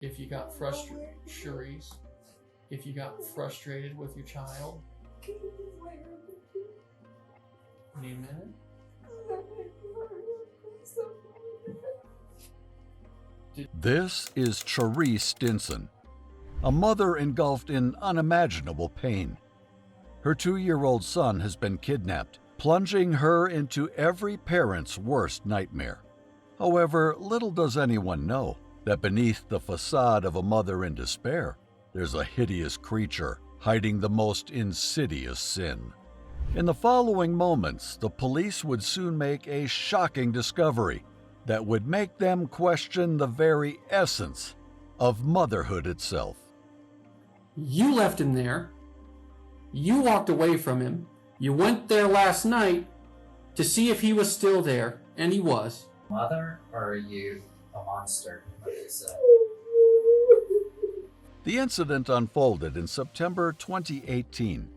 If you got frustrated, Cherise, if you got frustrated with your child, need a minute? This is Cherise Stinson, a mother engulfed in unimaginable pain. Her 2-year-old son has been kidnapped, plunging her into every parent's worst nightmare. However, little does anyone know that beneath the facade of a mother in despair, there's a hideous creature hiding the most insidious sin. In the following moments, the police would soon make a shocking discovery that would make them question the very essence of motherhood itself. You left him there. You walked away from him. You went there last night to see if he was still there, and he was. Mother, or are you a monster, like you said? The incident unfolded in September 2018.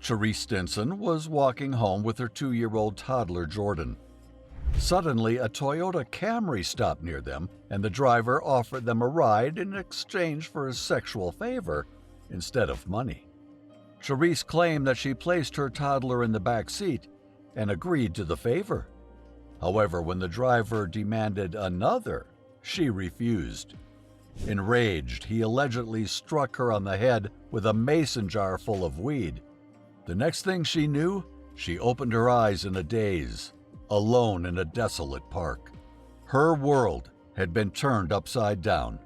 Cherise Stinson was walking home with her 2-year-old toddler, Jordan. Suddenly, a Toyota Camry stopped near them, and the driver offered them a ride in exchange for a sexual favor instead of money. Cherise claimed that she placed her toddler in the back seat and agreed to the favor. However, when the driver demanded another, she refused. Enraged, he allegedly struck her on the head with a mason jar full of weed. The next thing she knew, she opened her eyes in a daze, alone in a desolate park. Her world had been turned upside down.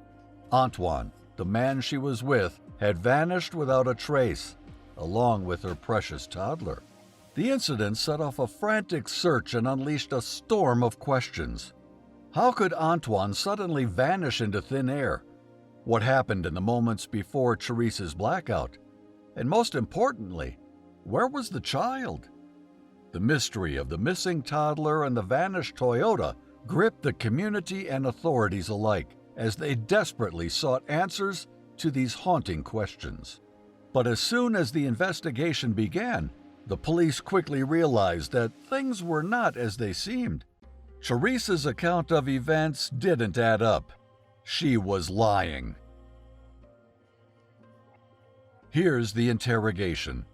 Antoine, the man she was with, had vanished without a trace, along with her precious toddler. The incident set off a frantic search and unleashed a storm of questions. How could Antoine suddenly vanish into thin air? What happened in the moments before Cherise's blackout? And most importantly, where was the child? The mystery of the missing toddler and the vanished Toyota gripped the community and authorities alike as they desperately sought answers to these haunting questions. But as soon as the investigation began, the police quickly realized that things were not as they seemed. Cherise's account of events didn't add up. She was lying. Here's the interrogation.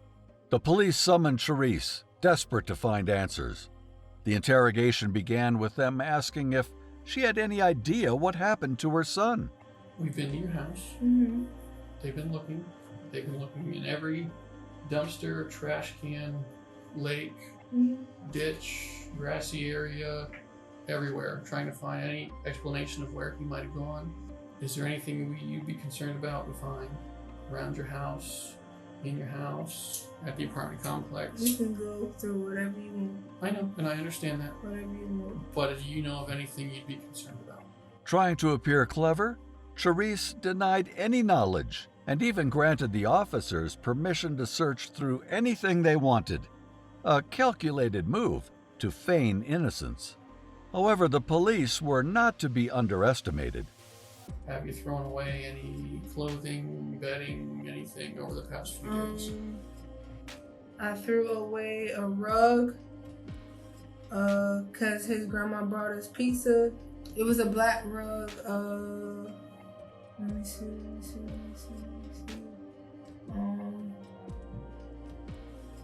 The police summoned Cherise, desperate to find answers. The interrogation began with them asking if she had any idea what happened to her son. We've been to your house. Mm-hmm. They've been looking. They've been looking in every dumpster, trash can, lake, ditch, grassy area, everywhere, trying to find any explanation of where he might have gone. Is there anything you'd be concerned about we find around your house, in your house, at the apartment complex? You can go through whatever you want. I know, and I understand that. Whatever you want. But do you know of anything you'd be concerned about? Trying to appear clever, Cherise denied any knowledge and even granted the officers permission to search through anything they wanted, a calculated move to feign innocence. However, the police were not to be underestimated. Have you thrown away any clothing, bedding, anything over the past few days? I threw away a rug because his grandma brought us pizza. It was a black rug. Let me see.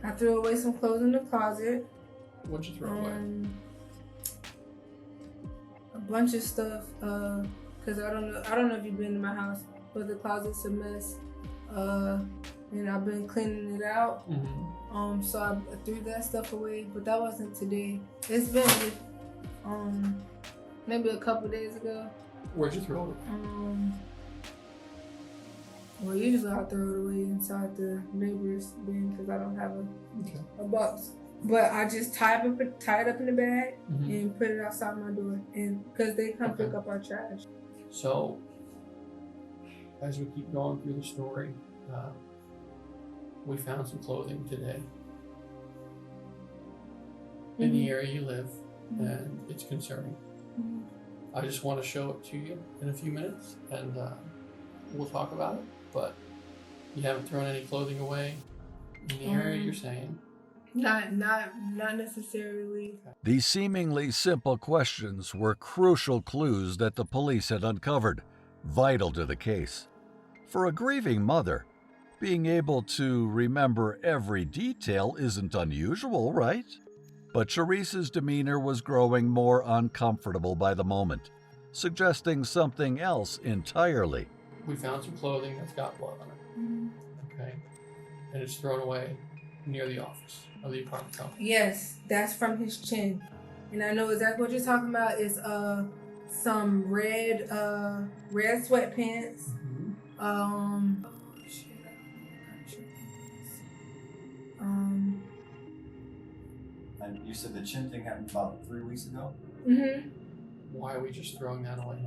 I threw away some clothes in the closet. What'd you throw away? A bunch of stuff. Cause I don't know if you've been to my house, but the closet's a mess. And I've been cleaning it out. Mm-hmm. So I threw that stuff away, but that wasn't today. It's been maybe a couple days ago. Where'd you throw it? Well, usually I throw it away inside the neighbor's bin because I don't have a box. But I just tie it up in the bag and put it outside my door, and because they come pick up our trash. So, as we keep going through the story, we found some clothing today in the area you live, and it's concerning. I just want to show it to you in a few minutes, and we'll talk about it. But you haven't thrown any clothing away in the area you're saying? Not necessarily. These seemingly simple questions were crucial clues that the police had uncovered, vital to the case. For a grieving mother, being able to remember every detail isn't unusual, right? But Cherise's demeanor was growing more uncomfortable by the moment, suggesting something else entirely. We found some clothing that's got blood on it. Mm-hmm. Okay. And it's thrown away near the office of the apartment company. Yes, that's from his chin. And I know exactly what you're talking about. Is some red sweatpants. Mm-hmm. And you said the chin thing happened about 3 weeks ago? Mm-hmm. Why are we just throwing that away?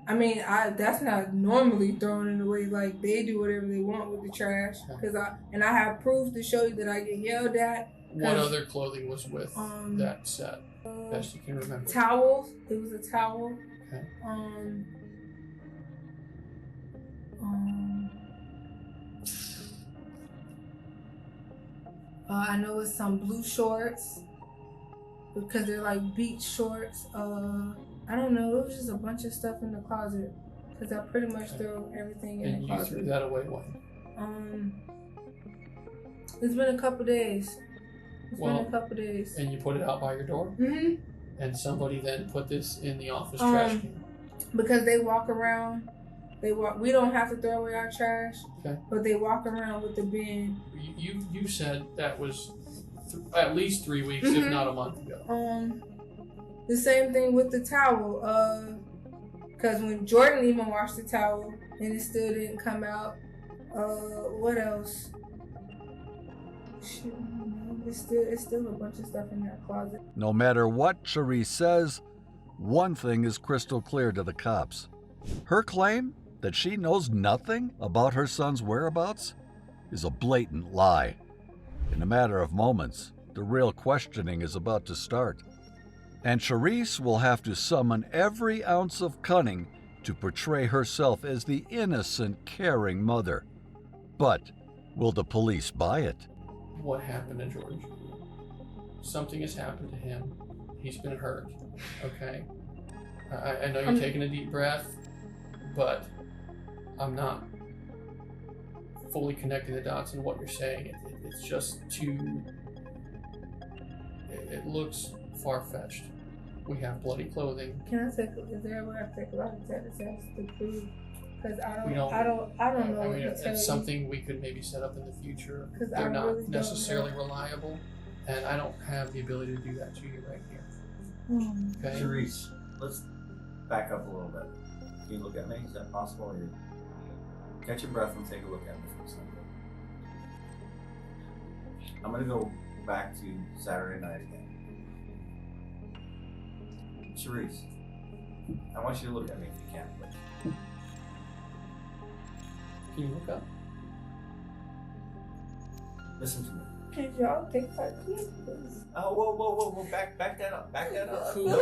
I mean, that's not normally thrown in away. Like, they do whatever they want with the trash. I have proof to show you that I get yelled at. What other clothing was with that set? Best you can remember. Towels. It was a towel. Okay. I know it's some blue shorts because they're like beach shorts. I don't know. It was just a bunch of stuff in the closet because I pretty much threw everything in the closet. And you threw that away when? It's been a couple days. Been a couple days. And you put it out by your door? Mm-hmm. And somebody then put this in the office trash can? Because they walk around. We don't have to throw away our trash. Okay. But they walk around with the bin. You said that was at least 3 weeks, if not a month ago. The same thing with the towel. Because when Jordan even washed the towel and it still didn't come out. What else? Shit, it's still a bunch of stuff in that closet. No matter what Cherise says, one thing is crystal clear to the cops. Her claim that she knows nothing about her son's whereabouts is a blatant lie. In a matter of moments, the real questioning is about to start. And Cherise will have to summon every ounce of cunning to portray herself as the innocent, caring mother. But will the police buy it? What happened to George? Something has happened to him. He's been hurt. Okay? I know you're taking a deep breath, but I'm not fully connecting the dots in what you're saying. It's just too... It looks far-fetched. We have bloody clothing. Is there a way I take a lot of tests to prove? Because I don't know. I mean, it's something we could maybe set up in the future. They're not really necessarily reliable, and I don't have the ability to do that to you right here. Okay? Cherise, let's back up a little bit. Can you look at me? Is that possible? Or catch your breath and take a look at me for a second. I'm going to go back to Saturday night again. Cherise, I want you to look at me if you can, please. Can you look up? Listen to me. Can y'all think I could, please? Oh, whoa. Back that up. Back that up. Who, No.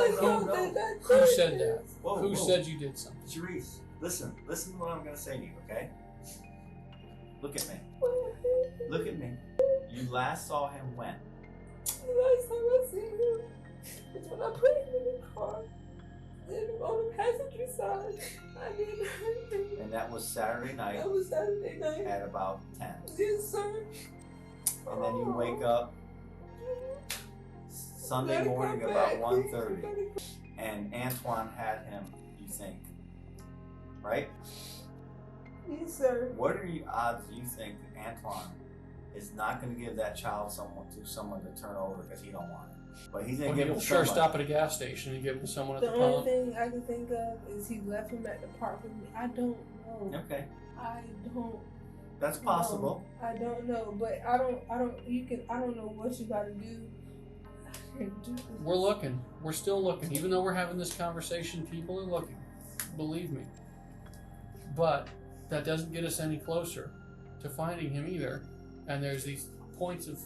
Who said that? Who Whoa. said you did something? Cherise, listen to what I'm going to say to you, okay? Look at me. Look at me. You last saw him when? The last time I seen him was when I put him in the car. And on the passenger side, I didn't hurt him. And that was Saturday night. That was Saturday night. At about 10. Yes, sir. And then you wake up Sunday morning about 1:30. And Antoine had him, you think. Right? Yes, sir. What are the odds you think that Antoine is not going to give that child to someone to turn over because he don't want it? But he's going to give it to sure somebody. stop at a gas station and give it to someone at the The only pump. thing I can think of is he left him at the park with me. I don't know. Okay. I don't. That's possible. know. I don't know, but I don't know what you got to do. I can't do this. We're looking. We're still looking. Even though we're having this conversation, people are looking. Believe me. But that doesn't get us any closer to finding him either. And there's these points of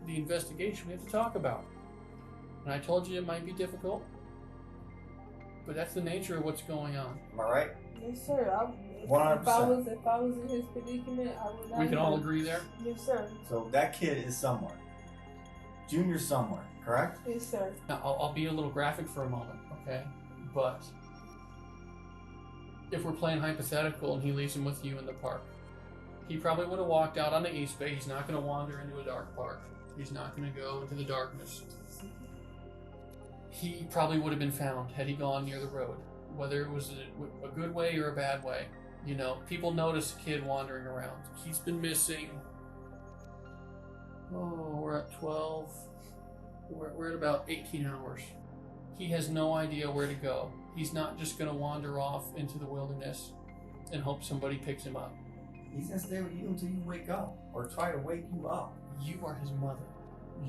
the investigation we have to talk about. And I told you it might be difficult, but that's the nature of what's going on. Am I right? Yes, sir. 100%. If I was in his predicament, I would not. We can all agree there? Yes, sir. So that kid is somewhere. Junior somewhere, correct? Yes, sir. Now, I'll be a little graphic for a moment, okay? But if we're playing hypothetical and he leaves him with you in the park, he probably would have walked out on the East Bay. He's not going to wander into a dark park. He's not going to go into the darkness. He probably would have been found had he gone near the road, whether it was a good way or a bad way. You know, people notice a kid wandering around. He's been missing. Oh, we're at 12. We're at about 18 hours. He has no idea where to go. He's not just going to wander off into the wilderness and hope somebody picks him up. He's gonna stay with you until you wake up, or try to wake you up. You are his mother.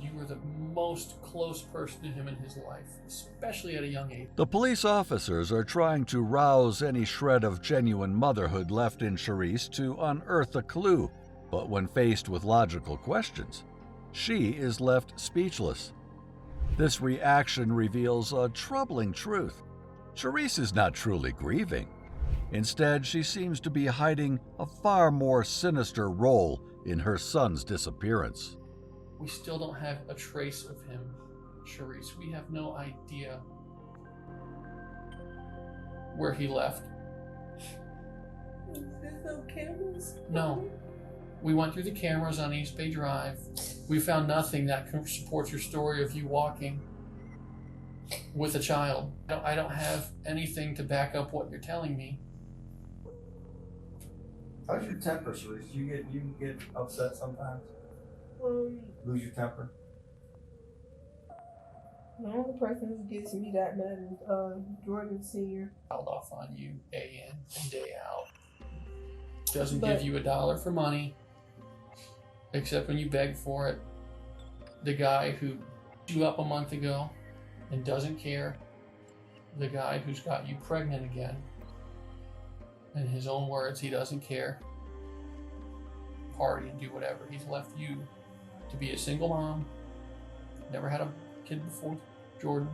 You are the most close person to him in his life, especially at a young age. The police officers are trying to rouse any shred of genuine motherhood left in Charisse to unearth a clue, but when faced with logical questions, she is left speechless. This reaction reveals a troubling truth. Charisse is not truly grieving. Instead, she seems to be hiding a far more sinister role in her son's disappearance. We still don't have a trace of him, Charisse. We have no idea where he left. Is there no cameras? No. We went through the cameras on East Bay Drive. We found nothing that supports your story of you walking with a child. I don't have anything to back up what you're telling me. How's your temper, Charisse? You get upset sometimes? Lose your temper? The only person who gets me that mad is Jordan Sr. Held off on you day in and day out. Doesn't give you $1 for money, except when you beg for it. The guy who beat you up a month ago and doesn't care. The guy who's got you pregnant again. In his own words, he doesn't care. Party and do whatever. He's left you to be a single mom. Never had a kid before, Jordan.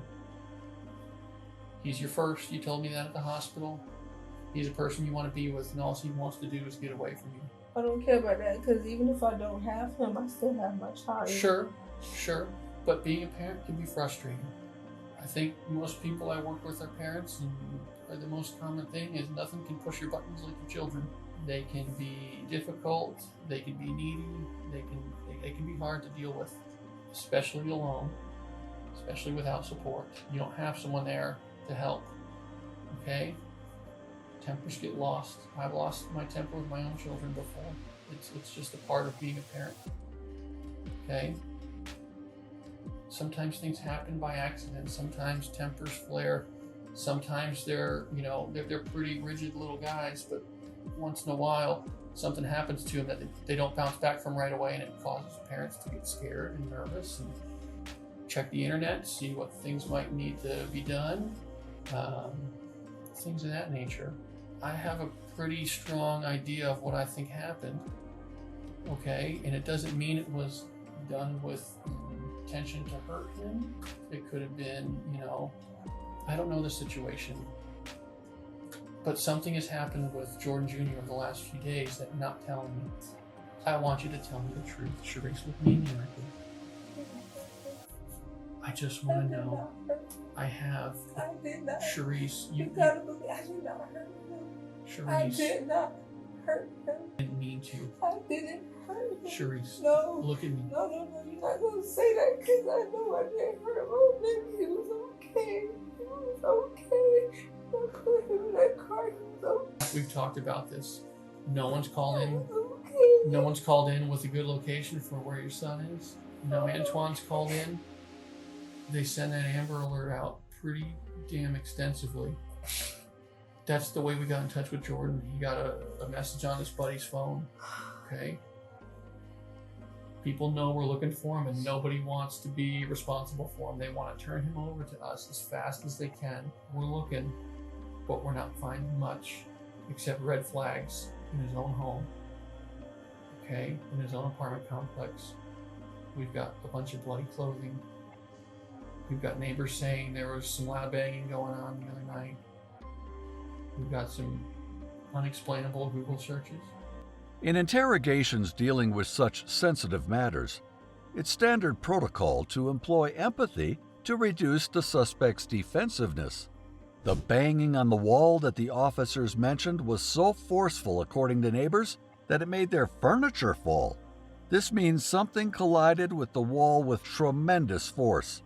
He's your first. You told me that at the hospital. He's a person you want to be with, and all he wants to do is get away from you. I don't care about that, because even if I don't have him, I still have my child. Sure. But being a parent can be frustrating. I think most people I work with are parents, and the most common thing is nothing can push your buttons like your children. They can be difficult, they can be needy, they can be hard to deal with, especially alone, especially without support. You don't have someone there to help, okay? Tempers get lost. I've lost my temper with my own children before. It's just a part of being a parent, okay? Sometimes things happen by accident. Sometimes tempers flare. Sometimes they're pretty rigid little guys, but once in a while something happens to them that they don't bounce back from right away, and it causes parents to get scared and nervous and check the internet, see what things might need to be done, things of that nature. I have a pretty strong idea of what I think happened, okay? And it doesn't mean it was done with intention to hurt him. It could have been, I don't know the situation. But something has happened with Jordan Jr. over the last few days that you're not telling me. I want you to tell me the truth, Charisse, with me and Erica. I just want to know. I have. I did not. Charisse, You gotta believe I did not hurt him. Charisse, I did not hurt him. I didn't mean to. I didn't hurt him. Charisse, No. look at me. No, you're not gonna say that, because I know I didn't hurt him. Oh, baby, he was okay. He was okay. I put him in that car. He was okay. We've talked about this. No one's called He in. was okay. No one's called in with a good location for where your son is. No, Antoine's called in. They send that Amber Alert out pretty damn extensively. That's the way we got in touch with Jordan. He got a message on his buddy's phone. Okay? People know we're looking for him, and nobody wants to be responsible for him. They want to turn him over to us as fast as they can. We're looking, but we're not finding much except red flags in his own home. Okay? In his own apartment complex. We've got a bunch of bloody clothing. We've got neighbors saying there was some loud banging going on the other night. We've got some unexplainable Google searches. In interrogations dealing with such sensitive matters, it's standard protocol to employ empathy to reduce the suspect's defensiveness. The banging on the wall that the officers mentioned was so forceful, according to neighbors, that it made their furniture fall. This means something collided with the wall with tremendous force.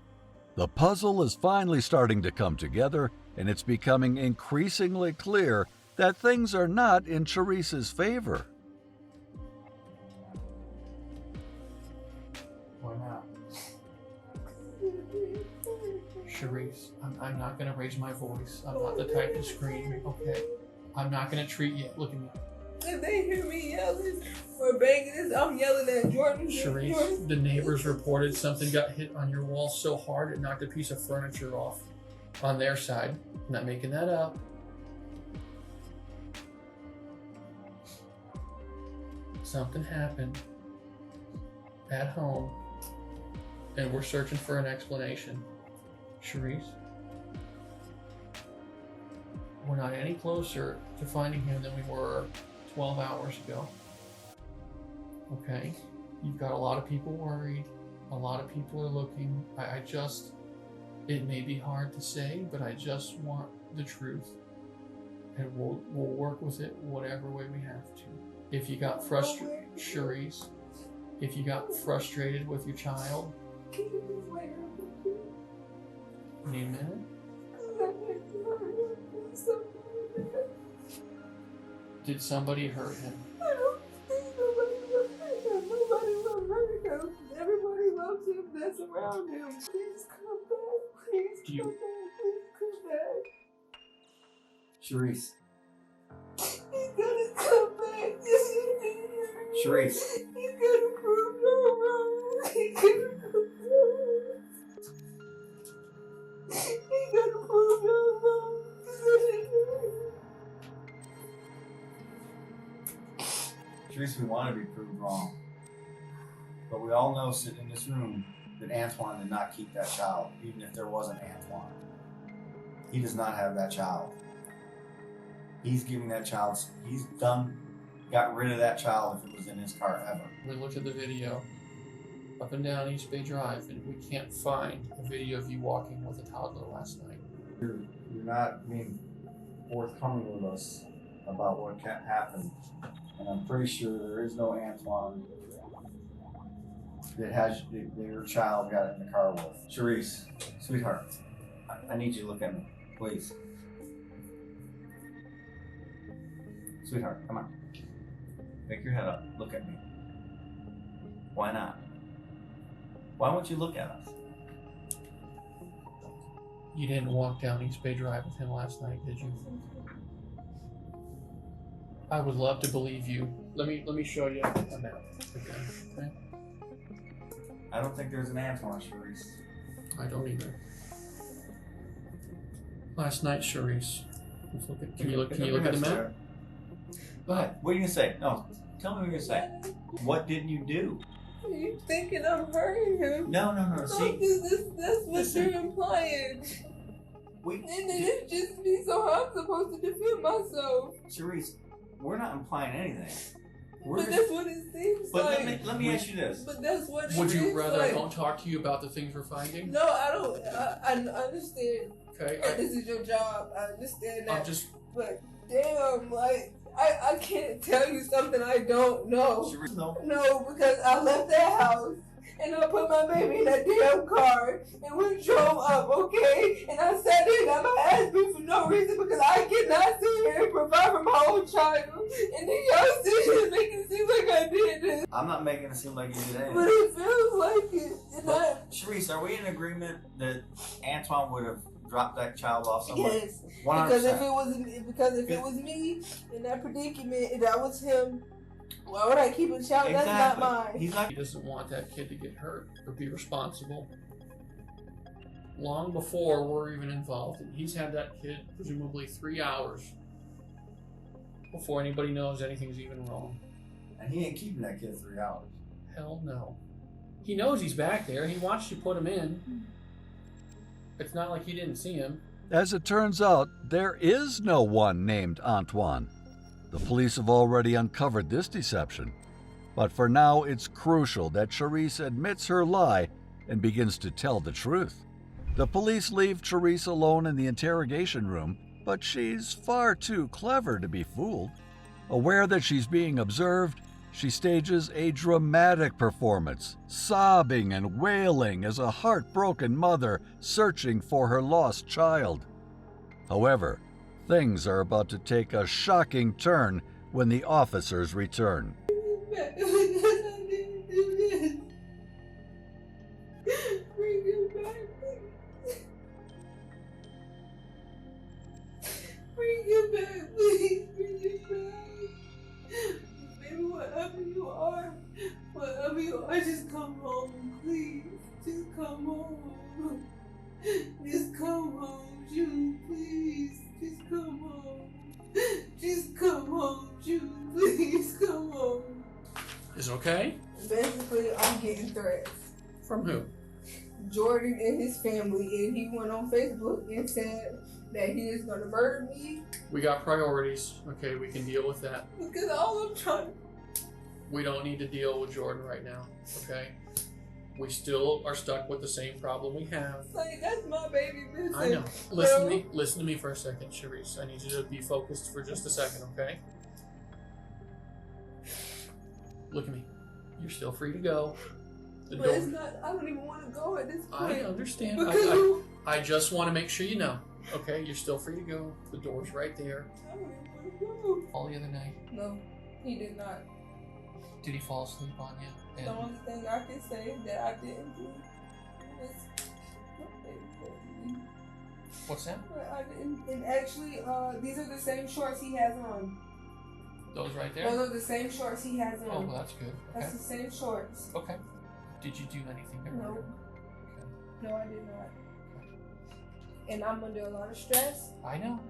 The puzzle is finally starting to come together, and it's becoming increasingly clear that things are not in Charisse's favor. Why not? Charisse, I'm not going to raise my voice. I'm not the type to scream, okay? I'm not going to treat you. Look at me. If they hear me yelling or banging this, I'm yelling at Jordan. Charisse, the neighbors reported something got hit on your wall so hard it knocked a piece of furniture off on their side. I'm not making that up. Something happened at home, and we're searching for an explanation. Charisse, we're not any closer to finding him than we were 12 hours ago. Okay? You've got a lot of people worried. A lot of people are looking. It may be hard to say, but I just want the truth. And we'll work with it whatever way we have to. If you got frustrated, Charisse, if you got frustrated with your child, need a minute? Did somebody hurt him? I don't think nobody will hurt him. Nobody will hurt him. Everybody loves him that's around him. Please come back. Please come back. Please come back. Charisse. He's gonna come back. Charisse. He's gonna prove no wrong. He's gonna prove no wrong. He's gonna prove no wrong. Charisse, we want to be proved wrong. But we all know sitting in this room that Antoine did not keep that child, even if there wasn't Antoine. He does not have that child. He's giving that child, got rid of that child if it was in his car ever. We looked at the video up and down East Bay Drive, and we can't find a video of you walking with a toddler last night. You're not being forthcoming with us about what happened. And I'm pretty sure there is no Antoine that your child got in the car with. Charisse, sweetheart, I need you to look at me, please. Sweetheart, come on. Pick your head up. Look at me. Why not? Why won't you look at us? You didn't walk down East Bay Drive with him last night, did you? I would love to believe you. Let me show you a map again, okay? I don't think there's an Antoine, Charisse. I don't either. Last night, Charisse. Let's look at, can you look at the map? Go ahead. What are you gonna say? No, tell me what you're gonna say. What didn't you do? Are you thinking I'm hurting him? No. See, That's what listen. you're implying. We, And it's just me, so I'm supposed to defend myself. Charisse, we're not implying anything. We're But just, that's what it seems but like. let me ask you this. But that's what it Would you is rather like. I don't talk to you about the things we're finding? No, I don't. I understand. Okay. And this is your job. I understand that. I'm just. But damn, like I can't tell you something I don't know. Charisse, no. No, because I left that house and I put my baby in that damn car and we drove up, okay? And I sat there and got my ass beat for no reason because I cannot sit here and provide for my own child. And then y'all sit here making it seem like I did this. I'm not making it seem like you did But anything. it feels like it. And Charisse, are we in agreement that Antoine would have dropped that child off somewhere? yes. 100%. Because if it was me in that predicament, if that was him, why would I keep a child? That's not mine. He's not. He doesn't want that kid to get hurt or be responsible. Long before we're even involved, he's had that kid presumably 3 hours before anybody knows anything's even wrong. And he ain't keeping that kid 3 hours. Hell no. He knows he's back there. He wants you to put him in. It's not like he didn't see him. As it turns out, there is no one named Antoine. The police have already uncovered this deception. But for now, it's crucial that Charisse admits her lie and begins to tell the truth. The police leave Therese alone in the interrogation room, but she's far too clever to be fooled. Aware that she's being observed, she stages a dramatic performance, sobbing and wailing as a heartbroken mother searching for her lost child. However, things are about to take a shocking turn when the officers return. Bring him back, please. Bring him back, please. Bring him back. Baby, whatever you are, just come home, please. Just come home. Just come home, June, please. Just come home. Just come home, June, please. Come home. Is it okay? Basically, I'm getting threats. From who? Jordan and his family, and he went on Facebook and said that he is going to murder me. We got priorities. Okay, we can deal with that. Because all I'm trying. We don't need to deal with Jordan right now. Okay? We still are stuck with the same problem we have. Like, that's my baby missing. I know. Listen to me for a second, Sharice. I need you to be focused for just a second, okay? Look at me. You're still free to go. The But door. it's not, I don't even want to go at this point. I understand. Because I just want to make sure you know. Okay, you're still free to go. The door's right there. I don't even want to go. All the other night, No, he did not. did he fall asleep on you? The only thing I can say that I didn't do was What's that? I didn't, and actually, these are the same shorts he has on. Those right there? Those are the same shorts he has on. Oh, well, that's good. Okay. That's the same shorts. Okay. Did you do anything to No. hurt him? No, I did not. And I'm under a lot of stress. I know.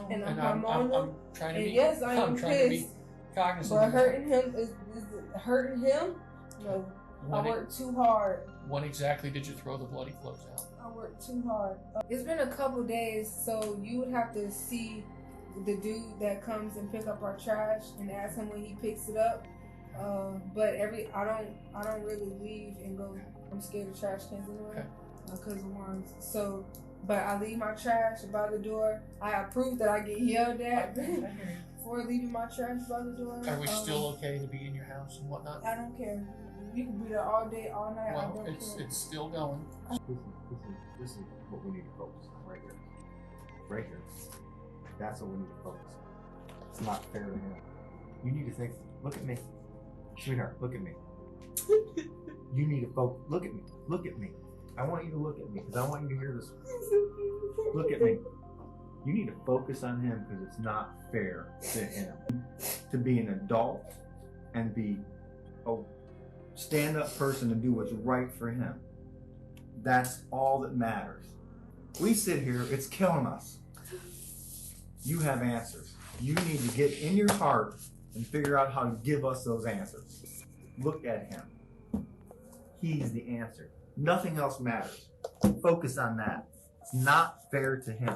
And I'm hormonal. trying to And be. yes, I am I'm trying to be pissed. cognizant. But of that. hurting him is hurting him? No. I worked too hard. When exactly did you throw the bloody clothes out? I worked too hard. It's been a couple days, so you would have to see the dude that comes and pick up our trash and ask him when he picks it up. But I don't really leave and go. I'm scared of trash cans anyway. Because of worms. So, but I leave my trash by the door. I have proof that I get yelled at for leaving my trash by the door. Are we still okay to be in your house and whatnot? I don't care. You can be there all day, all night. I Well, don't care. it's still going. This is what we need to focus on right here. Right here. That's what we need to focus on. It's not fair to him. You need to think, look at me. Sweetheart, look at me. You need to focus. Look at me. Look at me. I want you to look at me because I want you to hear this. Look at me. You need to focus on him because it's not fair to him. To be an adult and be a stand-up person and do what's right for him. That's all that matters. We sit here, it's killing us. You have answers. You need to get in your heart and figure out how to give us those answers. Look at him. He's the answer. Nothing else matters. Focus on that. It's not fair to him.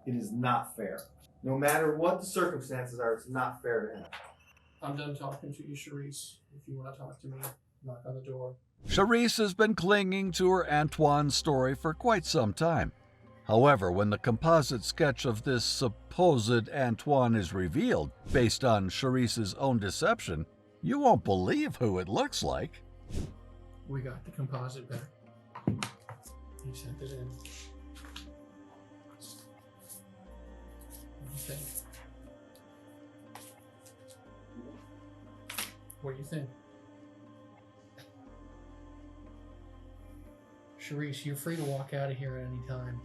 It is not fair. No matter what the circumstances are, it's not fair to him. I'm done talking to you, Sharice. If you want to talk to me, knock on the door. Charisse has been clinging to her Antoine story for quite some time. However, when the composite sketch of this supposed Antoine is revealed, based on Charisse's own deception, you won't believe who it looks like. We got the composite back. He sent it in. What do you think? What do you think? Sharice, you're free to walk out of here at any time.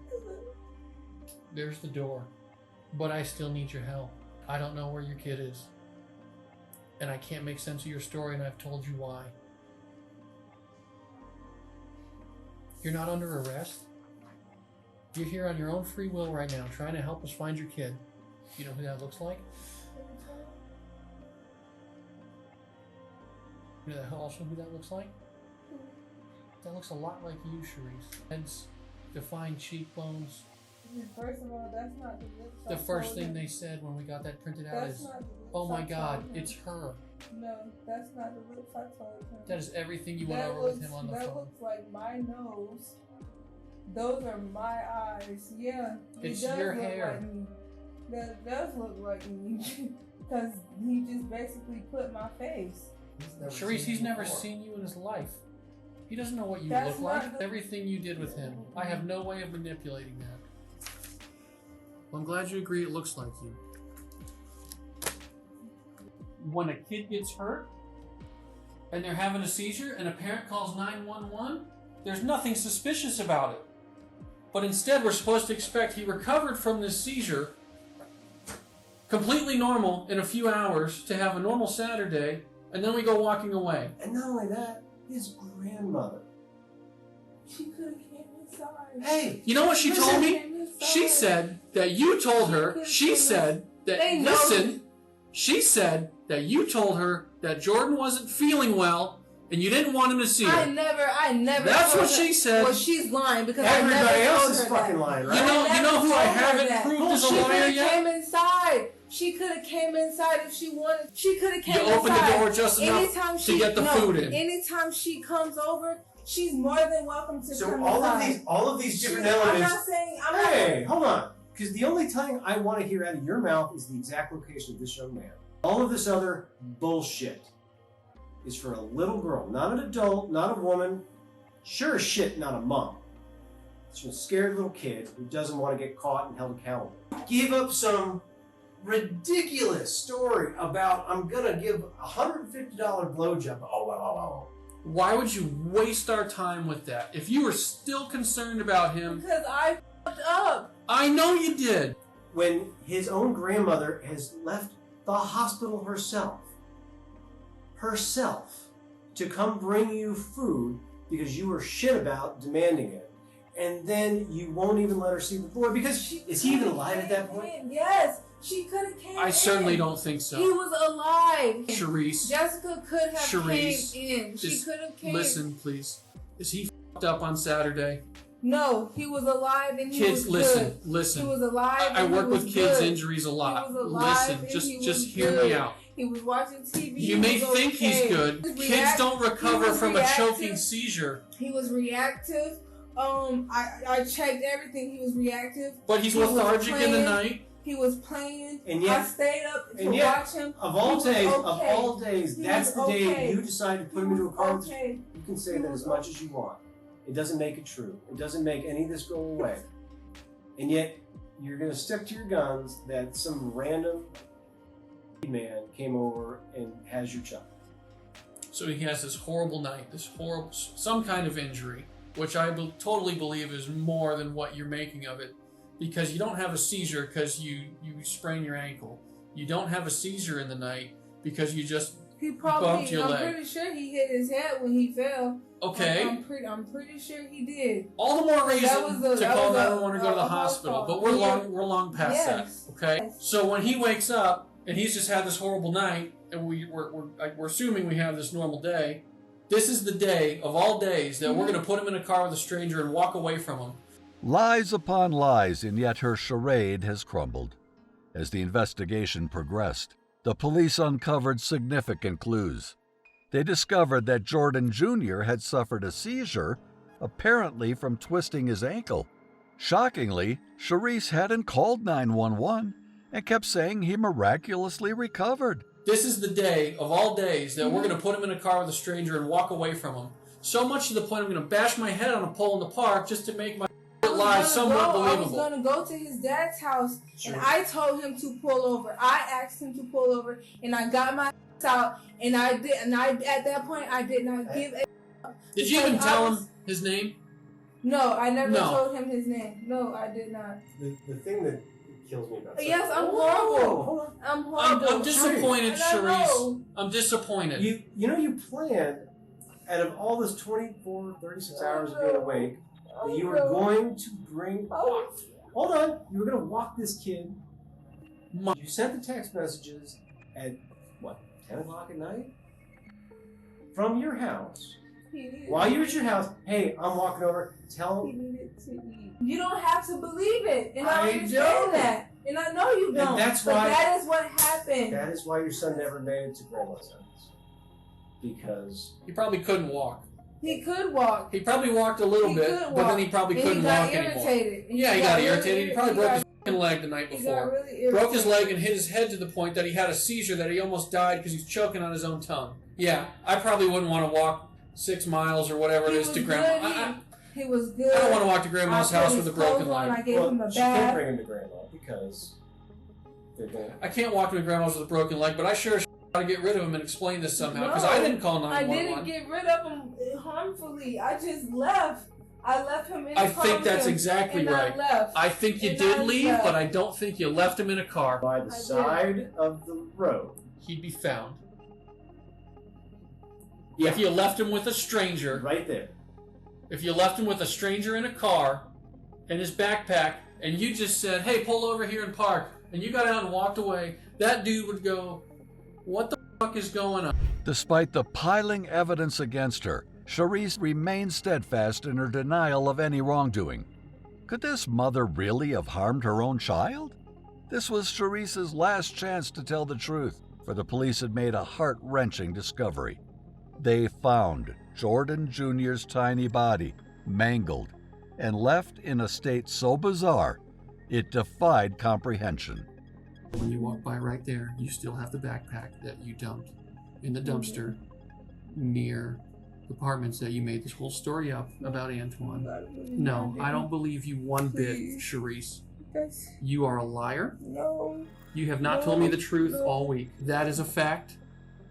There's the door. But I still need your help. I don't know where your kid is. And I can't make sense of your story, and I've told you why. You're not under arrest. You're here on your own free will right now, trying to help us find your kid. You know who that looks like? You know also who that looks like? That looks a lot like you, Sharice. Heads, defined cheekbones. First of all, that's not the lips. The first thing they said when we got that printed out That's is, not the lips "Oh my I God, told him. it's her." No, that's not the lips I told him. That is everything you went That over looks, with him on the that phone. looks like my nose Those are my eyes. Yeah, It's it does your look hair. like me. That does look like me. Because he just basically put my face. Sharice, he's never seen you in his life. He doesn't know what you That's look like. not the- Everything you did with him, I have no way of manipulating that. Well, I'm glad you agree it looks like you. When a kid gets hurt and they're having a seizure and a parent calls 911, there's nothing suspicious about it. But instead, we're supposed to expect he recovered from this seizure completely normal in a few hours to have a normal Saturday, and then we go walking away. And not only that, his grandmother. She could have came inside. Hey, You know what she told me? Came inside. She said that you told her, she said that, They know listen, she said that you told her that Jordan wasn't feeling well and you didn't want him to see I her. never. That's told what her. she said. Well, she's lying because everybody I never else told is her fucking that. lying, You right? know never who I told her haven't that. proved as a She liar could have yet? came inside. She could have came inside if she wanted. She could have came You inside. opened the door just enough Anytime to she, get the no, food in. Anytime she comes over, she's more than welcome to So come all inside. of these different I'm elements. not saying. I'm not. Hey, hold on. Because the only time I want to hear out of your mouth is the exact location of this young man. All of this other bullshit is for a little girl, not an adult, not a woman. Sure as shit, not a mom. It's for a scared little kid who doesn't want to get caught and held accountable. Give up some ridiculous story about I'm gonna give a $150 blowjob. Oh. Why would you waste our time with that? If you were still concerned about him, Because I fucked up. I know you did. When his own grandmother has left the hospital herself to come bring you food because you were shit about demanding it, and then you won't even let her see the boy because is he even alive at that point? Yes, she could have came. I certainly in. don't think so. He was alive. Sharice, Jessica could have Sharice, came in. She is- could have came. listen, please. Is he f***ed up on Saturday? No, he was alive and he Kids, was listen, good. listen. He was alive. I and work he was with kids' good. injuries a lot. He was alive Listen, and just he just was hear good. me out. He was watching TV. You he may was think okay. he's good. He was Kids don't recover was from a reactive. choking seizure. He was reactive. I checked everything. He was reactive. But he's He was lethargic in the playing. night. He was playing. And yet- I stayed up to and yet, watch him. Of He all was days, okay. He that's the was day okay. you decide to put He him into a was car. okay. You can say He that was as much as you want. It doesn't make it true. It doesn't make any of this go away. And yet, you're going to stick to your guns that some random man came over and has your child. So he has this horrible night, this horrible, some kind of injury, which I totally believe is more than what you're making of it, because you don't have a seizure because you sprain your ankle. You don't have a seizure in the night because you just He probably. bumped your I'm leg. pretty sure he hit his head when he fell. Okay. I'm pretty sure he did. All the more reason to call was 911 or go to the a hospital. call. But we're Yeah. long past Yes. that. Okay. Yes. So when he wakes up and he's just had this horrible night, and we're assuming we have this normal day. This is the day of all days that we're going to put him in a car with a stranger and walk away from him. Lies upon lies, and yet her charade has crumbled. As the investigation progressed, the police uncovered significant clues. They discovered that Jordan Jr. had suffered a seizure, apparently from twisting his ankle. Shockingly, Sharice hadn't called 911 and kept saying he miraculously recovered. This is the day of all days that we're going to put him in a car with a stranger and walk away from him. So much to the point I'm going to bash my head on a pole in the park just to make my lies somewhat believable. I was going to go to his dad's house, and I told him to pull over. I asked him to pull over, and I got my ass out, and I did. And at that point, I did not give a. Did you even tell him his name? No, I never No. told him his name. No, I did not. The thing that kills me about Yes, I'm Whoa, horrible. hold on. I'm horrible. I'm disappointed, And I Sharice. know. I'm disappointed. You planned out of all this 24, 36 hours of being awake that you were going to bring. Hold on. You were going to walk this kid. You sent the text messages at, 10 o'clock at night? From your house. While you're at your house, hey, I'm walking over. Tell He needed to eat. You don't have to believe it, and I I understand don't. that, and I know you don't. And that's but why- that is what happened. that is why your son never made it to grandma's house. Because He probably couldn't walk. He could walk. He probably walked a little He bit, could but then walk. he probably And couldn't he got walk anymore. irritated. Yeah, he got really irritated. He probably broke his fucking leg the night He got before. really irritated. Broke his leg and hit his head to the point that he had a seizure that he almost died because he's choking on his own tongue. Yeah, I probably wouldn't want to walk 6 miles or whatever it is to grandma. He was good. I don't want to walk to grandma's house with a broken leg. I gave him a she can't bath. bring him to grandma because they're going. I can't walk to my grandma's with a broken leg, but I sure got to get rid of him and explain this somehow because I didn't call 911. I didn't get rid of him harmfully. I just left. I left him in the I car think with that's him, exactly and right. I left. I think you And did I leave, left. but I don't think you left him in a car. By the side of the road. He'd be found. If you left him with a stranger, Right there. if you left him with a stranger in a car, in his backpack, and you just said, hey, pull over here and park, and you got out and walked away, that dude would go, what the fuck is going on? Despite the piling evidence against her, Charisse remained steadfast in her denial of any wrongdoing. Could this mother really have harmed her own child? This was Charisse's last chance to tell the truth, for the police had made a heart-wrenching discovery. They found Jordan Jr.'s tiny body, mangled, and left in a state so bizarre, it defied comprehension. When you walk by right there, you still have the backpack that you dumped in the dumpster near the apartments that you made this whole story up about Antoine. No, I don't believe you one bit, Charisse. You are a liar. No. You have not told me the truth all week. That is a fact.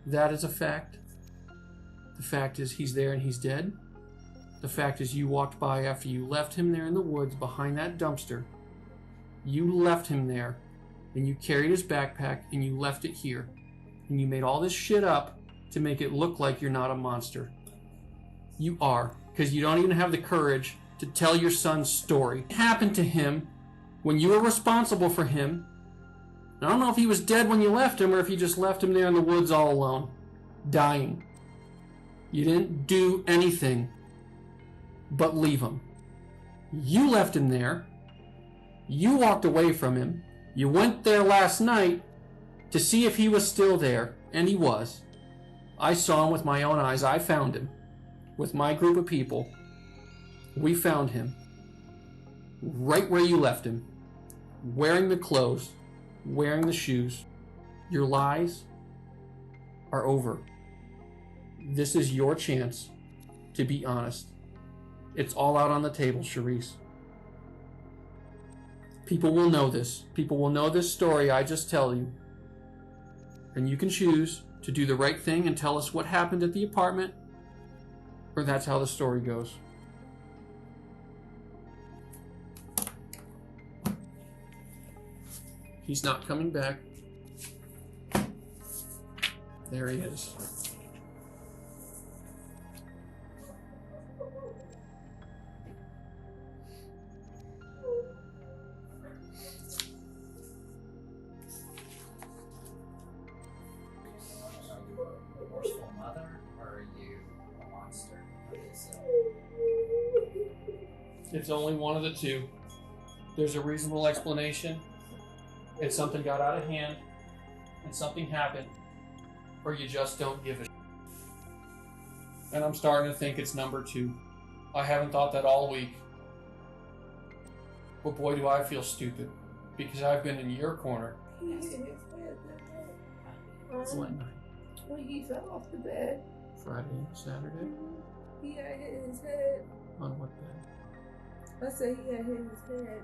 That is a fact. The fact is he's there and he's dead. The fact is you walked by after you left him there in the woods behind that dumpster. You left him there and you carried his backpack and you left it here. And you made all this shit up to make it look like you're not a monster. You are, because you don't even have the courage to tell your son's story. It happened to him when you were responsible for him. I don't know if he was dead when you left him or if you just left him there in the woods all alone, dying. You didn't do anything but leave him. You left him there. You walked away from him. You went there last night to see if he was still there, and he was. I saw him with my own eyes. I found him with my group of people. We found him right where you left him, wearing the clothes, wearing the shoes. Your lies are over. This is your chance to be honest. It's all out on the table, Charisse. People will know this. People will know this story I just tell you. And you can choose to do the right thing and tell us what happened at the apartment, or that's how the story goes. He's not coming back. There he is. Remorseful mother, or are you a monster? It's only one of the two. There's a reasonable explanation. If something got out of hand and something happened, or you just don't give a shit. And I'm starting to think it's number two. I haven't thought that all week. But boy, do I feel stupid. Because I've been in your corner. He hit his head that What night? when he fell off the bed. Friday, Saturday? He had hit his head. On what bed? I said he had hit his head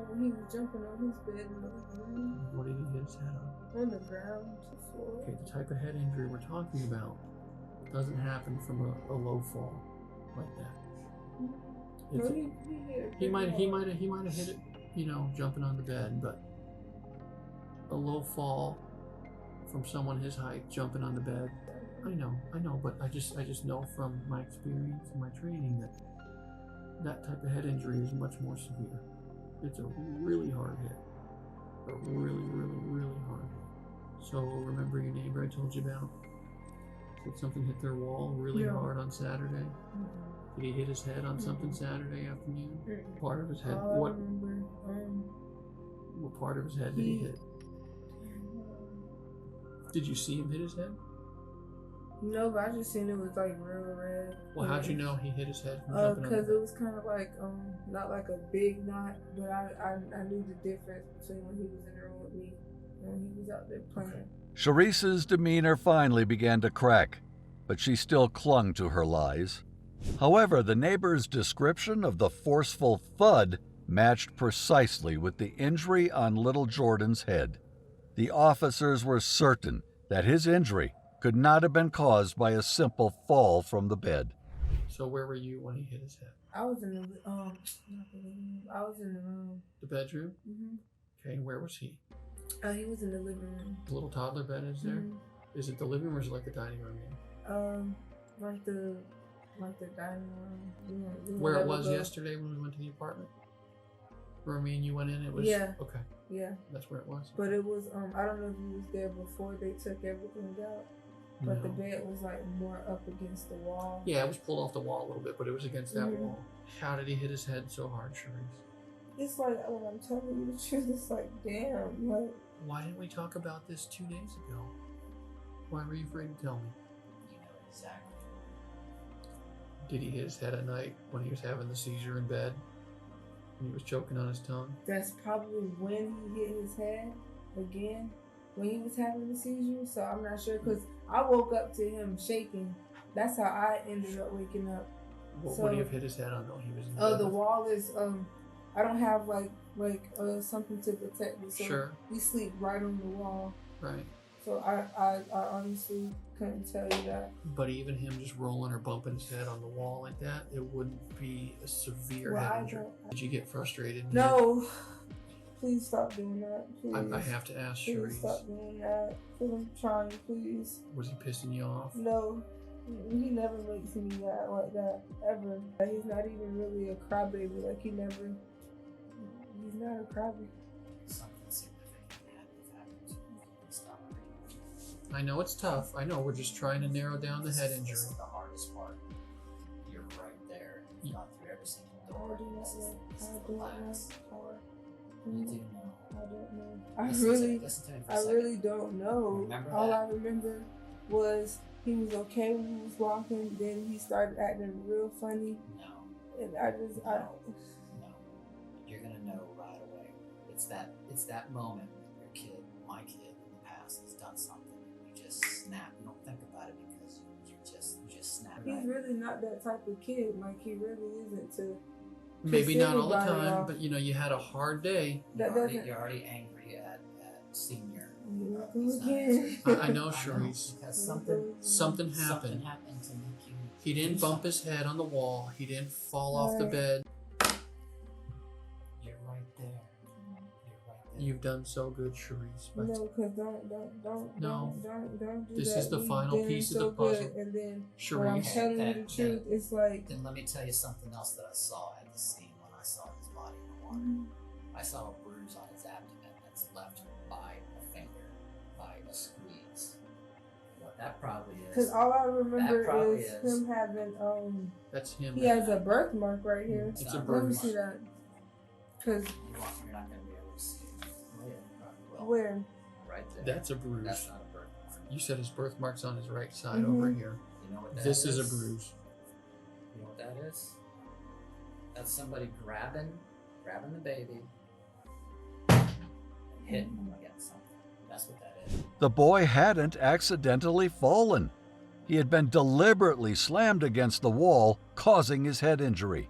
when he was jumping on his bed in the room. What did he hit his head on? On the ground, the floor. Okay, the type of head injury we're talking about doesn't happen from a low fall like that. No, It's- he hit it. He might have hit it, jumping on the bed, but a low fall from someone his height jumping on the bed. I know, but I just know from my experience and my training that type of head injury is much more severe. It's a really hard hit. A really, really, really hard hit. So remember your neighbor I told you about? Did something hit their wall really hard on Saturday? Did he hit his head on something Saturday afternoon? Part of his head. What part of his head did he hit? Did you see him hit his head? No, but I just seen it was like real red. Well, how'd you know he hit his head from jumping on Because the it was kind of like not like a big knot, but I knew the difference between when he was in the room with me and when he was out there playing. Sharice's demeanor finally began to crack, but she still clung to her lies. However, the neighbor's description of the forceful thud matched precisely with the injury on little Jordan's head. The officers were certain that his injury could not have been caused by a simple fall from the bed. So where were you when he hit his head? I was in the not the living room. I was in the room. The bedroom? Mhm. Okay, and where was he? He was in the living room. The little toddler bed is there? Mhm. Is it the living room or is it like the dining room? Like the dining room. We Where it never was go. yesterday when we went to the apartment? Where me and you went in, it was? Yeah. Okay, Yeah, that's where it was. but it was I don't know if you was there before they took everything out, but the No. bed was like more up against the wall. Yeah, it was pulled off the wall a little bit, but it was against that Mhm. wall. How did he hit his head so hard, Sharice? It's like when I'm telling you the truth, it's like damn, like Why didn't we talk about this 2 days ago? Why were you afraid to tell me? You know exactly. Did he hit his head at night when he was having the seizure in bed? When he was choking on his tongue? that's probably when he hit his head again when he was having the seizure. So I'm not sure because I woke up to him shaking. That's how I ended up waking up. What So- would he have hit his head on though? He was in Oh, bed the with- wall is I don't have like something to protect me. So Sure. we sleep right on the wall. Right. So I honestly couldn't tell you that. But even him just rolling or bumping his head on the wall like that, it wouldn't be a severe Well, head I injury. don't- Did you get frustrated? No, please stop doing that. Please. I have to ask Please Sharice. stop doing that. Cause I'm trying. Please. Was he pissing you off? No, he never makes me that like that ever. He's not even really a crybaby. Like he's not a crybaby. Something significant happened to me. Stop breathing. I know it's tough. I know we're just trying to narrow down the head This injury. is the hardest part. You're right there. You've gone through every single I door. do not This is know. this I is the do not last. know. You do know. I don't know. I Listen really, listen to me for a I second. really don't know. Remember All that? I remember was he was okay when he was walking. Then he started acting real funny, No. and I just, I. No. You're gonna know right away. It's that moment when your kid, my kid in the past has done something and you just snap. You don't think about it because you just snap. He's Right? really not that type of kid. Like he really isn't to. Maybe not all the anybody time, off. but you had a hard day. That doesn't. You're already angry at senior. Here we He's go not again. answering. I know, Sharice. Because Something something happened. happened to make you. He didn't do bump something. his head on the wall. He didn't fall off the Right. bed. You're right there. You're right there. You've done so good, Sharice. But No, cause don't No. don't do This that. is the You've final been piece of so the puzzle. good, and then when I'm Sharice, telling you the Then- truth, it's like Then let me tell you something else that I saw at the scene when I saw his body in the water. Mhm. I saw a bruise on his abdomen that's left by a finger, by a squeeze. What that probably is. Cause all I That remember probably is is. him having that's him. he has a birthmark right here. It's a not Let me birthmark. see that. Cause You're not going to be able to see it. Oh, yeah, you probably will. where? Right there. That's a bruise. That's not a birthmark. You said his birthmark's on his right side Mhm. over here. You know what that This is a bruise. You know what that is? That's somebody grabbing the baby, and hitting him against something. That's what that is. The boy hadn't accidentally fallen. He had been deliberately slammed against the wall, causing his head injury.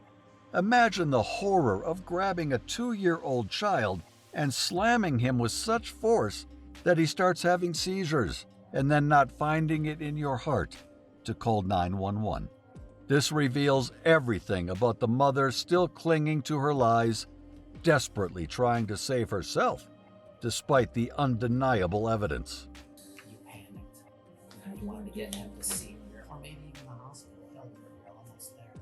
Imagine the horror of grabbing a 2-year-old child and slamming him with such force that he starts having seizures, and then not finding it in your heart to call 911. This reveals everything about the mother still clinging to her lies, desperately trying to save herself, despite the undeniable evidence. You panicked. You wanted to get him to senior, or maybe even the hospital. Hell, you're almost there.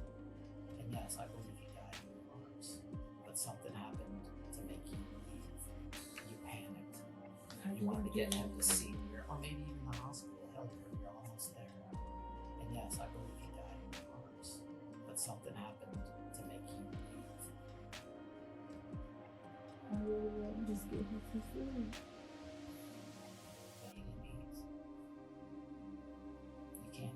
And yes, I believe he died in your arms. But something happened to make you leave. You panicked. You wanted to get him to senior, or maybe even the hospital. Hell, you're almost there. And yes, I believe he died in your arms. But something happened to make you leave. I really want to just get him some food. But he didn't eat. You can't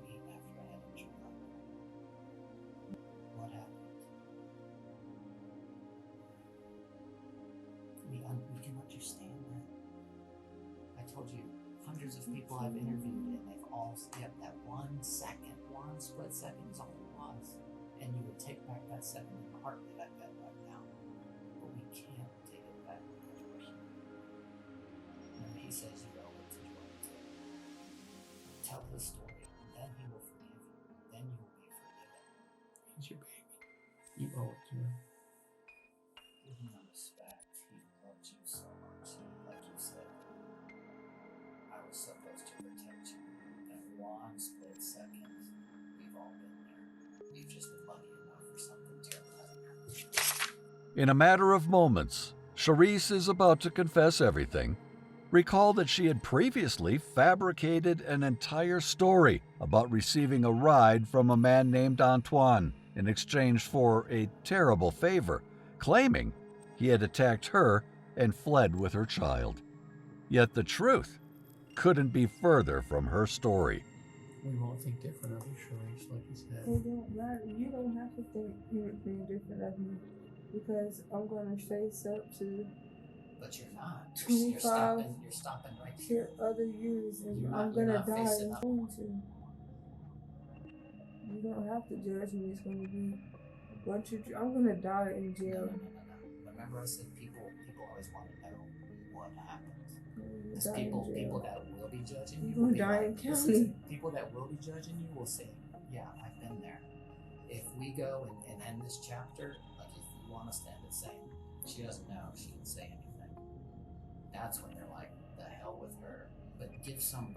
hundreds of people I've interviewed, and they've all skipped that 1 second, 1 split second is all it was. And you would take back that second in a heartbeat, I bet, right now. But we can't take it back with the person. And he says you owe it to Jordan too. Tell the story, and then he will forgive you. Then you will be forgiven. He's your baby. You owe it to him. Give him the respect. He loved you so much. Like you said, I was supposed to protect you. That 1 split second, we've all been there. We've just been lucky enough for something terrible hasn't happened. In a matter of moments, Charisse is about to confess everything. Recall that she had previously fabricated an entire story about receiving a ride from a man named Antoine in exchange for a terrible favor, claiming he had attacked her and fled with her child. Yet the truth couldn't be further from her story. We won't think different of you, Charisse, like you said. It don't matter. You don't have to think anything different of me because I'm gonna face up to But you're not. 25 You're stopping right here. other years, and You're I'm not- you're gonna not die. facing I'm up. going to. You don't have to judge me. It's gonna be a bunch of. I'm gonna die in No, jail. no. Remember I said people always want to know what happened. I'm Because gonna die in people jail. that will be judging you You're will gonna be die like, in this county. is- people that will be judging you will say, yeah, I've been there. If we go and end this chapter, like if you want us to end it saying, she doesn't know, she didn't say anything, that's when they're like, the hell with her. But give some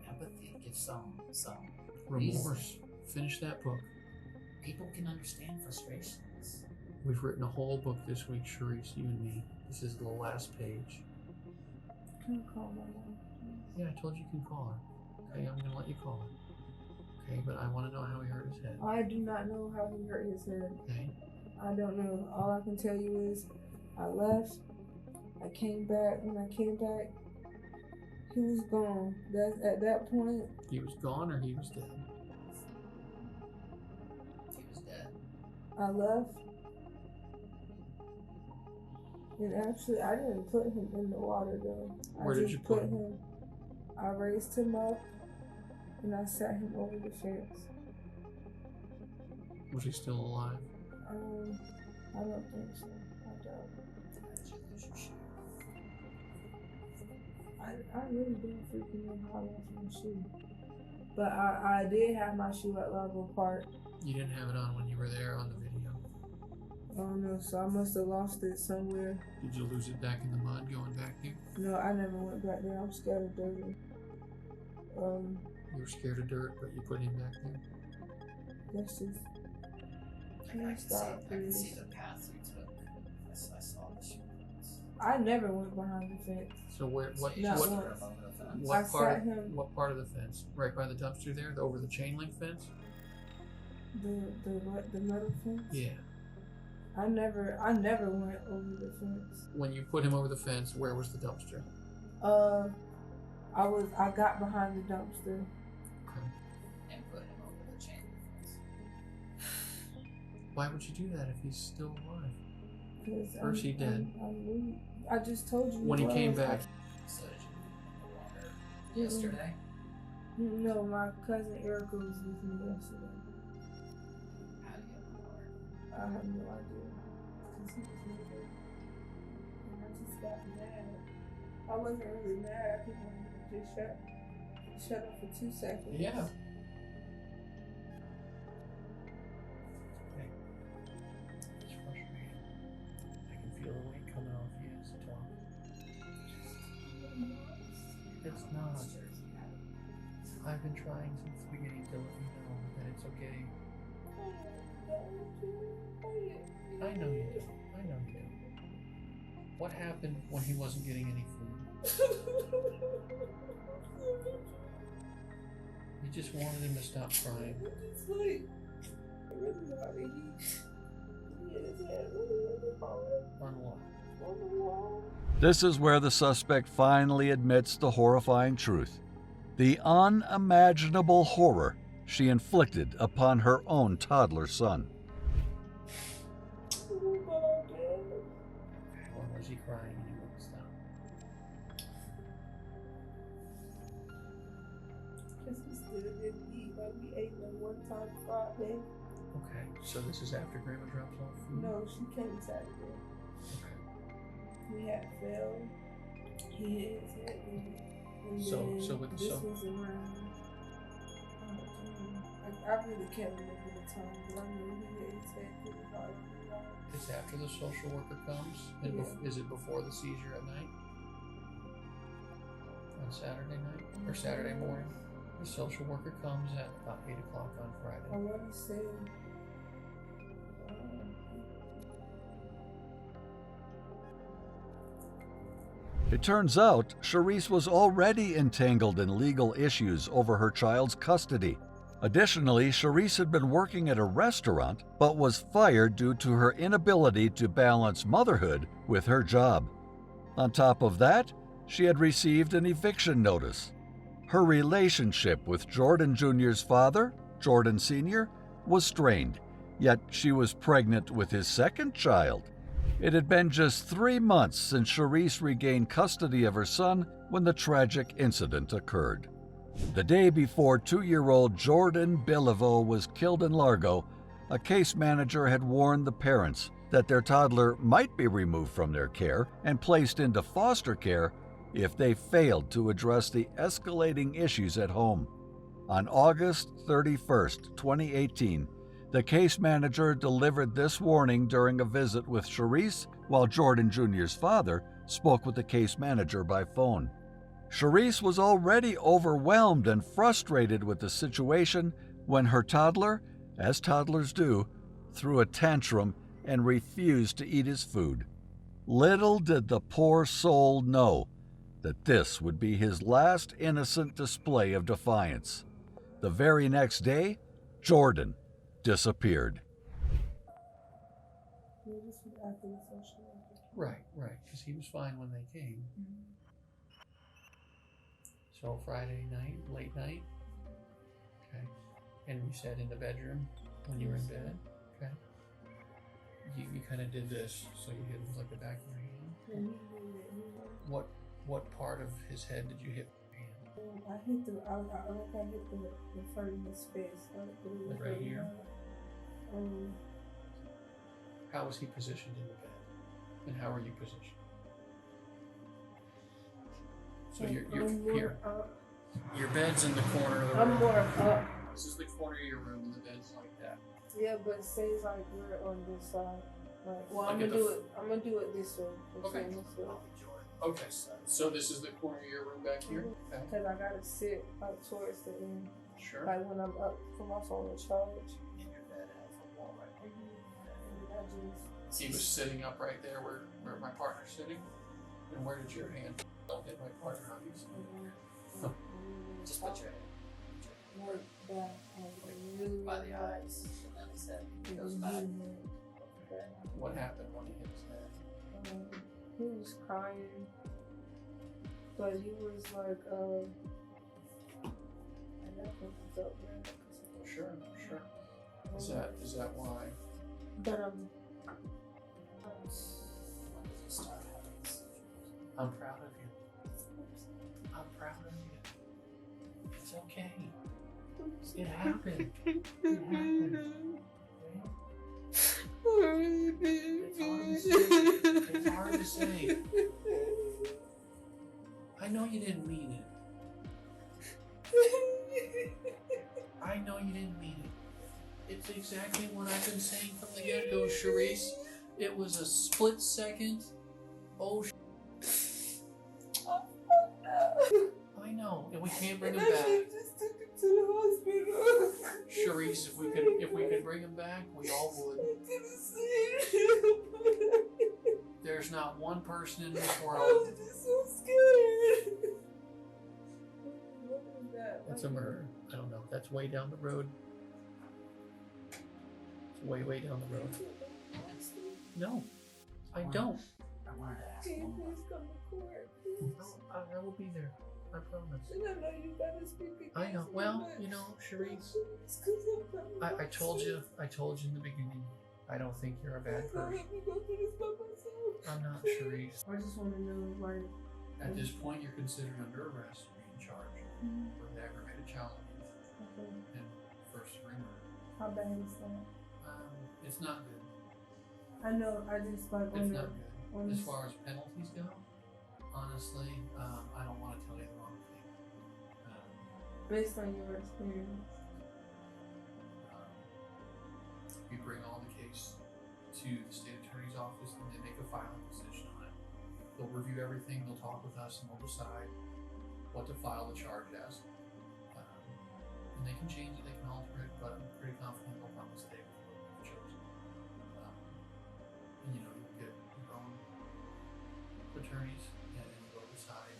empathy, give some reason. Remorse. Finish that book. People can understand frustrations. We've written a whole book this week, Charisse, you and me. This is the last page. Can I call my mom, please? Yeah, I told you can call her. Okay, I'm gonna let you call her. Okay, but I want to know how he hurt his head. I do not know how he hurt his head. Okay. I don't know. All I can tell you is I left. I came back. When I came back, he was gone. At that point, He was gone or he was dead? He was dead. I left. And actually, I didn't put him in the water though. Where I did just you put him? I raised him up and I sat him over the fence. Was he still alive? I don't think so. I doubt. Did you lose your shoe? I really don't freaking know how I lost my shoe. But I did have my shoe at Largo Park. You didn't have it on when you were there on the video. I don't know, so I must have lost it somewhere. Did you lose it back in the mud going back here? No, I never went back there. I'm scared of dirt. You were scared of dirt, but you put him back there? That's just. Can I you stop, can please? see the path you took. I saw the shoe prints. I never went behind the fence. So where? What? So you Not just What? threw him over the fence. What I part? sat him- What part of the fence? Right by the dumpster there, over the chain link fence. The metal fence. Yeah. I never went over the fence. When you put him over the fence, where was the dumpster? I got behind the dumpster. Okay. And put him over the chain link fence. Why would you do that if he's still alive? Cause Or is he dead? I'm weak. I just told you. When he came back, So did you leave him in the water yesterday? No, my cousin Erica was with me yesterday. How do you get in the water? I have no idea. Cause he was with me. And I just got mad. I wasn't really mad. I just wanted to shut up for 2 seconds. yeah. Okay. It's frustrating. I can feel the weight coming off you as you talk. It's not. I've been trying since the beginning to let you know that it's okay. I know you do. I know you do. What happened when he wasn't getting any food? You just wanted him to stop crying. It's like, I really wanted he hit his head really hard On what? on the wall. This is where the suspect finally admits the horrifying truth. The unimaginable horror she inflicted upon her own toddler son. When was he crying and he wouldn't stop? didn't eat. Like we ate like one time Friday. Okay, so this is after Grandma drops off food? No, she came Saturday. Okay. We had Phil. He hit his head in. And So then with the this so was around. I really can't remember the time, but I know he hit his head pretty hard. it's after the social worker comes? And Yeah. is it before the seizure at night? On Saturday night? Or Saturday morning? The social worker comes at about 8 o'clock on I Friday. want to say. It turns out Charisse was already entangled in legal issues over her child's custody. Additionally, Charisse had been working at a restaurant but was fired due to her inability to balance motherhood with her job. On top of that, she had received an eviction notice. Her relationship with Jordan Jr.'s father, Jordan Sr., was strained, yet she was pregnant with his second child. It had been just 3 months since Charisse regained custody of her son when the tragic incident occurred. The day before 2-year-old Jordan Beliveau was killed in Largo, a case manager had warned the parents that their toddler might be removed from their care and placed into foster care if they failed to address the escalating issues at home. On August 31st, 2018, the case manager delivered this warning during a visit with Charisse while Jordan Jr.'s father spoke with the case manager by phone. Charisse was already overwhelmed and frustrated with the situation when her toddler, as toddlers do, threw a tantrum and refused to eat his food. Little did the poor soul know that this would be his last innocent display of defiance. The very next day, Jordan disappeared. Right, because he was fine when they came. So Friday night, late night? Okay. And you said in the bedroom when you were in bed? Okay. You kind of did this, so you hit him with like the back of your hand? What part of his head did you hit with your hand? I hit the front of his face. Like right here? How was he positioned in the bed? And how are you positioned? So you're here. Your bed's in the corner of the room. I'm more up. This is the corner of your room and the bed's like that. Yeah, but say like we're on this side. Like, well, Like I'm gonna do it this way. Okay. This way. Okay, so this is the corner of your room back here? Okay. Cause I gotta sit like towards the end. Sure. Like when I'm up from my phone to charge. In your bed has a wall right there. I He was sitting up right there where my partner's sitting. And where did your hand? Don't hit my partner, obviously. Just put your hand work back really by the eyes, and then his head goes back. What happened when he hit his head? He was crying, but he was like, I definitely felt bad. Sure. Is that why? But When does he start having seizures? I'm proud of you. I'm proud of you. It's okay. It happened. It happened. It's hard to say. I know you didn't mean it. I know you didn't mean it. It's exactly what I've been saying from the get-go, Charisse. It was a split second. Oh, I know, and we can't bring him back. Just took him to the hospital. Charisse, if we could bring him back, we all would. There's not one person in this I world. was just so scared. What is that? That's a murder. I don't know. That's way down the road. It's way down the road. No, I don't. I wanted to ask Can you one more. please come to court, please? No, I will be there. I promise. And I know you gotta speak against I know. me, Well, but you know, Charisse, it's 'cause I'm coming I told you in the beginning, I don't think you're a bad Please don't person. let me go through this by myself. I'm not, Charisse. I just want to know, like, At this point, you're considered under arrest, being charged with aggravated child abuse. Okay. and first-degree murder. How bad is that? It's not good. I know. I just like It's not good. on As this. far as penalties go, honestly, I don't want to tell you the wrong thing. Based on your experience. We bring all the case to the state attorney's office and they make a filing decision on it. They'll review everything, they'll talk with us, and we'll decide what to file the charge as. And they can change it, they can alter it, but I'm pretty confident they'll come and stay with what we've chosen. And you'll get your own attorneys and they'll decide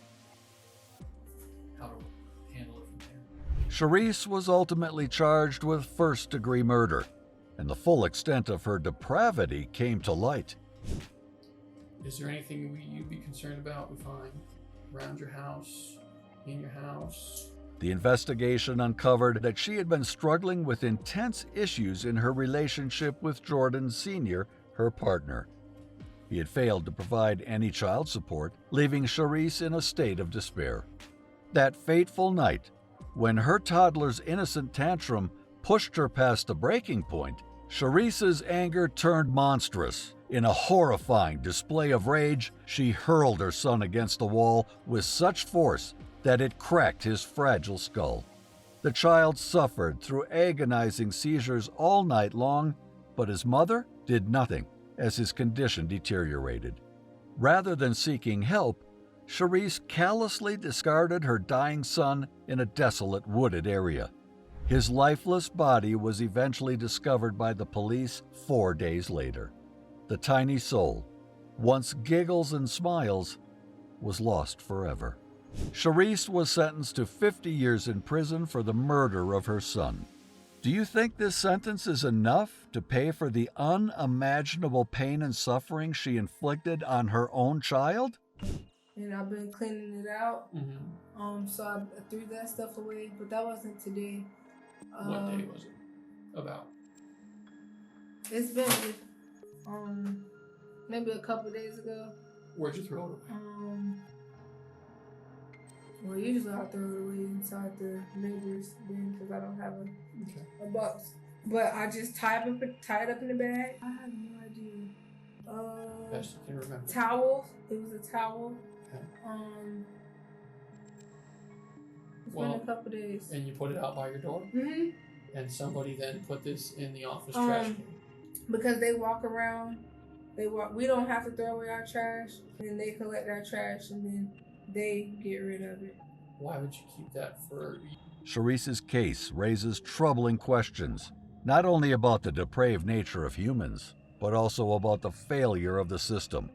how to handle it from there. Charisse was ultimately charged with first-degree murder, and the full extent of her depravity came to light. Is there anything you'd be concerned about we find around your house, in your house? The investigation uncovered that she had been struggling with intense issues in her relationship with Jordan Sr., her partner. He had failed to provide any child support, leaving Charisse in a state of despair. That fateful night, when her toddler's innocent tantrum pushed her past the breaking point, Charisse's anger turned monstrous. In a horrifying display of rage, she hurled her son against the wall with such force that it cracked his fragile skull. The child suffered through agonizing seizures all night long, but his mother did nothing as his condition deteriorated. Rather than seeking help, Charisse callously discarded her dying son in a desolate wooded area. His lifeless body was eventually discovered by the police 4 days later. The tiny soul, once giggles and smiles, was lost forever. Charisse was sentenced to 50 years in prison for the murder of her son. Do you think this sentence is enough to pay for the unimaginable pain and suffering she inflicted on her own child? And I've been cleaning it out. Mm-hmm. So I threw that stuff away, but that wasn't today. What day was it? About? It's been maybe a couple days ago. Where'd you throw it away? Well, usually I throw it away inside the neighbor's bin because I don't have a box. But I just tie it up in the bag. I have no idea. Best you can remember. Towel. It was a towel. Okay. It's been a couple days. And you put it out by your door? Mm-hmm. And somebody then put this in the office trash can? Because they walk around. We don't have to throw away our trash, and they collect our trash, and then they get rid of it. Why would you keep that for? Charisse's case raises troubling questions, not only about the depraved nature of humans, but also about the failure of the system.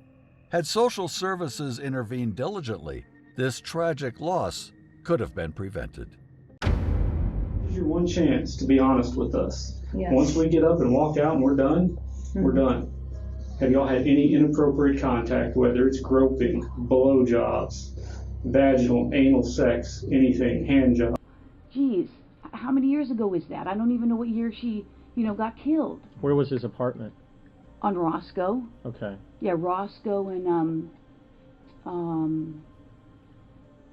Had social services intervened diligently, this tragic loss could have been prevented. Here's your one chance to be honest with us. Yes. Once we get up and walk out and we're done, we're done. Have y'all had any inappropriate contact, whether it's groping, blowjobs, vaginal, anal sex, anything, hand jobs? Geez, how many years ago was that? I don't even know what year she, got killed. Where was his apartment? On Roscoe. Okay. Yeah, Roscoe and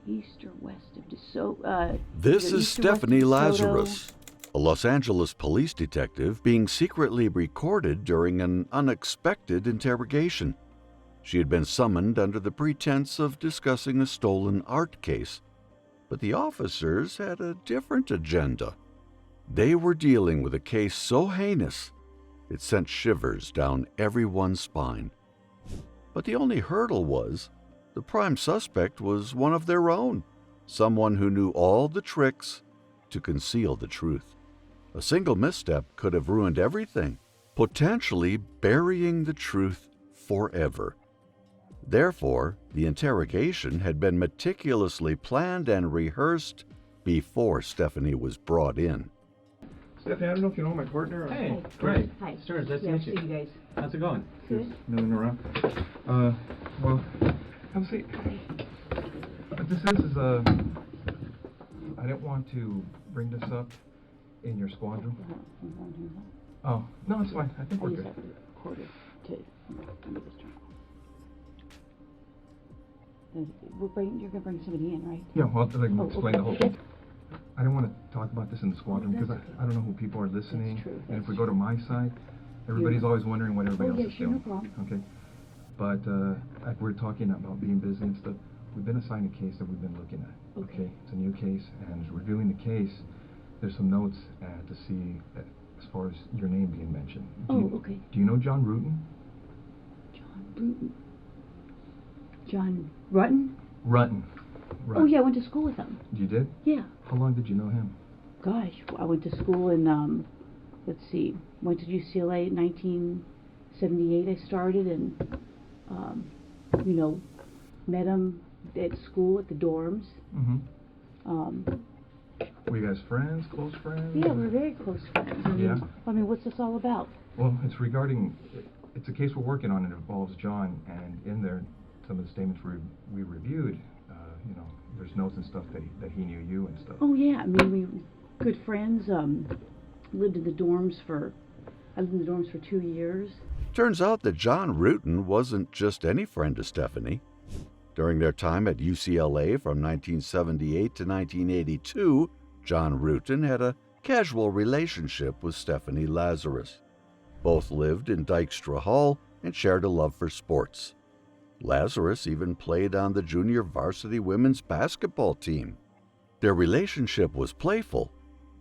east or west of DeSoto. This is east or west of Stephanie DeSoto. Lazarus, a Los Angeles police detective being secretly recorded during an unexpected interrogation. She had been summoned under the pretense of discussing a stolen art case, but the officers had a different agenda. They were dealing with a case so heinous it sent shivers down everyone's spine. But the only hurdle was the prime suspect was one of their own, someone who knew all the tricks to conceal the truth. A single misstep could have ruined everything, potentially burying the truth forever. Therefore, the interrogation had been meticulously planned and rehearsed before Stephanie was brought in. Stephanie, I don't know if you know my partner. Hey, great. Hi. Stars, nice to Yeah, meet see you. you guys. How's it going? Good. Milling around. Well, have a seat. What this is I didn't want to bring this up in your squadron. Oh, no, it's fine. I think I we're just good. have to record it to let me just turn it off. You're gonna bring somebody in, right? Yeah, well, I'll explain the whole thing. I don't want to talk about this in the squadron because I don't know who people are listening. That's true. And if we go to my side, everybody's always wondering what everybody else is Sure, no doing. problem. Okay. But like we're talking about being busy and stuff, we've been assigned a case that we've been looking at. Okay. It's a new case, and as we're reviewing the case, there's some notes to see as far as your name being mentioned. Okay. Do you know John Rutan? John Bruton. John Rutten? Rutan. Oh, yeah, I went to school with him. You did? Yeah. How long did you know him? Gosh, I went to school in, let's see, went to UCLA in 1978 I started, and, you know, met him at school at the dorms. Mm-hmm. Were you guys friends, close friends? Yeah, we're very close friends. I mean, what's this all about? Well, it's regarding, it's a case we're working on. It involves John, and in there, some of the statements we reviewed, you know, there's notes and stuff that he knew you and stuff. Oh, yeah, I mean, we were good friends, lived in the dorms for 2 years. Turns out that John Rutan wasn't just any friend to Stephanie. During their time at UCLA from 1978 to 1982, John Rutan had a casual relationship with Stephanie Lazarus. Both lived in Dykstra Hall and shared a love for sports. Lazarus even played on the junior varsity women's basketball team. Their relationship was playful,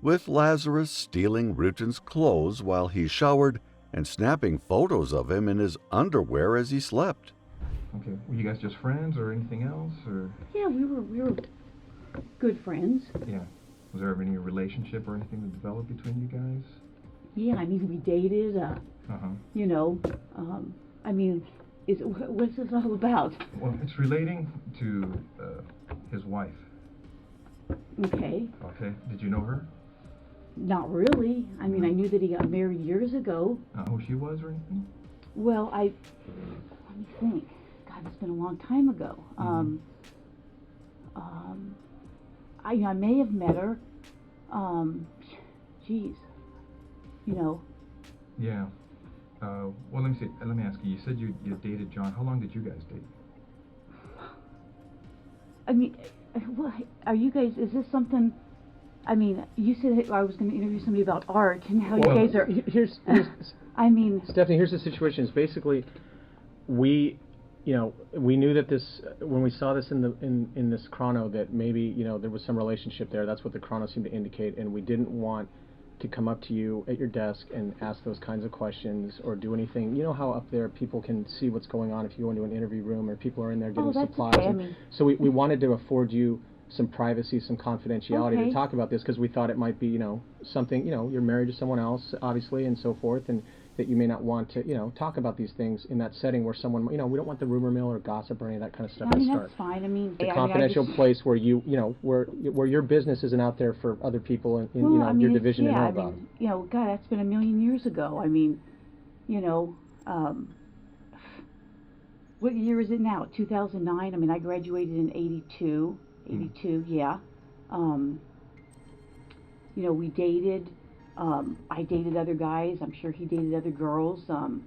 with Lazarus stealing Rutan's clothes while he showered and snapping photos of him in his underwear as he slept. Okay, were you guys just friends or anything else, or? Yeah, we were good friends. Yeah. Was there ever any relationship or anything that developed between you guys? Yeah, I mean, we dated, you know, I mean, what's this all about? Well, it's relating to his wife. Okay. Okay, did you know her? Not really. I mean, I knew that he got married years ago. Who she was or anything? Well, let me think. God, it's been a long time ago. I may have met her. Geez. You know. Yeah. Well, let me see. Let me ask you. You said you dated John. How long did you guys date? I mean, well, are you guys? Is this something? I mean, you said I was going to interview somebody about art, and how you guys are. Here's I mean, Stephanie. Here's the situation. Is basically, we knew that this when we saw this in this chrono that maybe there was some relationship there. That's what the chrono seemed to indicate, and we didn't want to come up to you at your desk and ask those kinds of questions or do anything. You know how up there people can see what's going on if you go into an interview room or people are in there getting supplies. Okay. I mean, so we wanted to afford you some privacy, some confidentiality to talk about this because we thought it might be, something, you're married to someone else, obviously, and so forth, and that you may not want to, talk about these things in that setting where someone, we don't want the rumor mill or gossip or any of that kind of stuff I mean, to start. that's fine. I mean, It's a confidential place where where your business isn't out there for other people in your division to know about. God, that's been a million years ago. I mean, what year is it now? 2009? I mean, I graduated in 82. 82, yeah. We dated. I dated other guys. I'm sure he dated other girls. Well,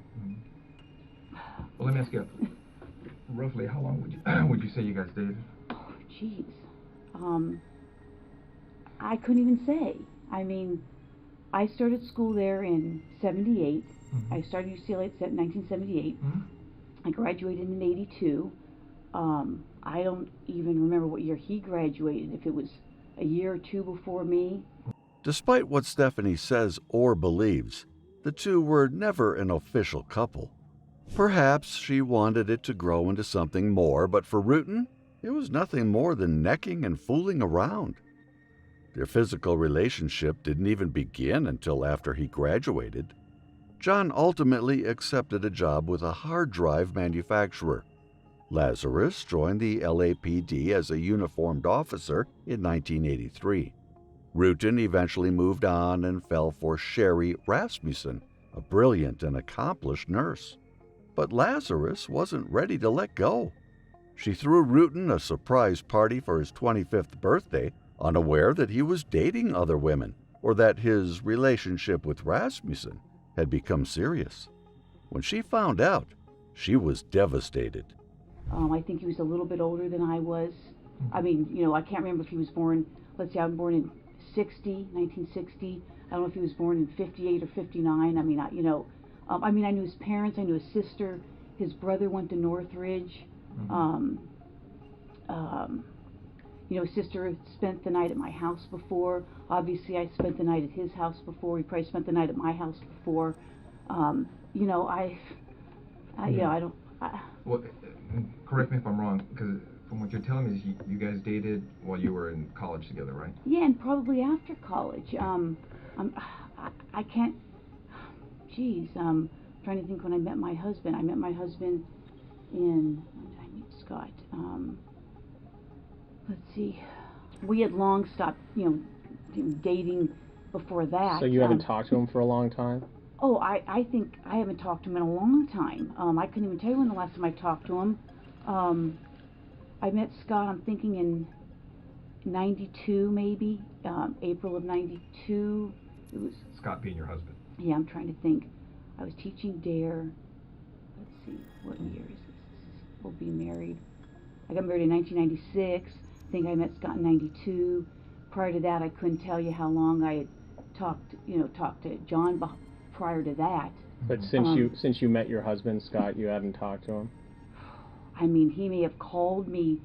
let me ask you, roughly how long would you say you guys dated? Oh, jeez. I couldn't even say. I mean, I started school there in 78. I started UCLA in 1978. I graduated in 82. I don't even remember what year he graduated, if it was a year or two before me. Despite what Stephanie says or believes, the two were never an official couple. Perhaps she wanted it to grow into something more, but for Rutan, it was nothing more than necking and fooling around. Their physical relationship didn't even begin until after he graduated. John ultimately accepted a job with a hard drive manufacturer. Lazarus joined the LAPD as a uniformed officer in 1983. Rutan eventually moved on and fell for Sherry Rasmussen, a brilliant and accomplished nurse. But Lazarus wasn't ready to let go. She threw Rutan a surprise party for his 25th birthday, unaware that he was dating other women or that his relationship with Rasmussen had become serious. When she found out, she was devastated. I think he was a little bit older than I was. I mean, I can't remember if he was born, let's see, I'm born in 1960. I don't know if he was born in 58 or 59. I mean, I knew his parents. I knew his sister. His brother went to Northridge. His sister spent the night at my house before. Obviously, I spent the night at his house before. He probably spent the night at my house before. I don't. Well, correct me if I'm wrong, because from what you're telling me, is you guys dated while you were in college together, right? Yeah, and probably after college. I can't. Geez, trying to think when I met my husband. I met my husband in. When did I meet Scott? Let's see. We had long stopped, dating before that. So you haven't talked to him for a long time? Oh, I think I haven't talked to him in a long time. I couldn't even tell you when the last time I talked to him. I met Scott, I'm thinking in 92 maybe, April of 92. It was Scott being your husband. Yeah, I'm trying to think. I was teaching DARE. Let's see, what year is this? We'll be married. I got married in 1996. I think I met Scott in 92. Prior to that, I couldn't tell you how long I had talked to John prior to that. But since you met your husband, Scott, you hadn't talked to him? I mean, he may have called me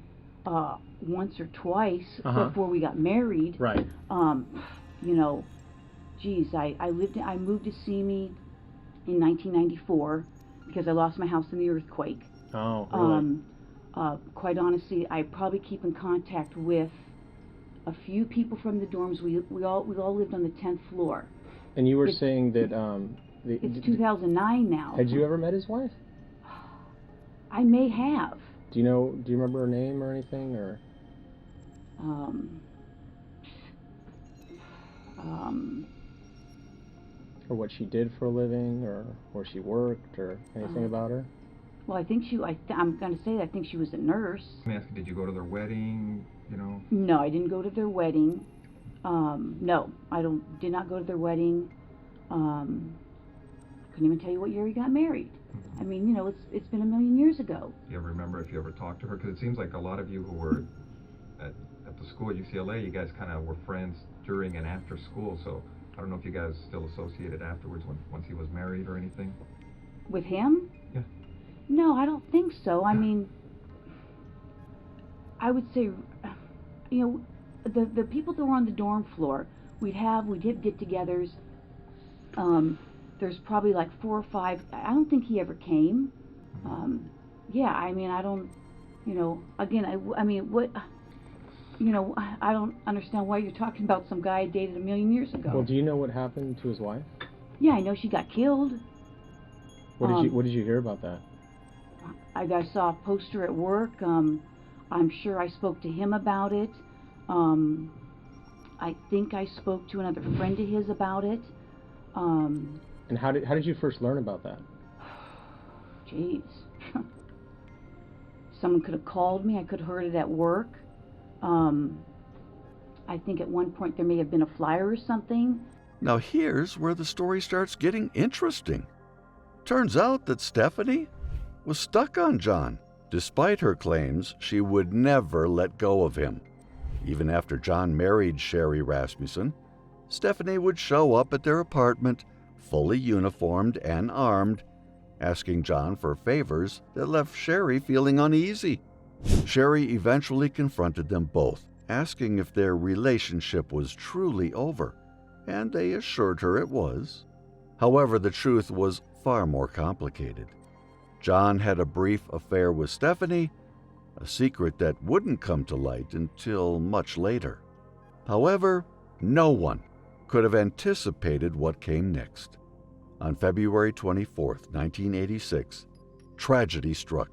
once or twice before we got married. Right. Geez, I moved to Simi in 1994 because I lost my house in the earthquake. Oh, really? Quite honestly, I probably keep in contact with a few people from the dorms. We all lived on the 10th floor. And you were saying that it's 2009 now. Had you ever met his wife? I may have. Do you remember her name or anything, or? Or what she did for a living, or where she worked, or anything about her? Well, I think I'm going to say that I think she was a nurse. Let me ask you, did you go to their wedding, No, I didn't go to their wedding. No, did not go to their wedding. Couldn't even tell you what year he got married. I mean, it's been a million years ago. Do you ever remember if you ever talked to her? Because it seems like a lot of you who were at the school at UCLA, you guys kind of were friends during and after school, so I don't know if you guys still associated afterwards once he was married or anything. With him? Yeah. No, I don't think so. I mean, I would say, the people that were on the dorm floor, we did get-togethers. There's probably like 4 or 5. I don't think he ever came. Yeah, I mean, I don't, again, I don't understand why you're talking about some guy I dated a million years ago. Well, do you know what happened to his wife? Yeah, I know she got killed. What did you hear about that? I saw a poster at work. I'm sure I spoke to him about it. I think I spoke to another friend of his about it. And how did you first learn about that? Jeez. Someone could have called me. I could have heard it at work. I think at one point there may have been a flyer or something. Now here's where the story starts getting interesting. Turns out that Stephanie was stuck on John. Despite her claims, she would never let go of him. Even after John married Sherry Rasmussen, Stephanie would show up at their apartment, fully uniformed and armed, asking John for favors that left Sherry feeling uneasy. Sherry eventually confronted them both, asking if their relationship was truly over, and they assured her it was. However, the truth was far more complicated. John had a brief affair with Stephanie, a secret that wouldn't come to light until much later. However, no one could have anticipated what came next. On February 24th, 1986, tragedy struck.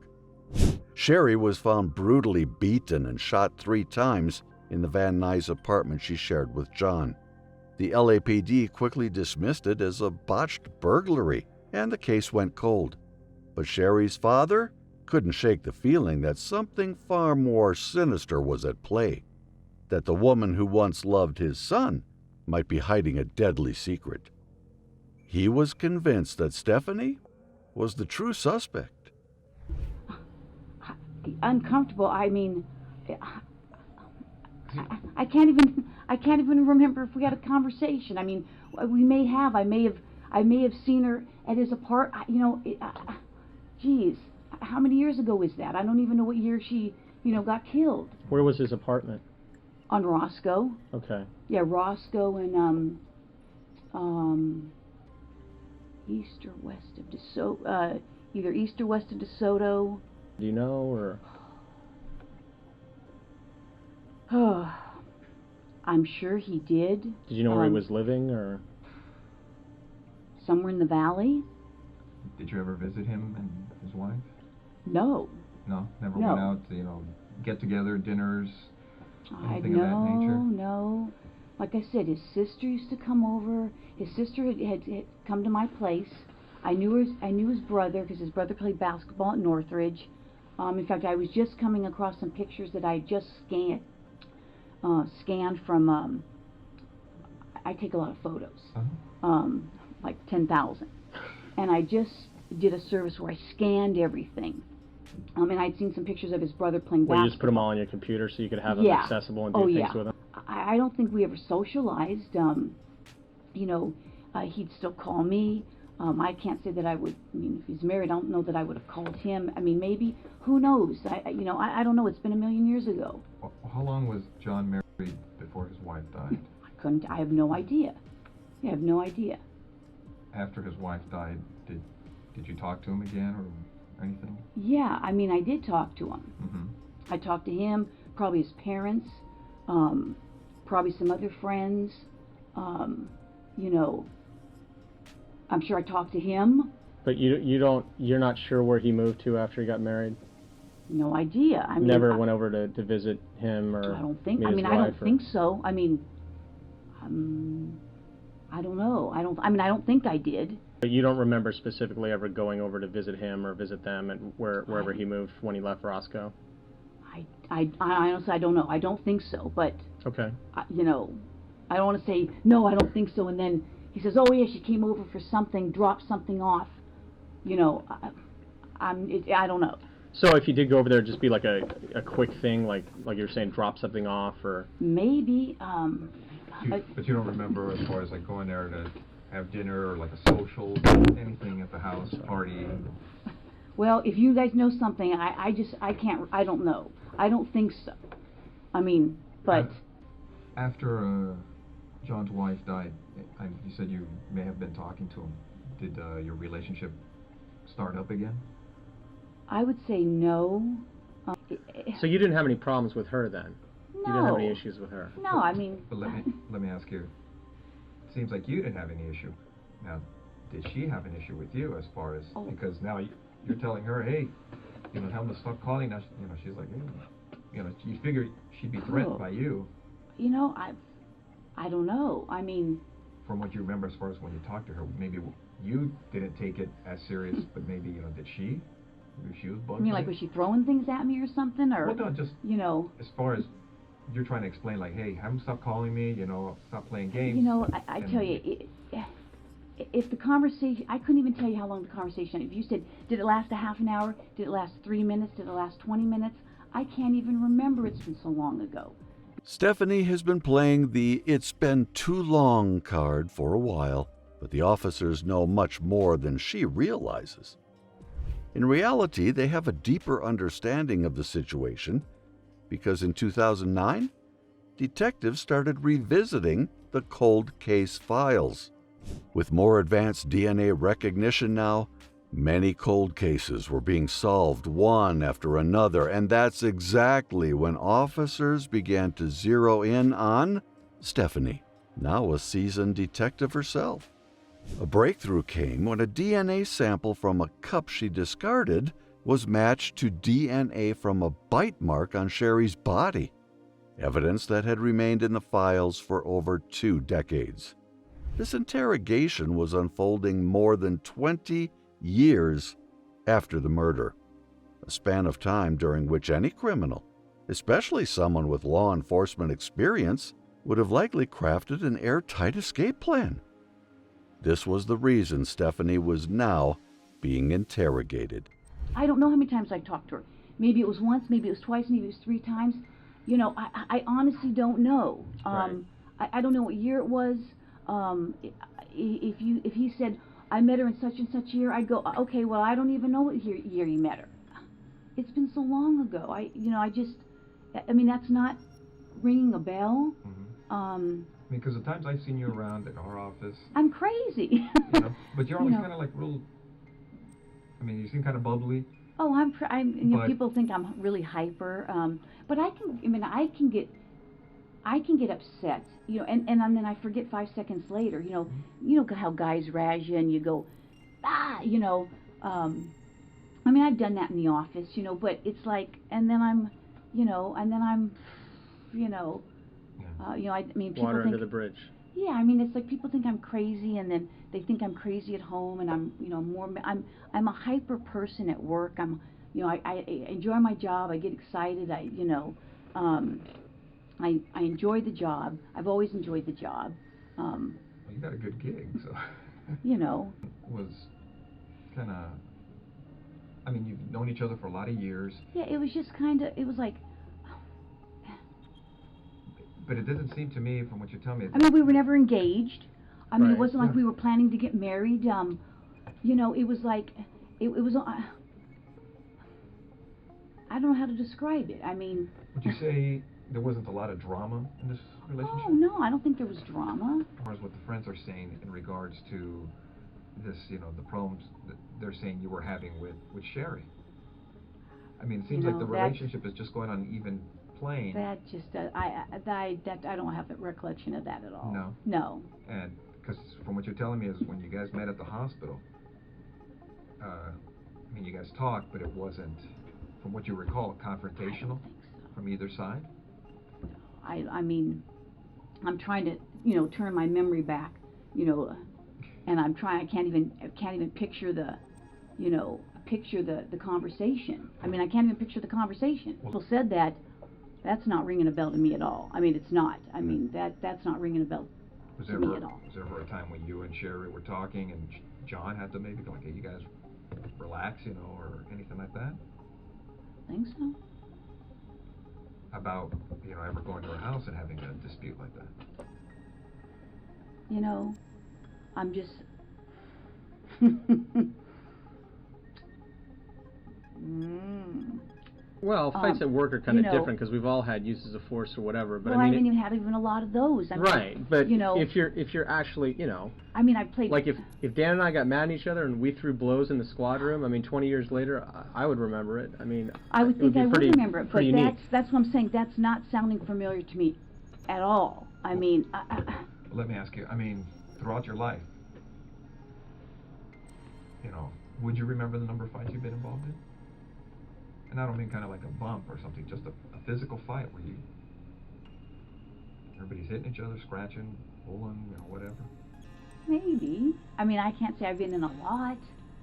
Sherry was found brutally beaten and shot 3 times in the Van Nuys apartment she shared with John. The LAPD quickly dismissed it as a botched burglary, and the case went cold. But Sherry's father couldn't shake the feeling that something far more sinister was at play, that the woman who once loved his son might be hiding a deadly secret. He was convinced that Stephanie was the true suspect. Uncomfortable, I mean, I can't even, I can't even remember if we had a conversation. I mean, we may have. I may have seen her at his geez, how many years ago is that? I don't even know what year she, got killed. Where was his apartment? On Roscoe. Okay. Yeah, Roscoe and east or west of DeSoto. Either east or west of DeSoto. Do you know, or? I'm sure he did. Did you know where he was living, or? Somewhere in the valley. Did you ever visit him and his wife? No. No, never No. went out to, get together, dinners, anything of that nature? No. Like I said, his sister used to come over. His sister had come to my place. I knew his brother because his brother played basketball at Northridge. In fact, I was just coming across some pictures that I just scanned from. I take a lot of photos, like 10,000, and I just did a service where I scanned everything. And I'd seen some pictures of his brother playing basketball. Well, you just put them all on your computer so you could have them accessible and do things with them? I don't think we ever socialized. He'd still call me. I can't say that I would. I mean, if he's married, I don't know that I would have called him. I mean, maybe. Who knows? I don't know. It's been a million years ago. Well, how long was John married before his wife died? I have no idea. I have no idea. After his wife died, did you talk to him again or anything? Yeah, I mean, I did talk to him. Mm-hmm. I talked to him, probably his parents, probably some other friends. I'm sure I talked to him. But you're not sure where he moved to after he got married? No idea. I mean, never went over to visit him or I don't think. meet I mean, his I wife, don't think so. I mean, I don't know. I don't think I did. But you don't remember specifically ever going over to visit him or visit them at wherever he moved when he left Roscoe? I honestly, I don't know. I don't think so. But okay. I don't want to say no. I don't think so. And then he says, "Oh yeah, she came over for something, dropped something off." I don't know. So if you did go over there, just be like a quick thing, like you're saying, drop something off, or maybe. But you don't remember as far as like going there to have dinner or like a social, anything at the house, party? Well, if you guys know something, I can't. I don't know. I don't think so. I mean, but after John's wife died, you said you may have been talking to him. Did your relationship start up again? I would say no. So you didn't have any problems with her then? No. You didn't have any issues with her? No, I mean. But let me ask you. It seems like you didn't have any issue. Now, did she have an issue with you as far as because now you're telling her, hey, Helma, stop calling us. She's like, hey, you figure she'd be threatened by you. I don't know. I mean. From what you remember as far as when you talked to her, maybe you didn't take it as serious, but maybe, did she? Maybe she was bugged. You mean like was she throwing things at me or something? Or, well, no, just, as far as you're trying to explain, like, hey, have him stop calling me, stop playing games. I tell you, if the conversation, I couldn't even tell you how long the conversation, if you said, did it last a half an hour? Did it last 3 minutes? Did it last 20 minutes? I can't even remember. It's been so long ago. Stephanie has been playing the "it's been too long" card for a while, but the officers know much more than she realizes. In reality, they have a deeper understanding of the situation because in 2009, detectives started revisiting the cold case files. With more advanced DNA recognition now, many cold cases were being solved one after another, and that's exactly when officers began to zero in on Stephanie, now a seasoned detective herself. A breakthrough came when a DNA sample from a cup she discarded was matched to DNA from a bite mark on Sherry's body, evidence that had remained in the files for over 2 decades. This interrogation was unfolding more than 20 years after the murder, a span of time during which any criminal, especially someone with law enforcement experience, would have likely crafted an airtight escape plan. This was the reason Stephanie was now being interrogated. I don't know how many times I talked to her. Maybe it was once, maybe it was twice, maybe it was 3 times. I honestly don't know. Right. I don't know what year it was. If he said I met her in such and such year, I'd go, okay, well, I don't even know what year you met her. It's been so long ago. I mean, that's not ringing a bell. Because the times I've seen you around at our office, I'm crazy. But you're always kind of like real. I mean, you seem kind of bubbly. Oh, people think I'm really hyper, but I can get upset, and then I forget 5 seconds later, you know how guys razz you and you go, I mean, I've done that in the office, but it's like, and then I'm, I mean, people Water think, under the bridge. Yeah, I mean, it's like people think I'm crazy, and then they think I'm crazy at home, and I'm a hyper person at work. I enjoy my job. I get excited. I enjoy the job. I've always enjoyed the job. Well, you got a good gig, so. Was kind of. I mean, you've known each other for a lot of years. Yeah, it was just kind of. It was like. But it doesn't seem to me, from what you're telling me. I mean, we were never engaged. I mean, Right. It wasn't like we were planning to get married. It was like, it was. I don't know how to describe it. I mean. Would you say there wasn't a lot of drama in this relationship? Oh no, I don't think there was drama. As far as what the friends are saying in regards to this, the problems that they're saying you were having with Sherry. I mean, it seems like the relationship is just going on an even plane. That just, I don't have a recollection of that at all. No? No. And, because from what you're telling me is when you guys met at the hospital, I mean, you guys talked, but it wasn't, from what you recall, confrontational I don't think so. from either side? I mean, I'm trying to, turn my memory back, and I can't even picture the conversation. I mean, I can't even picture the conversation. People said that. That's not ringing a bell to me at all. I mean, it's not. I mean, that's not ringing a bell to me at all. Was there ever a time when you and Sherry were talking and John had to maybe go, okay, you guys relax, or anything like that? I think so. About, ever going to her house and having a dispute like that? I'm just... Well, fights at work are kind of different because we've all had uses of force or whatever. But well, I mean, even had a lot of those. I mean, right, but if you're actually, I mean, I played. Like if Dan and I got mad at each other and we threw blows in the squad room, I mean, 20 years later, I would remember it. I mean, I would think I would remember it, but unique. that's what I'm saying. That's not sounding familiar to me at all. I mean, let me ask you. I mean, throughout your life, would you remember the number of fights you've been involved in? And I don't mean kind of like a bump or something, just a physical fight where everybody's hitting each other, scratching, pulling, whatever. Maybe. I mean, I can't say I've been in a lot.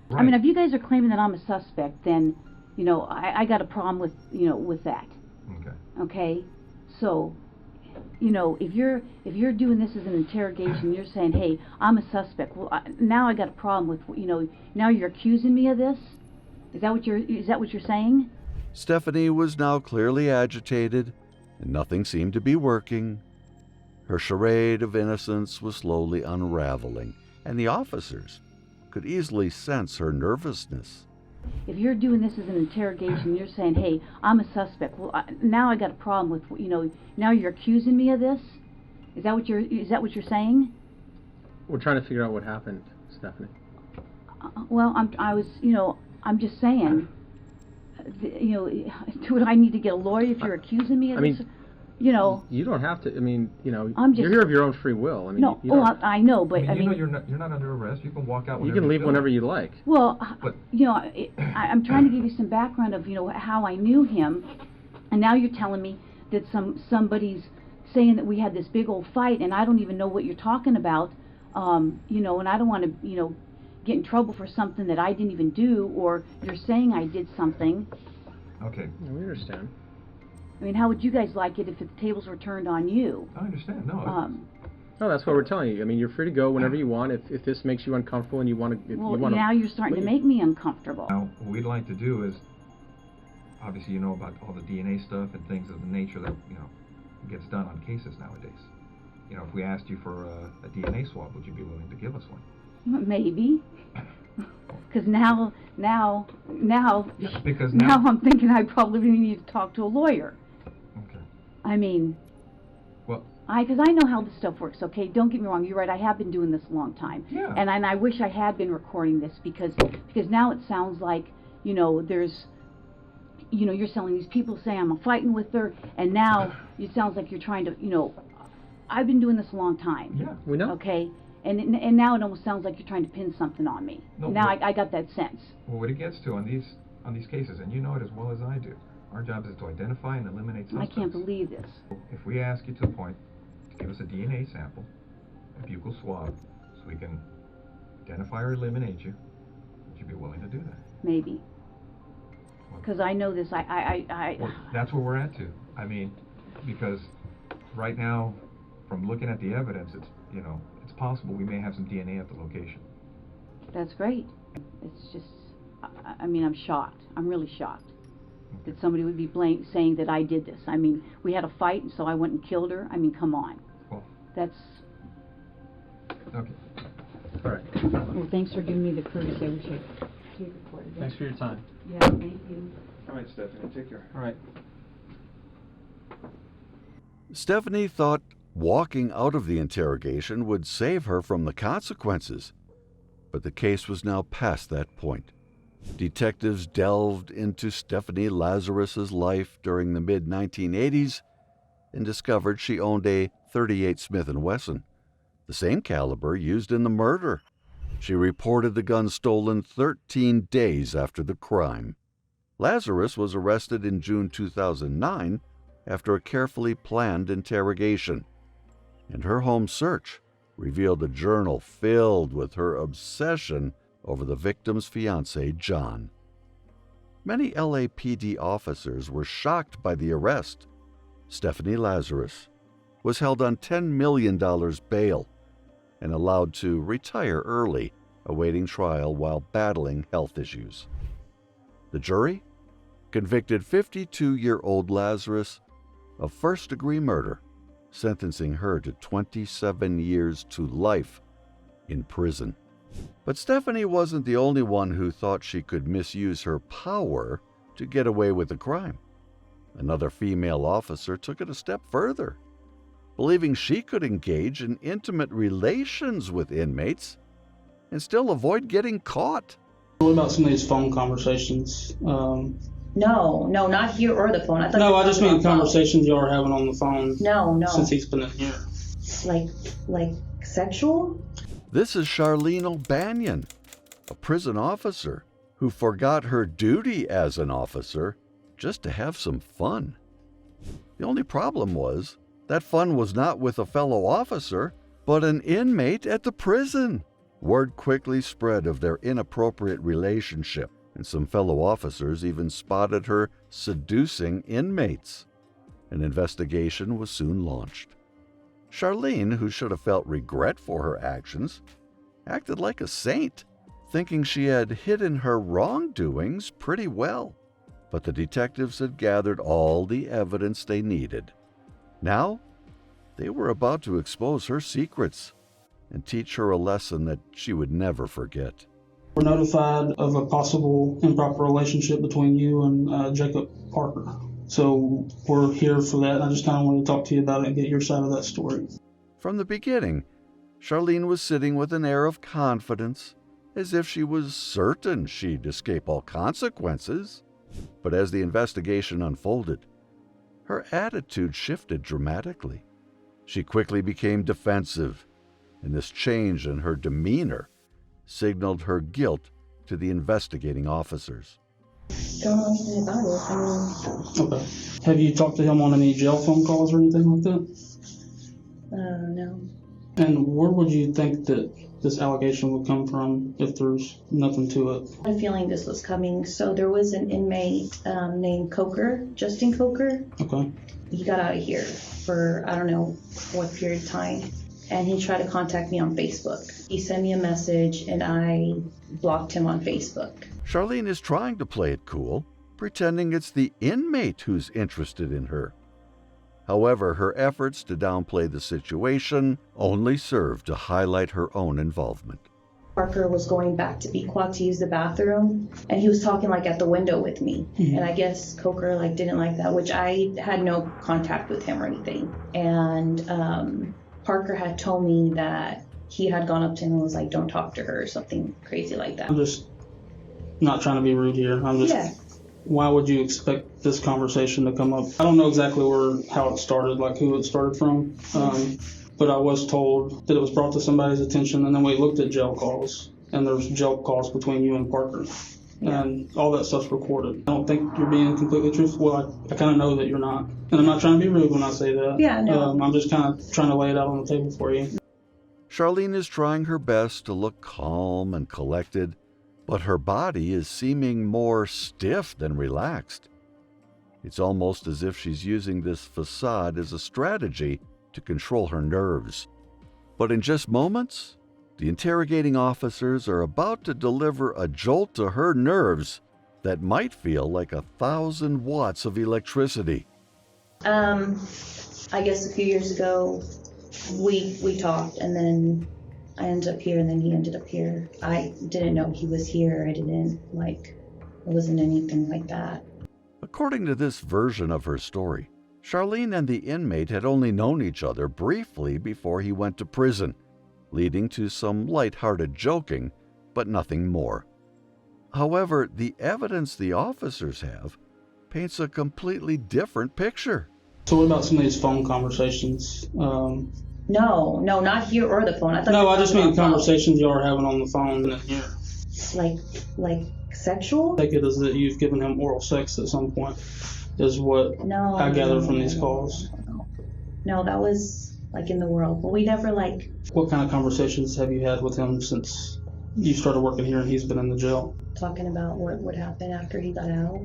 Right. I mean, if you guys are claiming that I'm a suspect, then, I got a problem with, with that. Okay. Okay? So, if you're doing this as an interrogation, you're saying, hey, I'm a suspect. Well, now I got a problem with, now you're accusing me of this? Is that what you're saying? Stephanie was now clearly agitated, and nothing seemed to be working. Her charade of innocence was slowly unraveling, and the officers could easily sense her nervousness. If you're doing this as an interrogation, you're saying, hey, I'm a suspect. Well, now I got a problem with, now you're accusing me of this? Is that what you're saying? We're trying to figure out what happened, Stephanie. Well, I'm just saying, do I need to get a lawyer if you're accusing me of this? You don't have to. I mean, you're here of your own free will. I mean, no. I know, but I mean, you're not under arrest. You can walk out. You can leave whenever you like. Well, but, I'm trying to give you some background of how I knew him, and now you're telling me that somebody's saying that we had this big old fight, and I don't even know what you're talking about. And I don't want to get in trouble for something that I didn't even do, or you're saying I did something. Okay. Yeah, we understand. I mean, how would you guys like it if the tables were turned on you? I understand. No. No, that's what we're telling you. I mean, you're free to go whenever you want. If this makes you uncomfortable and you want to, now you're starting to make me uncomfortable. Now, what we'd like to do is, obviously, about all the DNA stuff and things of the nature that gets done on cases nowadays. you know, if we asked you for a DNA swab, would you be willing to give us one? Maybe. Because now Because now I'm thinking I probably need to talk to a lawyer. Okay. I mean, Well, because I know how this stuff works, okay? Don't get me wrong, you're right, I have been doing this a long time. Yeah. And I wish I had been recording this because now it sounds like, you know, there's, you know, you're selling these people saying I'm fighting with her, and now it sounds like you're trying to, you know, I've been doing this a long time. yeah, we know. Okay? And now it almost sounds like you're trying to pin something on me. No, now but- I got that sense. Well, what it gets to on these cases, and you know it as well as I do, our job is to identify and eliminate I suspects. can't believe this. If we ask you to the point to give us a DNA sample, a buccal swab, so we can identify or eliminate you, would you be willing to do that? Maybe. Because I know this, Well, that's where we're at too. I mean, because right now, from looking at the evidence, it's, you know, it's possible we may have some DNA at the location. That's great. It's just, I mean, I'm shocked. I'm really shocked that somebody would be saying that I did this. I mean, we had a fight, and so I went and killed her. I mean, come on. Well, That's, okay. All right. well, thanks for giving me the courtesy. I wish I could record it. Thanks for your time. Yeah, thank you. All right, Stephanie, take care. All right. Stephanie thought walking out of the interrogation would save her from the consequences, but the case was now past that point. Detectives delved into Stephanie Lazarus's life during the mid-1980s and discovered she owned a .38 Smith & Wesson, the same caliber used in the murder. She reported the gun stolen 13 days after the crime. Lazarus was arrested in June 2009 after a carefully planned interrogation, and her home search revealed a journal filled with her obsession over the victim's fiancé, John. Many LAPD officers were shocked by the arrest. Stephanie Lazarus was held on $10 million bail and allowed to retire early, awaiting trial while battling health issues. The jury convicted 52-year-old Lazarus of first-degree murder, sentencing her to 27 years to life in prison. But Stephanie wasn't the only one who thought she could misuse her power to get away with the crime. Another female officer took it a step further, believing she could engage in intimate relations with inmates and still avoid getting caught. What about some of these phone conversations? No, not here or the phone. I thought. No, you were I just talking mean about conversations y'all are having on the phone. No. Since he's been in here. Like sexual? This is Charlene O'Banion, a prison officer who forgot her duty as an officer just to have some fun. The only problem was that fun was not with a fellow officer, but an inmate at the prison. Word quickly spread of their inappropriate relationship, and some fellow officers even spotted her seducing inmates. An investigation was soon launched. Charlene, who should have felt regret for her actions, acted like a saint, thinking she had hidden her wrongdoings pretty well. But the detectives had gathered all the evidence they needed. Now, they were about to expose her secrets and teach her a lesson that she would never forget. We're notified of a possible improper relationship between you and Jacob Parker. So we're here for that. I just kind of want to talk to you about it and get your side of that story. From the beginning, Charlene was sitting with an air of confidence, as if she was certain she'd escape all consequences. But as the investigation unfolded, her attitude shifted dramatically. She quickly became defensive, and this change in her demeanor signaled her guilt to the investigating officers. Don't know anything about it. Okay. Have you talked to him on any jail phone calls or anything like that? No. And where would you think that this allegation would come from if there's nothing to it? I had a feeling this was coming. So there was an inmate named Coker, Justin Coker. Okay. He got out of here for I don't know what period of time. And he tried to contact me on Facebook. He sent me a message and I blocked him on Facebook. Charlene is trying to play it cool, pretending it's the inmate who's interested in her. However, her efforts to downplay the situation only served to highlight her own involvement. Parker was going back to Pequot to use the bathroom, and he was talking like at the window with me. Mm-hmm. And I guess Coker like didn't like that, which I had no contact with him or anything. And Parker had told me that he had gone up to him and was like, "Don't talk to her," or something crazy like that. I'm just not trying to be rude here. I'm just, why would you expect this conversation to come up? I don't know exactly how it started, like who it started from. But I was told that it was brought to somebody's attention, and then we looked at jail calls, and there's jail calls between you and Parker. And all that stuff's recorded. I don't think you're being completely truthful. Well, I kind of know that you're not. And I'm not trying to be rude when I say that. Yeah, no. I'm just kind of trying to lay it out on the table for you. Charlene is trying her best to look calm and collected, but her body is seeming more stiff than relaxed. It's almost as if she's using this facade as a strategy to control her nerves. But in just moments, the interrogating officers are about to deliver a jolt to her nerves that might feel like 1,000 watts of electricity. I guess a few years ago, we talked, and then I ended up here, and then he ended up here. I didn't know he was here. It wasn't anything like that. According to this version of her story, Charlene and the inmate had only known each other briefly before he went to prison, leading to some lighthearted joking, but nothing more. However, the evidence the officers have paints a completely different picture. So what about some of these phone conversations? No, not here or the phone. I just mean conversations y'all are having on the phone and here. Like sexual? I take it as that you've given him oral sex at some point, is what I gather from these calls. No, that was like in the world, but we never like... What kind of conversations have you had with him since you started working here and he's been in the jail? Talking about what would happen after he got out.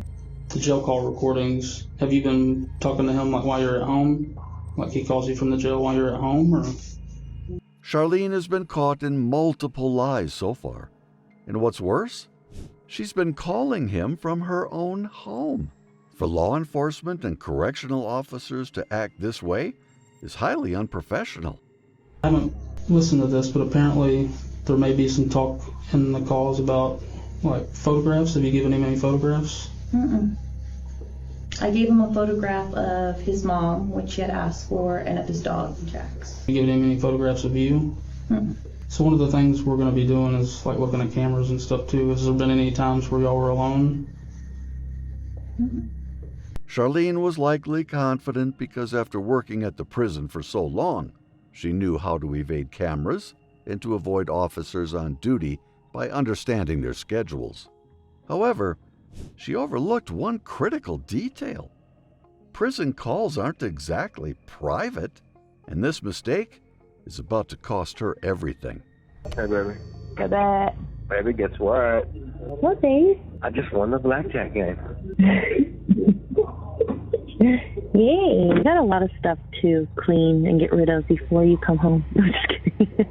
The jail call recordings, have you been talking to him like while you're at home? Like he calls you from the jail while you're at home, or? Charlene has been caught in multiple lies so far. And what's worse, she's been calling him from her own home. For law enforcement and correctional officers to act this way is highly unprofessional. I haven't listened to this, but apparently there may be some talk in the calls about like photographs. Have you given him any photographs? Mm-mm. I gave him a photograph of his mom, which he had asked for, and of his dog, Jax. You given him any photographs of you? Mm-mm. So one of the things we're going to be doing is like looking at cameras and stuff too. Has there been any times where y'all were alone? Mm-mm. Charlene was likely confident because after working at the prison for so long, she knew how to evade cameras and to avoid officers on duty by understanding their schedules. However, she overlooked one critical detail. Prison calls aren't exactly private, and this mistake is about to cost her everything. Hey, baby. Hey, babe. Baby, guess what? What, babe? I just won the blackjack game. Yay. You got a lot of stuff to clean and get rid of before you come home. I'm just kidding.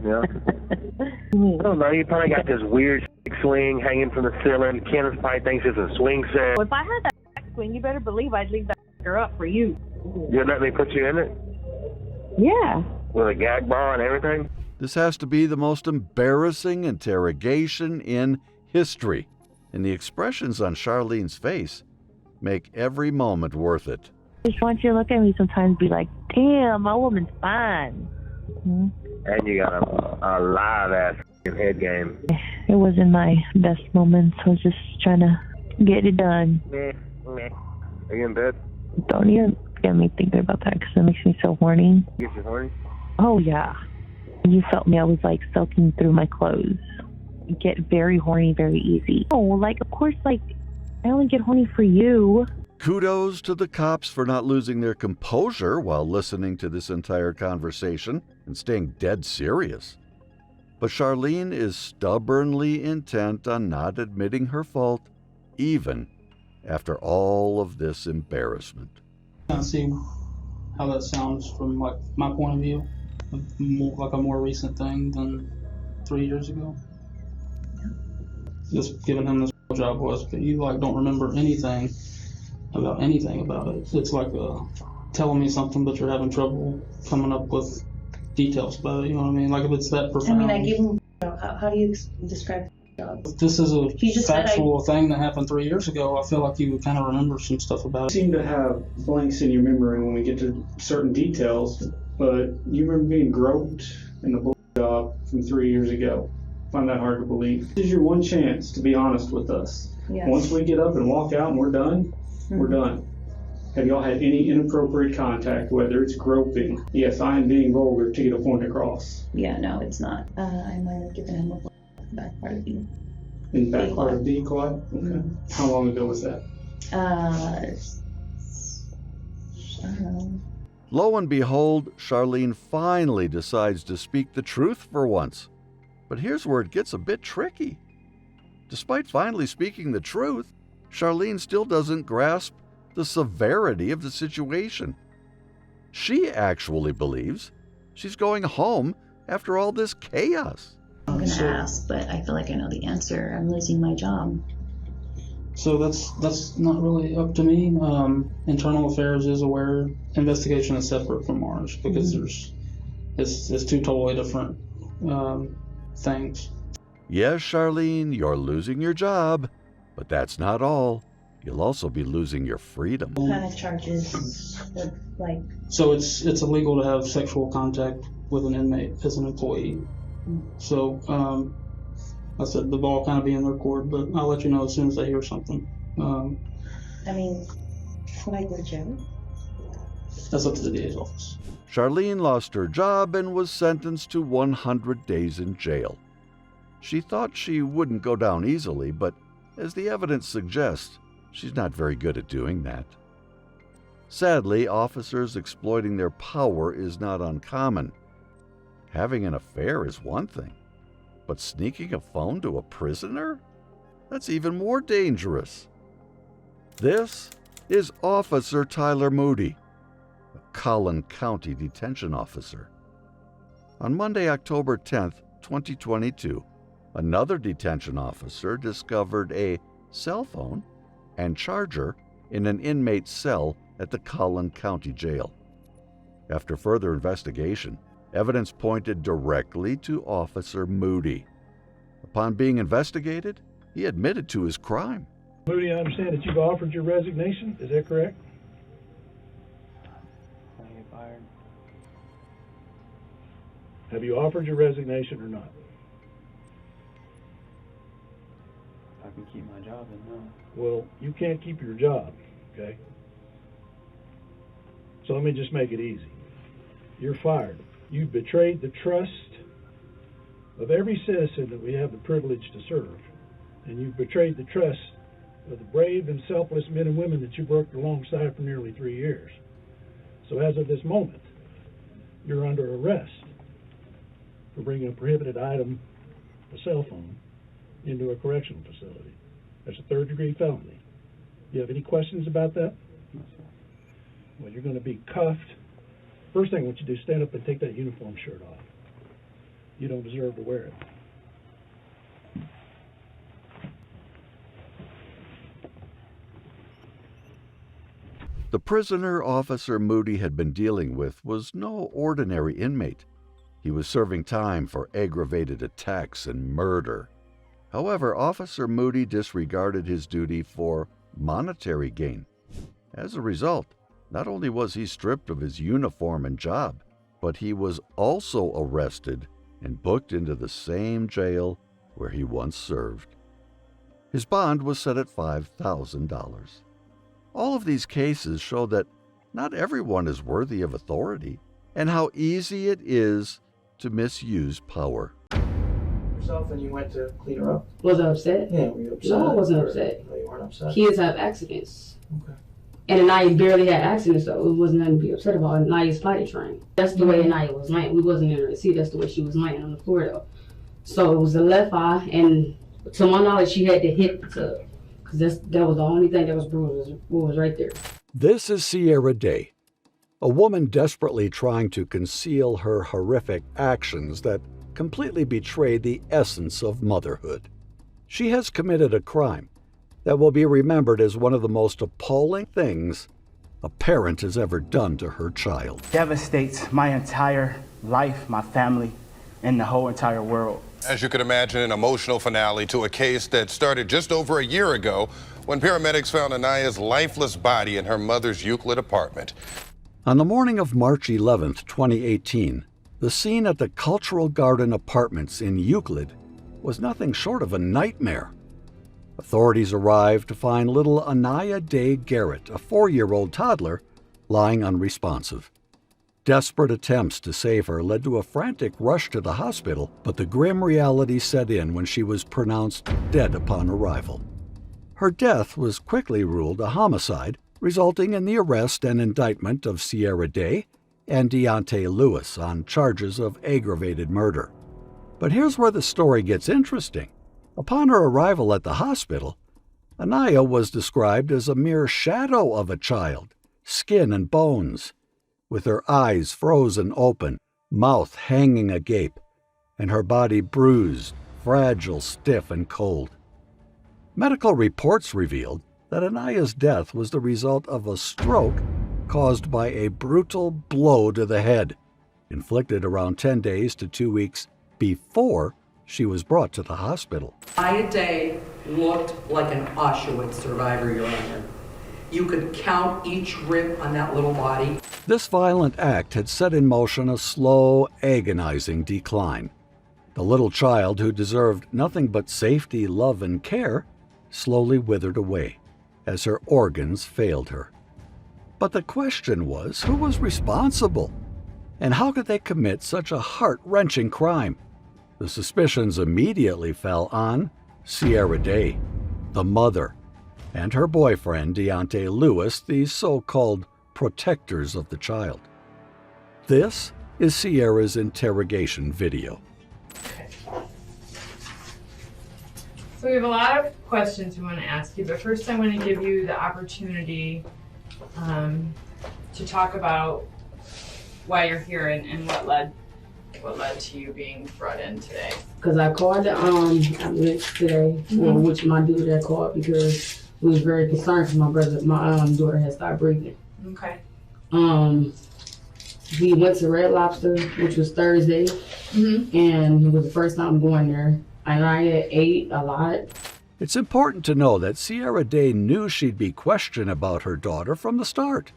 Yeah. I don't know. You probably got this weird swing hanging from the ceiling. Kenneth probably thinks it's a swing set. Well, if I had that swing, you better believe I'd leave that up for you. You'd let me put you in it? Yeah. With a gag ball and everything? This has to be the most embarrassing interrogation in history, and the expressions on Charlene's face make every moment worth it. I just want you to look at me sometimes and be like, damn, my woman's fine. Mm-hmm. And you got a live-ass head game. It wasn't my best moments. I was just trying to get it done. Are you in bed? Don't even get me thinking about that because it makes me so horny. You get you horny? Oh, yeah. When you felt me, I was like soaking through my clothes. I get very horny very easy. Oh, like, of course, like, I only get horny for you. Kudos to the cops for not losing their composure while listening to this entire conversation and staying dead serious. But Charlene is stubbornly intent on not admitting her fault, even after all of this embarrassment. I see how that sounds from like my point of view, like a more recent thing than 3 years ago. Just giving him this job was, but you like don't remember anything about anything about it. It's like telling me something, but you're having trouble coming up with details about it. You know what I mean? Like if it's that profound. I mean, I gave him. How do you describe the job? This is a factual thing that happened 3 years ago. I feel like you would kind of remember some stuff about it. You seem to have blanks in your memory when we get to certain details, but you remember being groped in the bull job from 3 years ago. I find that hard to believe. This is your one chance to be honest with us. Yes. Once we get up and walk out and we're done, we're done. Have y'all had any inappropriate contact, whether it's groping? Yes, I am being vulgar to get a point across. Yeah, no, it's not. I might have given him a back part of B. In the back part of D, Clyde? Okay. How long ago was that? I don't know. Lo and behold, Charlene finally decides to speak the truth for once. But here's where it gets a bit tricky. Despite finally speaking the truth, Charlene still doesn't grasp the severity of the situation. She actually believes she's going home after all this chaos. I'm going to ask, but I feel like I know the answer. I'm losing my job. So that's not really up to me. Internal Affairs is aware. Investigation is separate from ours because it's two totally different things. Yes, Charlene, you're losing your job, but that's not all. You'll also be losing your freedom. What kind of charges? Like? So it's illegal to have sexual contact with an inmate as an employee. So I said the ball kind of be in their court, but I'll let you know as soon as I hear something. I mean, can I go to jail? That's up to the DA's office. Charlene lost her job and was sentenced to 100 days in jail. She thought she wouldn't go down easily, but as the evidence suggests, she's not very good at doing that. Sadly, officers exploiting their power is not uncommon. Having an affair is one thing, but sneaking a phone to a prisoner? That's even more dangerous. This is Officer Tyler Moody, a Collin County detention officer. On Monday, October 10th, 2022, another detention officer discovered a cell phone and charger in an inmate's cell at the Collin County Jail. After further investigation, evidence pointed directly to Officer Moody. Upon being investigated, he admitted to his crime. Moody, I understand that you've offered your resignation. Is that correct? I get fired. Have you offered your resignation or not? If I can keep my job, then no. Well, you can't keep your job, okay? So let me just make it easy. You're fired. You've betrayed the trust of every citizen that we have the privilege to serve. And you've betrayed the trust of the brave and selfless men and women that you've worked alongside for nearly 3 years. So as of this moment, you're under arrest for bringing a prohibited item, a cell phone, into a correctional facility. That's a third-degree felony. Do you have any questions about that? No, sir. Well, you're going to be cuffed. First thing I want you to do is stand up and take that uniform shirt off. You don't deserve to wear it. The prisoner Officer Moody had been dealing with was no ordinary inmate. He was serving time for aggravated attacks and murder. However, Officer Moody disregarded his duty for monetary gain. As a result, not only was he stripped of his uniform and job, but he was also arrested and booked into the same jail where he once served. His bond was set at $5,000. All of these cases show that not everyone is worthy of authority and how easy it is to misuse power. Yourself and you went to clean her up? Was I upset? Yeah, were you upset? No, I wasn't upset. No, you weren't upset? Kids have accidents. Okay. And Anaya barely had accidents, so it wasn't nothing to be upset about. Anaya's potty trained. That's the way Anaya was laying. We wasn't in her to see. That's the way she was laying on the floor, though. So it was the left eye, and to my knowledge, she had to hit the tub. Because that was the only thing that was bruised, was right there. This is Sierra Day, a woman desperately trying to conceal her horrific actions that completely betray the essence of motherhood. She has committed a crime, that will be remembered as one of the most appalling things a parent has ever done to her child. Devastates my entire life, my family, and the whole entire world. As you can imagine, an emotional finale to a case that started just over a year ago when paramedics found Anaya's lifeless body in her mother's Euclid apartment. On the morning of March 11, 2018, the scene at the Cultural Garden Apartments in Euclid was nothing short of a nightmare. Authorities arrived to find little Anaya Day Garrett, a 4-year-old toddler, lying unresponsive. Desperate attempts to save her led to a frantic rush to the hospital, but the grim reality set in when she was pronounced dead upon arrival. Her death was quickly ruled a homicide, resulting in the arrest and indictment of Sierra Day and Deontay Lewis on charges of aggravated murder. But here's where the story gets interesting. Upon her arrival at the hospital, Anaya was described as a mere shadow of a child, skin and bones, with her eyes frozen open, mouth hanging agape, and her body bruised, fragile, stiff, and cold. Medical reports revealed that Anaya's death was the result of a stroke caused by a brutal blow to the head, inflicted around 10 days to 2 weeks before she was brought to the hospital. Anaya Day looked like an Auschwitz survivor, Your Honor. You could count each rib on that little body. This violent act had set in motion a slow, agonizing decline. The little child, who deserved nothing but safety, love, and care, slowly withered away as her organs failed her. But the question was, who was responsible? And how could they commit such a heart-wrenching crime? The suspicions immediately fell on Sierra Day, the mother, and her boyfriend, Deontay Lewis, the so-called protectors of the child. This is Sierra's interrogation video. So we have a lot of questions we want to ask you, but first I want to give you the opportunity to talk about why you're here and what led to you being brought in today. Because I called the ambulance today, which my dude had called because we was very concerned because my daughter had started breathing. Okay. We went to Red Lobster, which was Thursday, and it was the first time going there. And I ate a lot. It's important to know that Sierra Day knew she'd be questioned about her daughter from the start.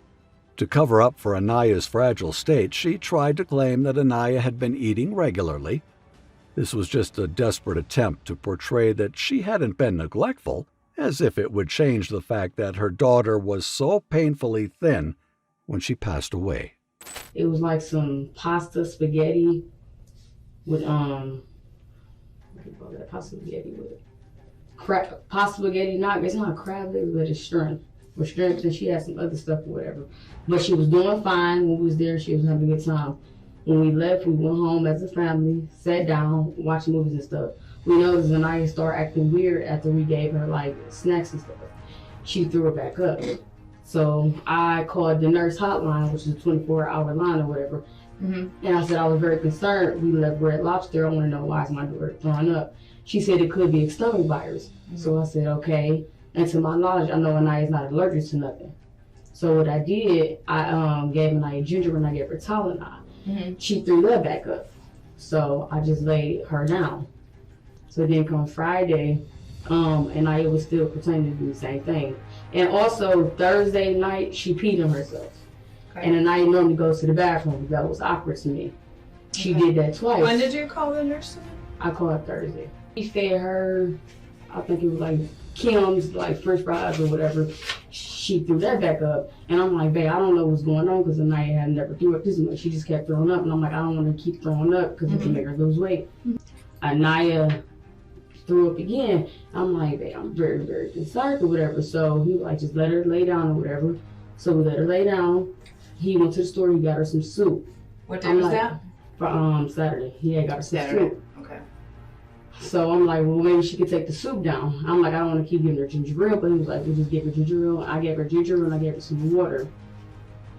To cover up for Anaya's fragile state, she tried to claim that Anaya had been eating regularly. This was just a desperate attempt to portray that she hadn't been neglectful, as if it would change the fact that her daughter was so painfully thin when she passed away. It was like some pasta spaghetti with what do you call that? Pasta spaghetti with pasta spaghetti. It's not crab legs, but it's shrimp. With shrimp, and she had some other stuff or whatever. But she was doing fine when we was there. She was having a good time. When we left, we went home as a family, sat down, watched movies and stuff. We noticed Anaya started acting weird after we gave her like snacks and stuff. She threw it back up. So I called the nurse hotline, which is a 24-hour line or whatever. And I said I was very concerned. We left Red Lobster. I want to know why is my daughter throwing up. She said it could be a stomach virus. So I said, okay. And to my knowledge, I know Anaya is not allergic to nothing. So what I did, I gave Anaya ginger and I gave her Tylenol. She threw that back up. So I just laid her down. So then come Friday, Anaya was still pretending to do the same thing. And also Thursday night, she peed on herself. And Anaya normally goes to the bathroom. That was awkward to me. She did that twice. When did you call the nurse? I called Thursday. He fed her, I think it was like Kim's like French fries or whatever. She threw that back up. And I'm like, babe, I don't know what's going on because Anaya had never threw up this much. She just kept throwing up. And I'm like, I don't want to keep throwing up because it can make her lose weight. Anaya threw up again. I'm like, babe, I'm very, very concerned or whatever. So he was like, just let her lay down or whatever. So we let her lay down. He went to the store, he got her some soup. What day was that? For Saturday. He had got her some soup. Okay. So I'm like, well, maybe she could take the soup down. I'm like, I don't want to keep giving her ginger ale, but he was like, we'll just give her ginger ale. I gave her ginger ale and I gave her some water.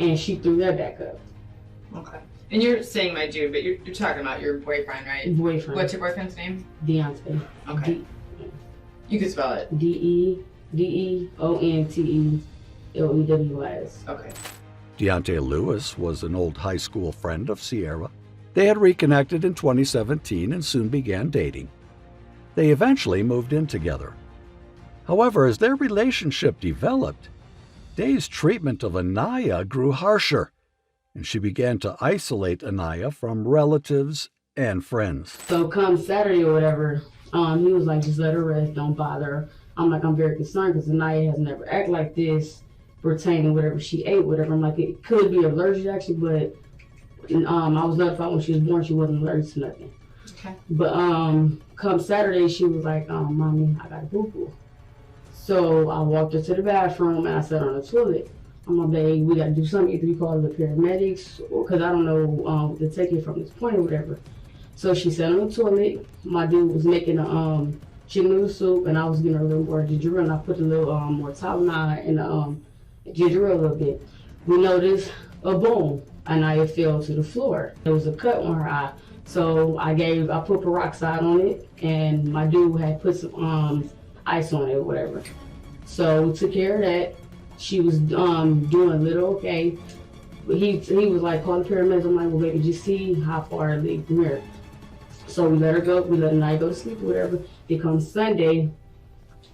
And she threw that back up. Okay. And you're saying my dude, but you're talking about your boyfriend, right? Boyfriend. What's your boyfriend's name? Deontay. Okay. You can spell it. DeonteLews. Okay. Deontay Lewis was an old high school friend of Sierra. They had reconnected in 2017 and soon began dating. They eventually moved in together. However, as their relationship developed, Day's treatment of Anaya grew harsher, and she began to isolate Anaya from relatives and friends. So come Saturday or whatever, he was like, just let her rest, don't bother her. I'm like, I'm very concerned because Anaya has never acted like this pertaining whatever she ate, whatever. I'm like, it could be allergic actually, but I was notified when she was born she wasn't allergic to nothing. Okay. But come Saturday, she was like, Mommy, I got a boo-boo. So I walked her to the bathroom and I sat on the toilet. I'm like, babe, we got to do something. Either we call the paramedics, because I don't know what to take it from this point or whatever. So she sat on the toilet. My dude was making a chicken noodle soup, and I was getting her a little more ginger ale, and I put a little more Tylenol in the ginger ale a little bit. We noticed a boom, and I fell to the floor. There was a cut on her eye. So I put peroxide on it, and my dude had put some ice on it or whatever. So we took care of that. She was doing a little okay. But he was like, call the paramedics. I'm like, well, baby, just see how far it leaves from here. So we let her go. We let Anaya go to sleep or whatever. It comes Sunday.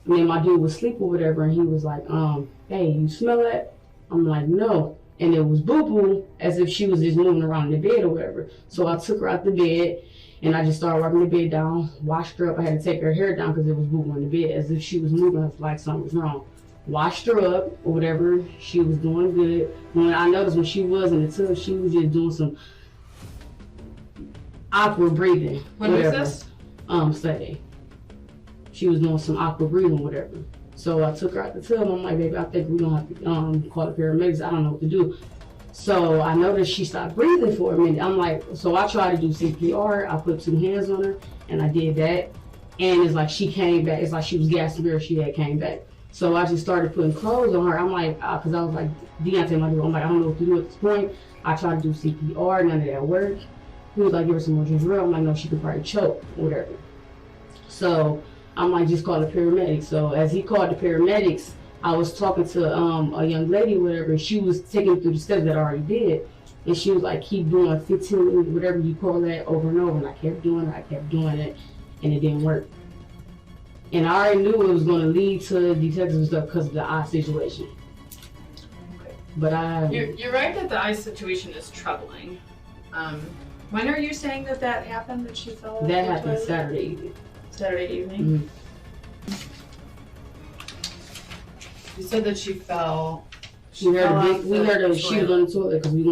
Me and my dude was asleep or whatever, and he was like, hey, you smell that? I'm like, no. And it was boo-boo, as if she was just moving around in the bed or whatever. So I took her out the bed, and I just started wiping the bed down, washed her up. I had to take her hair down because it was boo-boo in the bed, as if she was moving like something was wrong. Washed her up or whatever. She was doing good. When I noticed when she was in the tub, she was just doing some awkward breathing. When was this? Sunday. She was doing some awkward breathing, whatever. So I took her out the tub. I'm like, baby, I think we're gonna have to call the paramedics. I don't know what to do. So I noticed she stopped breathing for a minute. I'm like, so I tried to do CPR. I put 2 hands on her, and I did that. And it's like she came back. It's like she was gasping her. She had came back. So I just started putting clothes on her. I'm like, because I was like, Deontay, my dude, I'm like, I don't know what to do at this point. I tried to do CPR. None of that worked. He was like, give her some more ginger ale. I'm like, no, she could probably choke, whatever. So I'm like, just call the paramedics. So as he called the paramedics, I was talking to a young lady, whatever, and she was taking through the steps that I already did. And she was like, keep doing 15, whatever you call that, over and over. And I kept doing it, and it didn't work. And I already knew it was going to lead to detectives and stuff because of the eye situation. Okay. But You're right that the eye situation is troubling. When are you saying that happened, that she fell? That happened Saturday evening. Saturday evening? Mm-hmm. You said that she fell. We heard her. She was on the toilet because we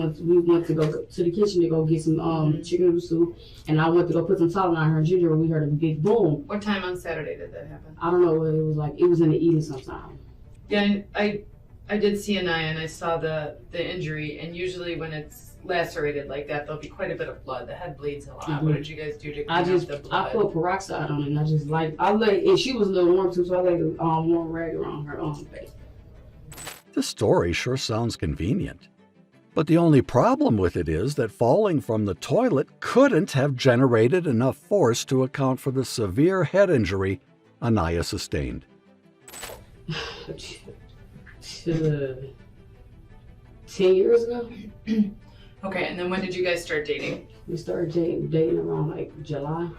went to go to the kitchen to go get some chicken noodle soup, and I went to go put some Tylenol on her ginger. We heard a big boom. What time on Saturday did that happen? I don't know what it was like. It was in the evening sometime. Yeah, I did see Anaya and I saw the injury, and usually when it's lacerated like that, there'll be quite a bit of blood. The head bleeds a lot. Mm-hmm. What did you guys do to clean up the blood? I put peroxide on it, and I laid, and she was a little warm too, so I laid a warm rag around her face. The story sure sounds convenient. But the only problem with it is that falling from the toilet couldn't have generated enough force to account for the severe head injury Anaya sustained. 10 years ago. Okay, and then when did you guys start dating? We started dating around like July.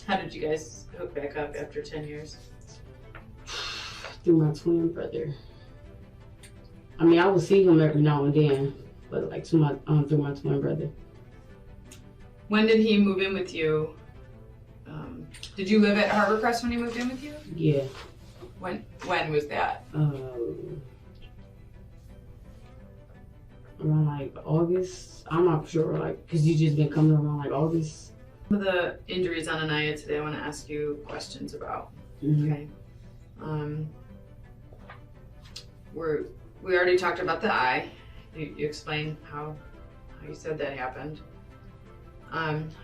How did you guys hook back up after 10 years? Through my twin brother. I mean, I would see him every now and then, but like through my twin brother. When did he move in with you? Did you live at Harborcrest when he moved in with you? Yeah. When was that? Around like August. I'm not sure, like, because you just been coming around like August. Some of the injuries on Anaya today I want to ask you questions about. Mm-hmm. Okay. We already talked about the eye. You explained how you said that happened.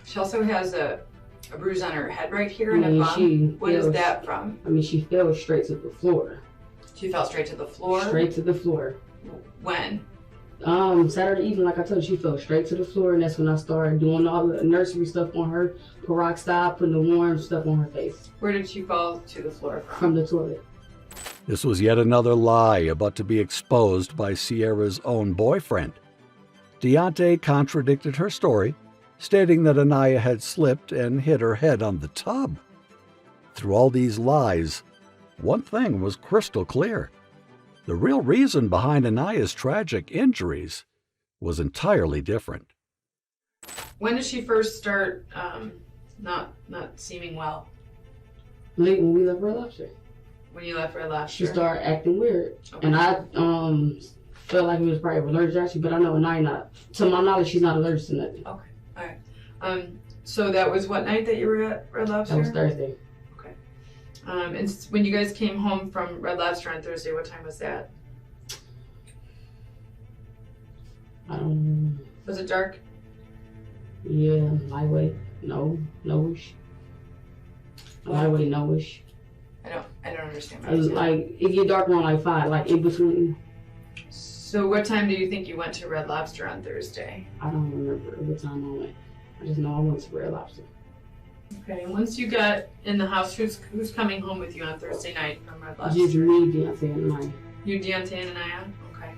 She also has a bruise on her head right here and a bump. What is that from? I mean, she fell straight to the floor. She fell straight to the floor? Straight to the floor. When? Saturday evening, like I told you, she fell straight to the floor, and that's when I started doing all the nursery stuff on her, peroxide, putting the warm stuff on her face. Where did she fall to the floor from? From the toilet. This was yet another lie about to be exposed by Sierra's own boyfriend. Deontay contradicted her story, stating that Anaya had slipped and hit her head on the tub. Through all these lies, one thing was crystal clear. The real reason behind Anaya's tragic injuries was entirely different. When did she first start not seeming well? Late when we left Red Lobster. When you left Red Lobster? She started acting weird. Okay. And I felt like it was probably allergic reaction, but I know Anaya not. To my knowledge, she's not allergic to nothing. Okay, all right. So that was what night that you were at Red Lobster? That was Thursday. Okay. And when you guys came home from Red Lobster on Thursday, what time was that? Was it dark? Yeah, lightweight. No-ish. Lightweight, no-ish. I don't understand. It was like, it get dark around like 5, like in between. So what time do you think you went to Red Lobster on Thursday? I don't remember what time I went. I just know I went to Red Lobster. Okay, and once you got in the house, who's coming home with you on Thursday night from Red Lobster? Just me, Deontay, and Anaya. You, Deontay, and Anaya? Okay.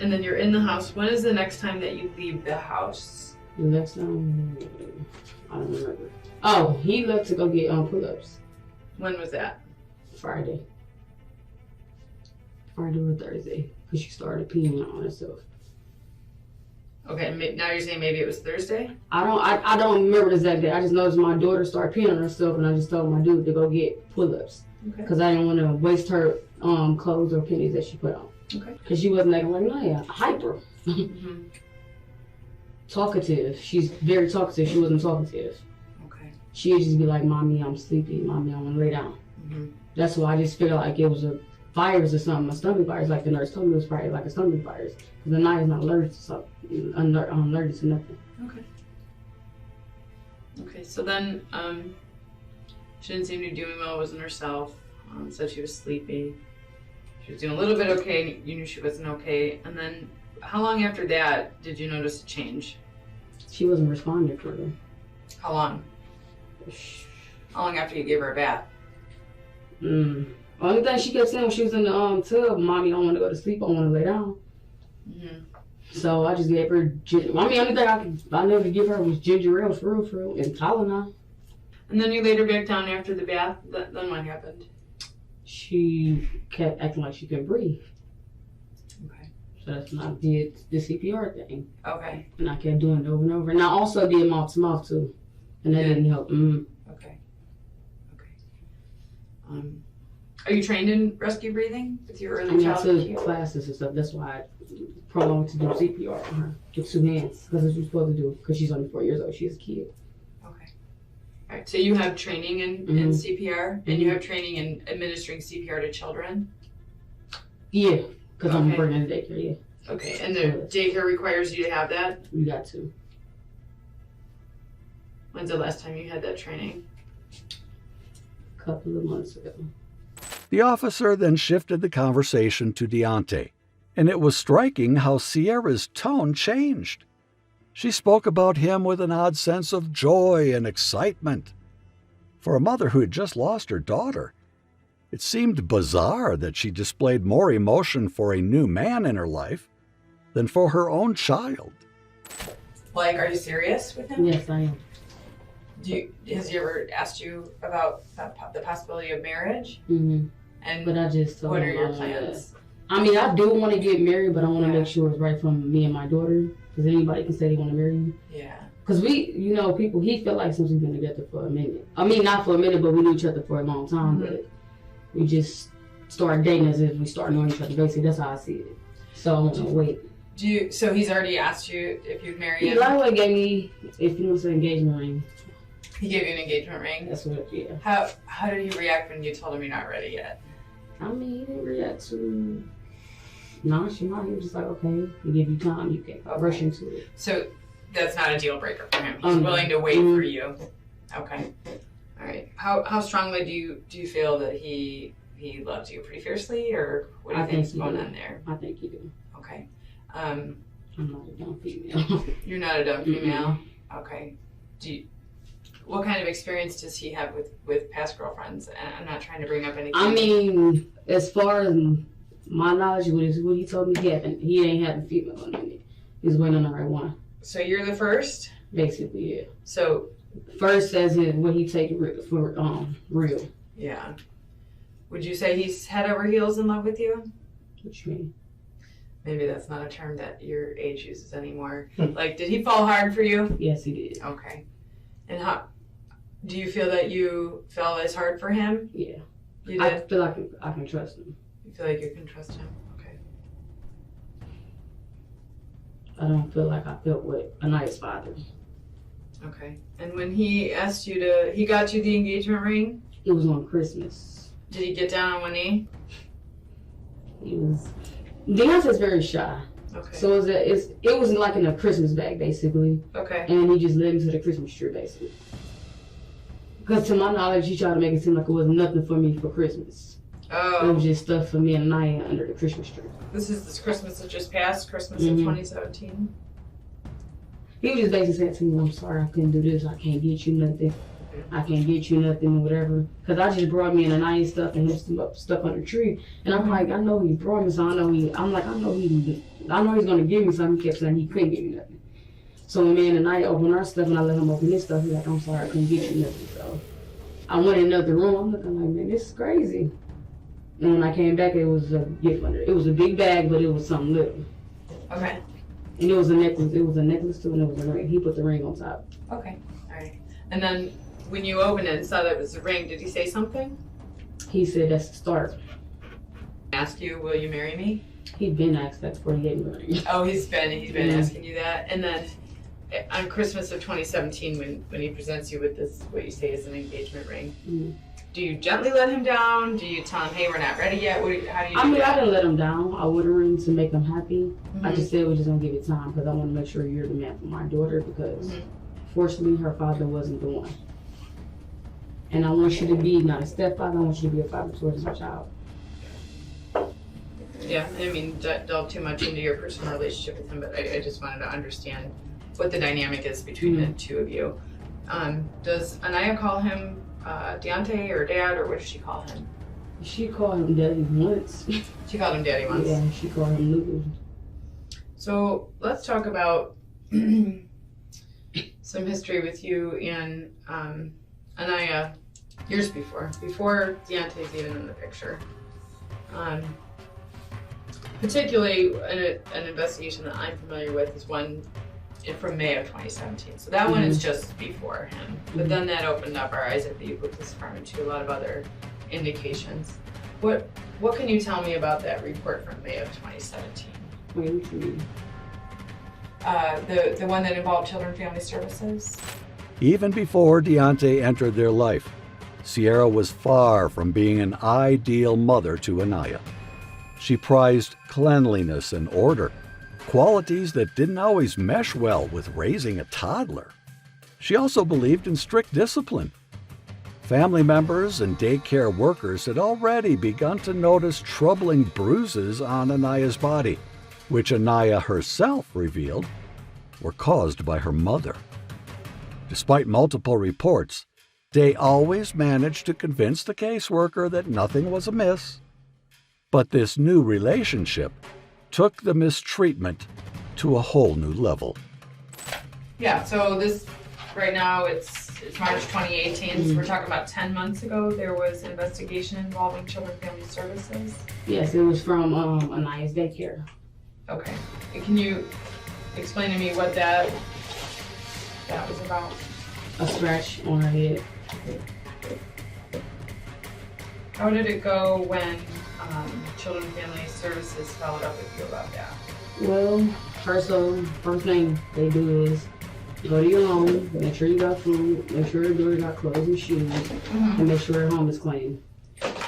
And then you're in the house. When is the next time that you leave the house? The next time, I don't remember. Oh, he left to go get pull-ups. When was that? Friday or Thursday, because she started peeing on herself. Okay, now you're saying maybe it was Thursday? I don't remember the exact day. I just noticed my daughter started peeing on herself, and I just told my dude to go get pull-ups because I didn't want to waste her clothes or pennies that she put on. Okay. Because she wasn't acting like Naya, hyper. Talkative. She's very talkative. She wasn't talkative. Okay. She'd just be like, "Mommy, I'm sleepy. Mommy, I want to lay down." That's why I just feel like it was a virus or something. A stomach virus, like the nurse told me, it was probably like a stomach virus. Because Anaya's not allergic to something, allergic to nothing. Okay. Okay, so then she didn't seem to be doing well, wasn't herself. Said she was sleepy. She was doing a little bit okay. You knew she wasn't okay. And then how long after that did you notice a change? She wasn't responding for them. How long? How long after you gave her a bath? Only thing she kept saying when she was in the tub, "Mommy, I don't want to go to sleep. I want to lay down." So I just gave her. Only thing I knew to give her was ginger ale, for real, and Tylenol. And then you laid her back down after the bath. Then what happened? She kept acting like she couldn't breathe. Okay. So that's when I did the CPR thing. Okay. And I kept doing it over and over. And I also did mouth to mouth too, and that didn't help. Okay. Are you trained in rescue breathing with your early childhood? I took classes and stuff. That's why I prolonged to do CPR on her with 2 hands. That's what you're supposed to do because she's only 4 years old. She's a kid. Okay. All right. So you have training in CPR, and you have training in administering CPR to children. Yeah, because I'm working in the daycare. Yeah. Okay, and the daycare requires you to have that? You got to. When's the last time you had that training? A couple of months ago. The officer then shifted the conversation to Deontay, and it was striking how Sierra's tone changed. She spoke about him with an odd sense of joy and excitement. For a mother who had just lost her daughter, it seemed bizarre that she displayed more emotion for a new man in her life than for her own child. Like, are you serious with him? Yes, I am. Has he ever asked you about the possibility of marriage? And but I just told what him are your plans? I mean, I do want to get married, but I want to make sure it's right from me and my daughter. Because anybody can say they want to marry me. Yeah. Because he felt like since we've been together for a minute. I mean, not for a minute, but we knew each other for a long time. But we just started dating as if we started knowing each other. Basically, that's how I see it. So I want to wait. So he's already asked you if you'd marry him? He lightweight gave me, if you want to say, engagement ring. He gave you an engagement ring? That's what, yeah. How did he react when you told him you're not ready yet? I mean, he didn't react to nonchalant. He was just like, okay, we give you time, you can rush into it. So that's not a deal breaker for him. He's willing to wait for you. Okay. All right. How strongly do you feel that he loves you? Pretty fiercely, or what do you think is going on there? I think he do. Okay. I'm not a dumb female. You're not a dumb female? Okay. What kind of experience does he have with past girlfriends? And I'm not trying to bring up anything. I mean, as far as my knowledge, what he told me, he ain't had a female on it. He's waiting on the right one. So you're the first? Basically, yeah. So first, as in what he take for real. Yeah. Would you say he's head over heels in love with you? What you mean? Maybe that's not a term that your age uses anymore. Like, did he fall hard for you? Yes, he did. Okay. And how do you feel that you fell as hard for him? Yeah. You did? I feel like I can trust him. You feel like you can trust him? Okay. I don't feel like I felt with a nice father. Okay. And when he asked you he got you the engagement ring? It was on Christmas. Did he get down on one knee? Deontay's very shy. Okay. So it was like in a Christmas bag, basically. Okay. And he just led me to the Christmas tree, basically. Because to my knowledge, he tried to make it seem like it wasn't nothing for me for Christmas. Oh. It was just stuff for me and Naya under the Christmas tree. This is this Christmas that just passed, Christmas of 2017? He was just basically saying to me, I'm sorry, I couldn't do this. I can't get you nothing. I can't get you nothing, whatever. Because I just brought me in a nice stuff and him stuff under the tree. And I'm like, I know he brought me, so I know he's going to give me something. He kept saying he couldn't give me nothing. So when me and Naya opened our stuff and I let him open his stuff, he's like, I'm sorry, I couldn't get you nothing. So I went in another room. I'm looking like, man, this is crazy. And when I came back, it was a gift under it. It was a big bag, but it was something little. Okay. And it was a necklace. It was a necklace too, and it was a ring. He put the ring on top. Okay. All right. And then when you opened it and saw that it was a ring, did he say something? He said, that's the start. Ask you, will you marry me? He'd been asked that before he gave me the ring. Oh, he's been asking you that. And then on Christmas of 2017, when he presents you with this, what you say is an engagement ring, do you gently let him down? Do you tell him, hey, we're not ready yet? How do you do that? I didn't let him down. I wore the ring to make him happy. I just said we're just going to give it time because I want to make sure you're the man for my daughter because fortunately her father wasn't the one. And I want you to be not a stepfather, I want you to be a father towards my child. Yeah, I mean, delve too much into your personal relationship with him, but I just wanted to understand what the dynamic is between the two of you. Does Anaya call him Deontay or Dad, or what does she call him? She called him Daddy once. She called him Daddy once? Yeah, she called him Luke. So let's talk about some history with you and Anaya years before Deontay's even in the picture. Particularly an investigation that I'm familiar with is one from May of 2017. So that one is just before him. But then that opened up our eyes at the Eucalyptus Farm to a lot of other indications. What can you tell me about that report from May of 2017? What do you mean? The one that involved Children and Family Services? Even before Deontay entered their life, Sierra was far from being an ideal mother to Anaya. She prized cleanliness and order, qualities that didn't always mesh well with raising a toddler. She also believed in strict discipline. Family members and daycare workers had already begun to notice troubling bruises on Anaya's body, which Anaya herself revealed were caused by her mother. Despite multiple reports, Day always managed to convince the caseworker that nothing was amiss. But this new relationship took the mistreatment to a whole new level. Yeah, so this, right now, it's March 2018, so we're talking about 10 months ago, there was an investigation involving Children and Family Services. Yes, it was from Anaya's daycare. Okay. And can you explain to me what that was about? A scratch on her head. How did it go when Children and Family Services followed up with you about that? Well, first thing they do is go to your home, make sure you got food, make sure your daughter got clothes and shoes, and make sure your home is clean.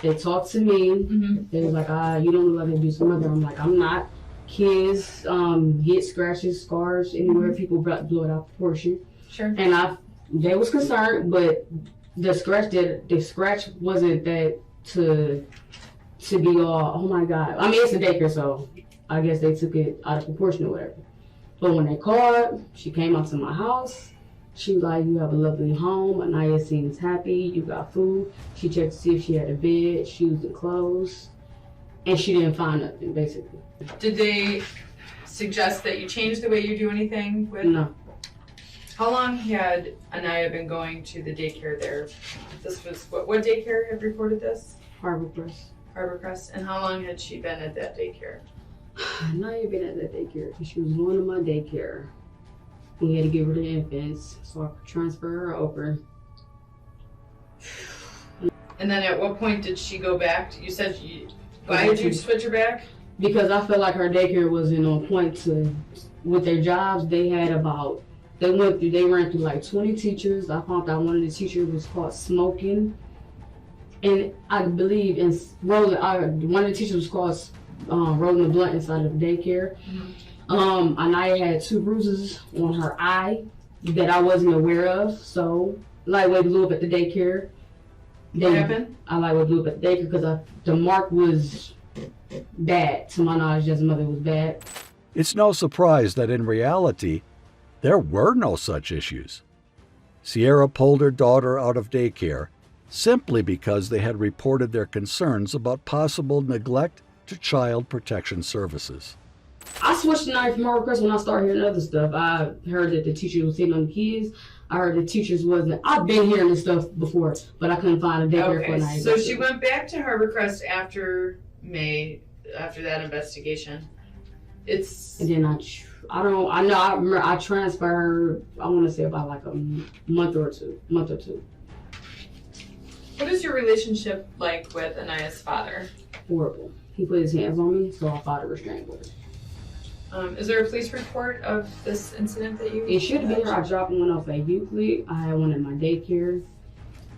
They talked to me. They was like, you don't look like an abusive mother. I'm like, I'm not. Kids get scratches, scars anywhere. People blow it out of proportion. Sure. And they was concerned, but the scratch wasn't that to be all, oh my God. I mean, it's a daycare, so I guess they took it out of proportion or whatever. But when they called, she came up to my house. She was like, you have a lovely home. Anaya seems happy. You got food. She checked to see if she had a bed, shoes, and clothes. And she didn't find nothing, basically. Did they suggest that you change the way you do anything with? No. How long had Anaya been going to the daycare there? This was, what daycare had reported this? Harbor Crest. Harbor Crest. And how long had she been at that daycare? Anaya been at that daycare because she was going to my daycare. We had to give her the infants, so I could transfer her over. And then at what point did she go back? You said why did you switch her back? Because I felt like her daycare wasn't on point to, with their jobs. They had they ran through like 20 teachers. I found out one of the teachers was caught smoking. And I believe in rolling, one of the teachers was caught rolling the blunt inside of the daycare. Mm-hmm. Anaya had 2 bruises on her eye that I wasn't aware of. So lightweight blew up at the daycare. What happened? I lightweight blew up at the daycare because the mark was bad. To my knowledge, Jess's mother was bad. It's no surprise that in reality, there were no such issues. Sierra pulled her daughter out of daycare simply because they had reported their concerns about possible neglect to Child Protection Services. I switched the night from Harbor Crest when I started hearing other stuff. I heard that the teacher was hitting on the kids. I heard the teachers wasn't. I've been hearing this stuff before, but I couldn't find a daycare for a night. So she went back to Harbor Crest after that investigation. And then I transferred her, I want to say about like a month or two. What is your relationship like with Anaya's father? Horrible. He put his hands on me, so I filed a restraining order. Is there a police report of this incident that you? It should have been here. I dropped one off at Euclid. I had one in my daycare.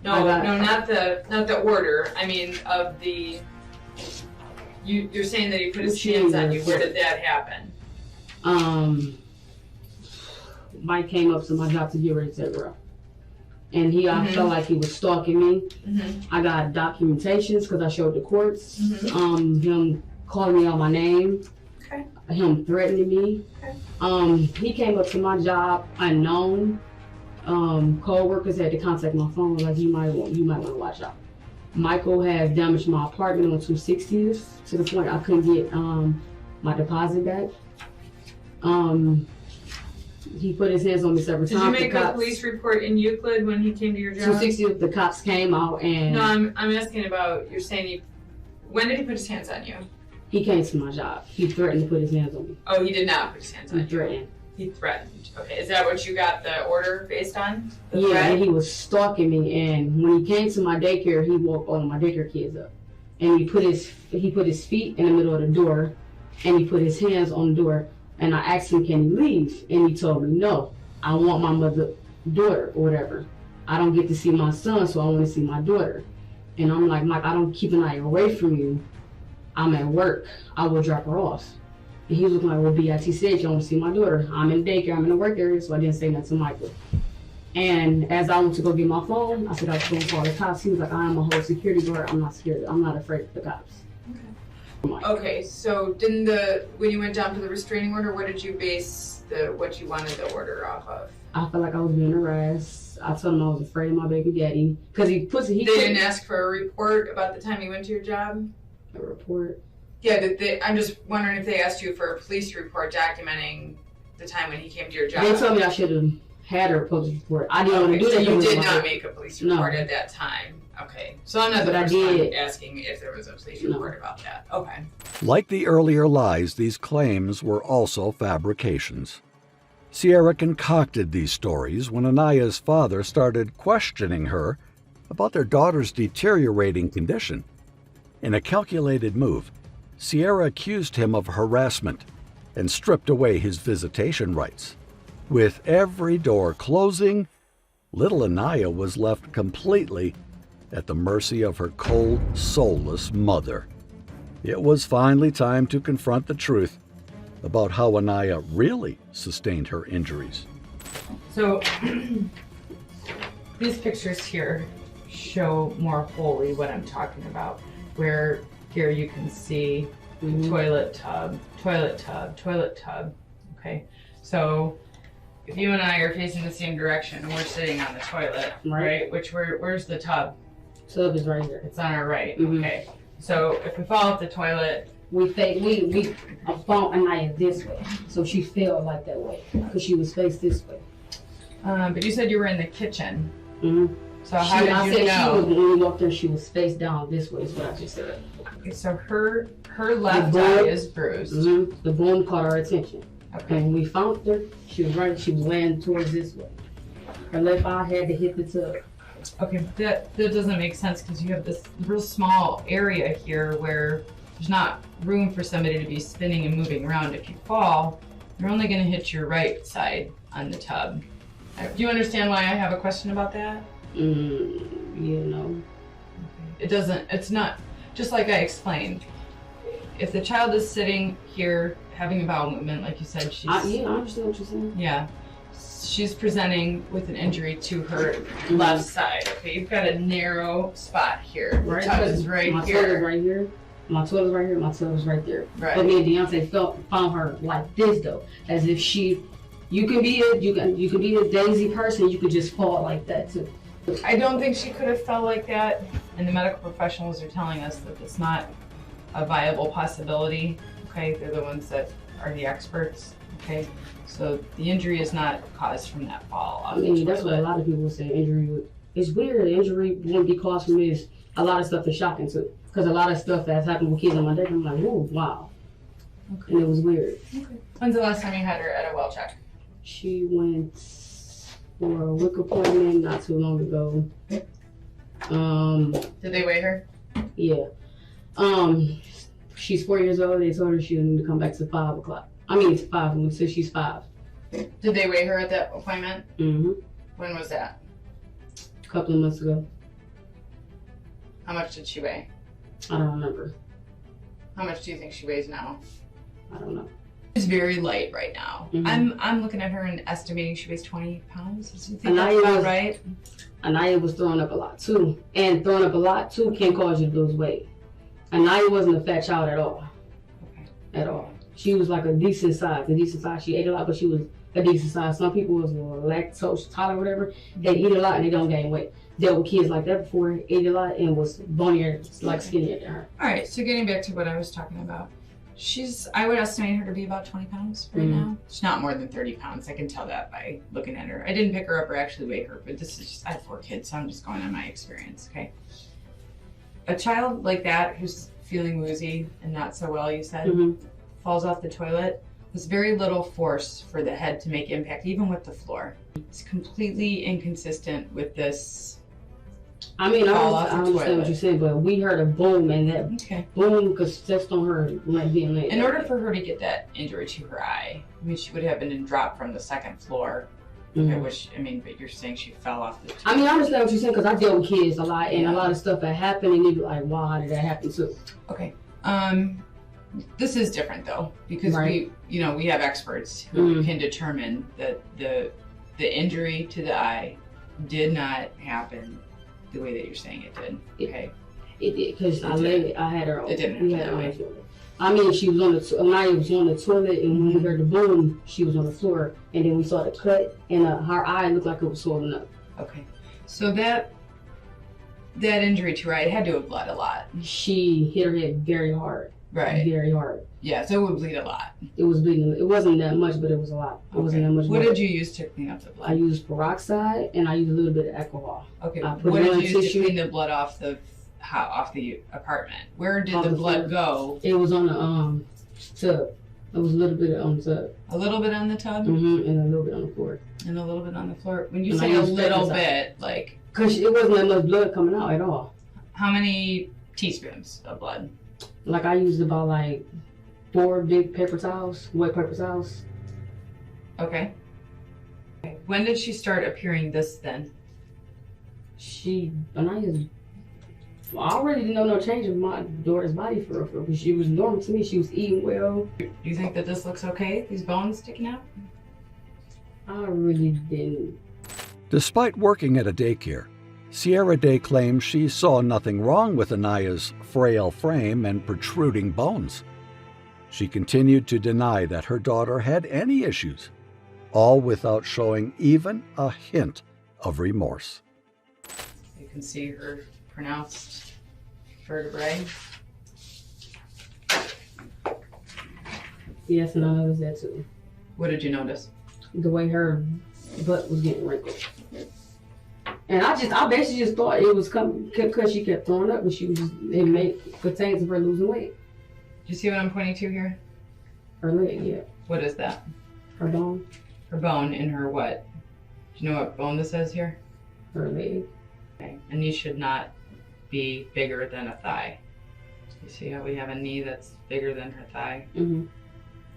No, not the order. I mean, of the. You're saying that he put his hands on you. Where did that happen? Mike came up to my job to get ready to take her up. And I felt like he was stalking me. Mm-hmm. I got documentations because I showed the courts. Mm-hmm. Him calling me out my name. Okay. Him threatening me. Okay. He came up to my job unknown. Co-workers had to contact my phone like you might want to watch out. Michael has damaged my apartment on 260th to the point I couldn't get my deposit back. He put his hands on me several times. Did you make a police report in Euclid when he came to your job? 260th, the cops came out and... No, I'm asking about, you're saying when did he put his hands on you? He came to my job. He threatened to put his hands on me. Oh, he did not put his hands on you? He threatened. He threatened. Okay, is that what you got the order based on? Yeah, and he was stalking me, and when he came to my daycare, he woke all of my daycare kids up. And he put his feet in the middle of the door, and he put his hands on the door. And I asked him, can he leave? And he told me, no, I want my daughter or whatever. I don't get to see my son, so I want to see my daughter. And I'm like, Mike, I don't keep an eye away from you. I'm at work. I will drop her off. And he was looking like, well, BIT said you want to see my daughter. I'm in daycare. I'm in the work area, so I didn't say nothing to Michael. And as I went to go get my phone, I said I was going to call the cops. He was like, I am a whole security guard. I'm not scared. I'm not afraid of the cops. Okay, so when you went down to the restraining order, what did you base what you wanted the order off of? I felt like I was being harassed. I told him I was afraid of my baby daddy. Because they didn't ask for a report about the time you went to your job? A report? Yeah, I'm just wondering if they asked you for a police report documenting the time when he came to your job. They told me I should have had a police report. I didn't want to do that. So you did not make a police report at that time? Okay, so I'm not the first time asking if there was a police report about that. Okay. Like the earlier lies, these claims were also fabrications. Sierra concocted these stories when Anaya's father started questioning her about their daughter's deteriorating condition. In a calculated move, Sierra accused him of harassment and stripped away his visitation rights. With every door closing, little Anaya was left completely at the mercy of her cold, soulless mother. It was finally time to confront the truth about how Anaya really sustained her injuries. So, these pictures here show more wholly what I'm talking about, where here you can see toilet tub, toilet tub, toilet tub. Okay, so if you and I are facing the same direction and we're sitting on the toilet, right? Where's the tub? Tub is right here. It's on our right. Okay, so if we fall off the toilet, we found Anaya this way, so she fell like that way because she was faced this way. But you said you were in the kitchen. So I how did you know? When we walked in, she was face down this way. Is what I just said. Okay, so her left eye is bruised. The bone caught our attention. Okay. And when we found her, she was laying towards this way. Her left eye had to hit the tub. Okay, that doesn't make sense because you have this real small area here where there's not room for somebody to be spinning and moving around. If you fall, you're only going to hit your right side on the tub. Do you understand why I have a question about that? No. It's not, just like I explained. If the child is sitting here having a bowel movement, like you said, she's... I understand what you're saying. Yeah. She's presenting with an injury to her left side. Okay, you've got a narrow spot here. Right. The tub is right my here. My tub is right here. My tub is right here. My tub is right there. Right. But me and Deontay found her like this though, as if you can be a Daisy person. You could just fall like that too. I don't think she could have fell like that, and the medical professionals are telling us that it's not a viable possibility. Okay, they're the ones that are the experts. Okay, so the injury is not caused from that fall. I mean, that's what a lot of people say. Injury. It's weird. The injury wouldn't be caused from this. A lot of stuff is shocking too, because a lot of stuff that's happened with kids on my day, I'm like, oh wow, and it was weird. Okay. When's the last time you had her at a well check? She went for a WIC appointment not too long ago. Did they weigh her? Yeah. She's 4 years old. They told her she would need to come back to 5 o'clock. I mean, to 5, and we said she's 5. Did they weigh her at that appointment? Mm-hmm. When was that? A couple of months ago. How much did she weigh? I don't remember. How much do you think she weighs now? I don't know. She's very light right now. I'm looking at her and estimating she weighs 20 pounds. Do you think Anaya that's about was, right? Anaya was throwing up a lot too. And throwing up a lot too can cause you to lose weight. Anaya wasn't a fat child at all. At all. She was like a decent size. She ate a lot, but she was a decent size. Some people was lactose tolerant or whatever. They eat a lot and they don't gain weight. Dealt with kids like that before, ate a lot and was bonier, like skinnier than her. All right, so getting back to what I was talking about. I would estimate her to be about 20 pounds right now. She's not more than 30 pounds. I can tell that by looking at her. I didn't pick her up or actually weigh her, but this is just, I have 4 kids, so I'm just going on my experience, okay? A child like that who's feeling woozy and not so well, you said, falls off the toilet, there's very little force for the head to make impact, even with the floor. It's completely inconsistent with this. I mean, I understand what you're saying, but we heard a boom and that boom because that's on her being late. In order for her to get that injury to her eye, I mean, she would have been dropped from the 2nd floor. Which, I mean, but you're saying she fell off the... I mean, I understand what you're saying because I deal with kids a lot and a lot of stuff that happened and you're like, wow, how did that happen too? Okay. This is different though because we have experts who can determine that the injury to the eye did not happen the way that you're saying it did. Okay. It did because I had her. It didn't happen that way. I mean, she was Anaya was on the toilet, and when we heard the boom, she was on the floor, and then we saw the cut, and her eye looked like it was swollen up. Okay, so that injury to her eye, it had to have bled a lot. She hit her head very hard. Right. Very hard. Yeah, so it would bleed a lot. It was bleeding. It wasn't that much, but it was a lot. It wasn't that much. What did you use to clean up the blood? I used peroxide, and I used a little bit of alcohol. Okay. What did you use to clean the blood off the apartment? Where did the blood go? It was on the tub. It was a little bit on the tub. A little bit on the tub? And a little bit on the floor. And a little bit on the floor. When you say a little bit, like... Because it wasn't that much blood coming out at all. How many teaspoons of blood? Like I used about like 4 big paper towels, wet paper towels. Okay. When did she start appearing this thin? I already didn't know no change in my daughter's body for her because she was normal to me. She was eating well. Do you think that this looks okay? These bones sticking out? I really didn't. Despite working at a daycare, Sierra Day claims she saw nothing wrong with Anaya's frail frame and protruding bones. She continued to deny that her daughter had any issues, all without showing even a hint of remorse. You can see her pronounced vertebrae. Yes, and I noticed that too. What did you notice? The way her butt was getting wrinkled. And I basically just thought it was coming because she kept throwing up, and it made pertains of her losing weight. Do you see what I'm pointing to here? Her leg, yeah. What is that? Her bone. Her bone in her what? Do you know what bone this is here? Her leg. Okay. A knee should not be bigger than a thigh. You see how we have a knee that's bigger than her thigh? Mm-hmm.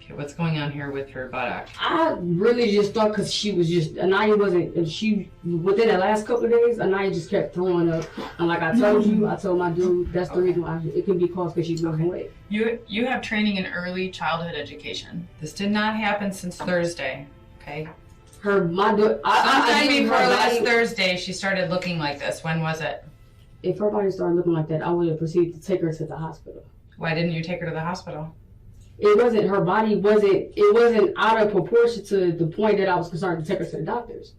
Okay, what's going on here with her buttock? I really just thought because she was just, Anaya wasn't, within the last couple of days, Anaya just kept throwing up. And like I told you, I told my dude, that's the reason why it can be caused because she's losing weight. You have training in early childhood education. This did not happen since Thursday, okay? Sometime before last Thursday, she started looking like this. When was it? If her body started looking like that, I would have proceeded to take her to the hospital. Why didn't you take her to the hospital? It wasn't, her body wasn't out of proportion to the point that I was concerned to take her to the doctors.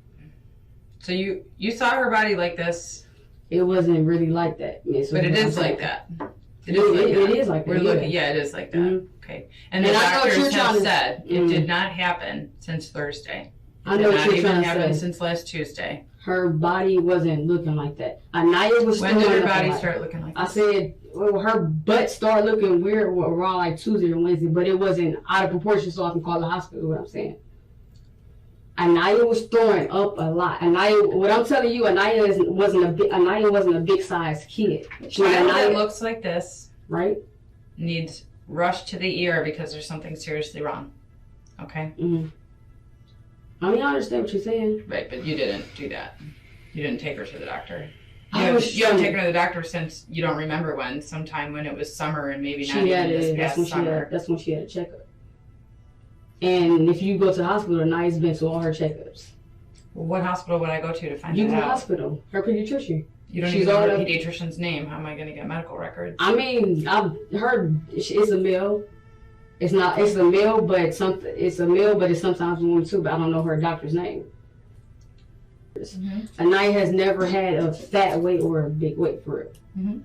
So you saw her body like this? It wasn't really like that. But it is like that. It is like that. We're looking, yeah, it is like that. Mm-hmm. Okay. And the doctors have said it did not happen since Thursday. I know what you're trying to say. It did not happen since last Tuesday. Her body wasn't looking like that. Anaya was. When did her body start looking like that? I said, well, her butt started looking weird around like Tuesday or Wednesday, but it wasn't out of proportion, so I can call the hospital. What I'm saying. Anaya was throwing up a lot. What I'm telling you, Anaya wasn't a big sized kid. Child that looks like this, right, needs rushed to the ER because there's something seriously wrong. Okay. Mm-hmm. I mean, I understand what you're saying. Right, but you didn't do that. You didn't take her to the doctor. You I haven't taken her to the doctor since you don't remember when. Sometime when it was summer and maybe not even this past summer. That's when she had a checkup. And if you go to the hospital, Anaya's been to all her checkups. Well, what hospital would I go to find you that go to out? the hospital. Her pediatrician. You don't even know her pediatrician's name. How am I going to get medical records? I mean, I've heard it's a male. It's a male, but it's sometimes a woman too, but I don't know her doctor's name. Mm-hmm. Anaya has never had a fat weight or a big weight for it. Mm-hmm.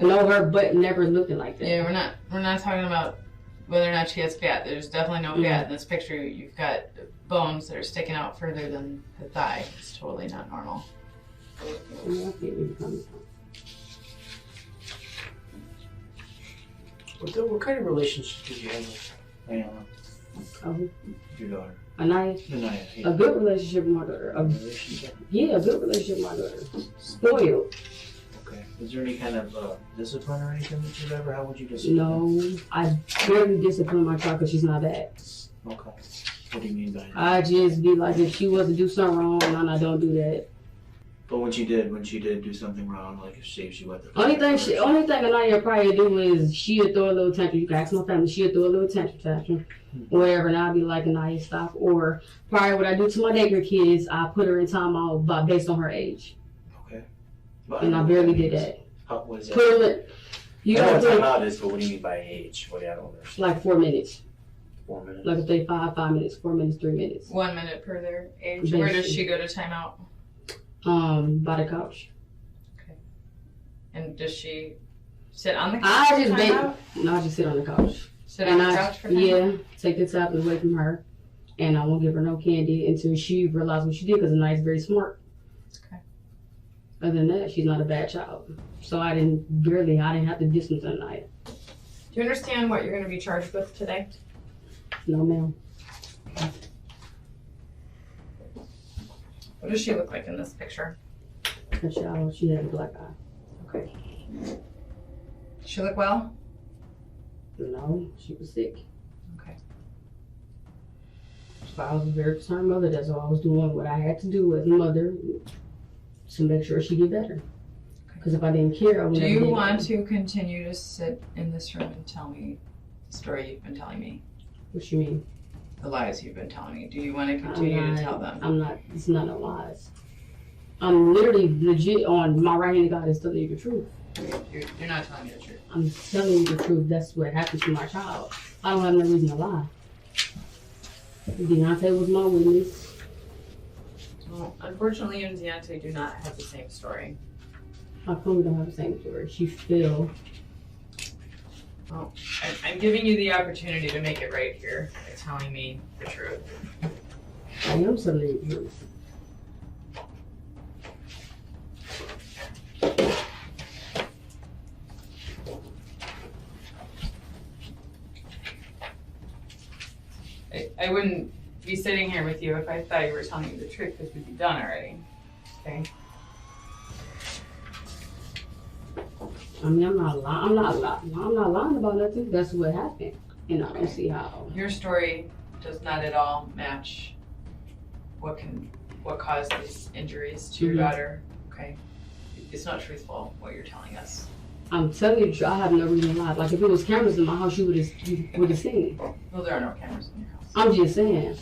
I know her butt never looking like that. Yeah, we're not talking about whether or not she has fat. There's definitely no fat in this picture. You've got bones that are sticking out further than the thigh. It's totally not normal. What kind of relationship did you have with Ayana? Your daughter? Anaya? Yeah. A good relationship with my daughter. A good relationship with my daughter. Spoiled. Okay. Was there any kind of discipline or anything that you've ever? How would you discipline? No, I barely discipline my child because she's not bad. Okay. What do you mean by that? I just be like, if she was to do something wrong, and I don't do that. But when she did do something wrong, like if she went the only thing Anaya probably do is she'll throw a little tantrum. You can ask my family, she'll throw a little tantrum, whatever, and I'll be like, Anaya, stop. Or probably what I do to my daycare kids, I put her in timeout based on her age. Okay. And I barely did that. What is that? Put her, you know what timeout is, but what do you mean by age? What do I don't understand? Like 4 minutes. 4 minutes. Like if they 5 minutes, 4 minutes, 3 minutes. 1 minute per their age. Where does she go to timeout? By the couch. Okay. And does she sit on the couch? I just sit on the couch. Sit on the couch for timeout? Yeah, take the tablet away from her, and I won't give her no candy until she realizes what she did, because Anaya's very smart. Okay. Other than that, she's not a bad child. So I didn't have to distance Anaya. Do you understand what you're going to be charged with today? No, ma'am. What does she look like in this picture? Her child, she had a black eye. Okay. Does she look well? No, she was sick. Okay. So I was a very concerned mother. That's all I was doing. What I had to do as a mother to make sure she get better. Because if I didn't care, I wouldn't. Do you want to continue to sit in this room and tell me the story you've been telling me? What you mean? The lies you've been telling me. Do you want to continue to tell them? I'm not. It's not no lies. I'm literally legit on my right hand to God is telling you the truth. You're not telling me the truth. I'm telling you the truth. That's what happened to my child. I don't have no reason to lie. Deontay was my witness. Well, unfortunately, you and Deontay do not have the same story. How come we don't have the same story? She fell. Well, I'm giving you the opportunity to make it right here by telling me the truth. I am telling you the truth. I wouldn't be sitting here with you if I thought you were telling me the truth, because we'd be done already. Okay? I mean, I'm not lying about nothing. That's what happened. And I don't see how. Your story does not at all match what caused these injuries to your daughter. Okay? It's not truthful what you're telling us. I'm telling you the truth. I have no reason to lie. Like, if it was cameras in my house, you would have seen it. Well, there are no cameras in your house. I'm just saying.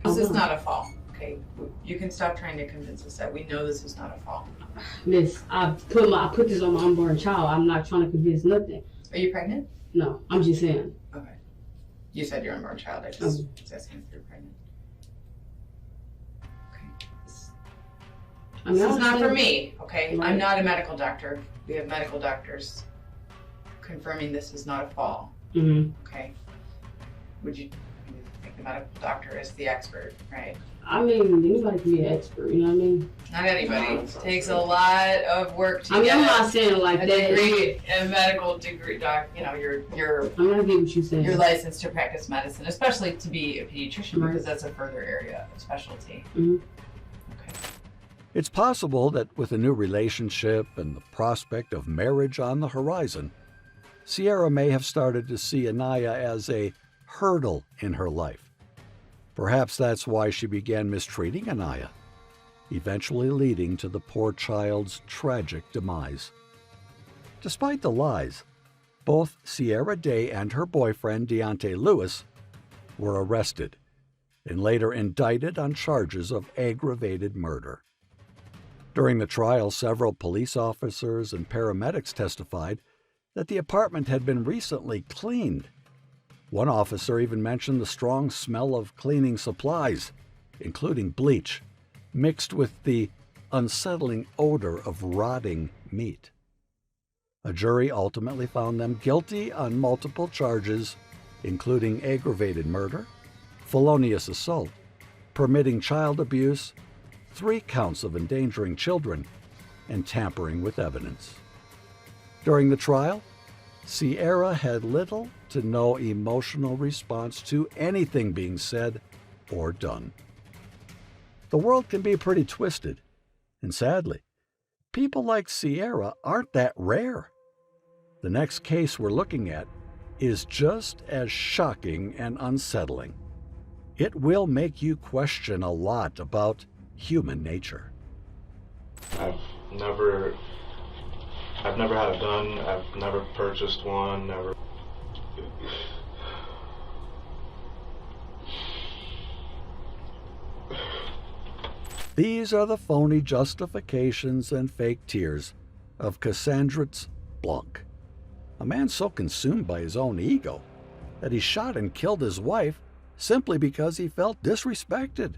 This is not a fall. Okay? You can stop trying to convince us that we know this is not a fall. Miss, I put this on my unborn child. I'm not trying to convince nothing. Are you pregnant? No, I'm just saying. Okay. You said you're unborn child. I just was asking if you're pregnant. Okay. This is not for me, okay? Right. I'm not a medical doctor. We have medical doctors confirming this is not a fall. Mm-hmm. Okay? Would you think the medical doctor is the expert, right? I mean, anybody can be an expert, you know what I mean? Not anybody. It takes a lot of work to get I'm not saying it like a that. degree, a medical degree, you're I'm gonna get what you're saying. You're licensed to practice medicine, especially to be a pediatrician, Right. because that's a further area of specialty. Mm-hmm. It's possible that with a new relationship and the prospect of marriage on the horizon, Sierra may have started to see Anaya as a hurdle in her life. Perhaps that's why she began mistreating Anaya, eventually leading to the poor child's tragic demise. Despite the lies, both Sierra Day and her boyfriend, Deontay Lewis, were arrested and later indicted on charges of aggravated murder. During the trial, several police officers and paramedics testified that the apartment had been recently cleaned. One officer even mentioned the strong smell of cleaning supplies, including bleach, mixed with the unsettling odor of rotting meat. A jury ultimately found them guilty on multiple charges, including aggravated murder, felonious assault, permitting child abuse, 3 counts of endangering children, and tampering with evidence. During the trial, Sierra had little to no emotional response to anything being said or done. The world can be pretty twisted, and sadly, people like Sierra aren't that rare. The next case we're looking at is just as shocking and unsettling. It will make you question a lot about human nature. I've never had a gun. I've never purchased one. Never. These are the phony justifications and fake tears of Cassandritz Blanc, a man so consumed by his own ego that he shot and killed his wife simply because he felt disrespected.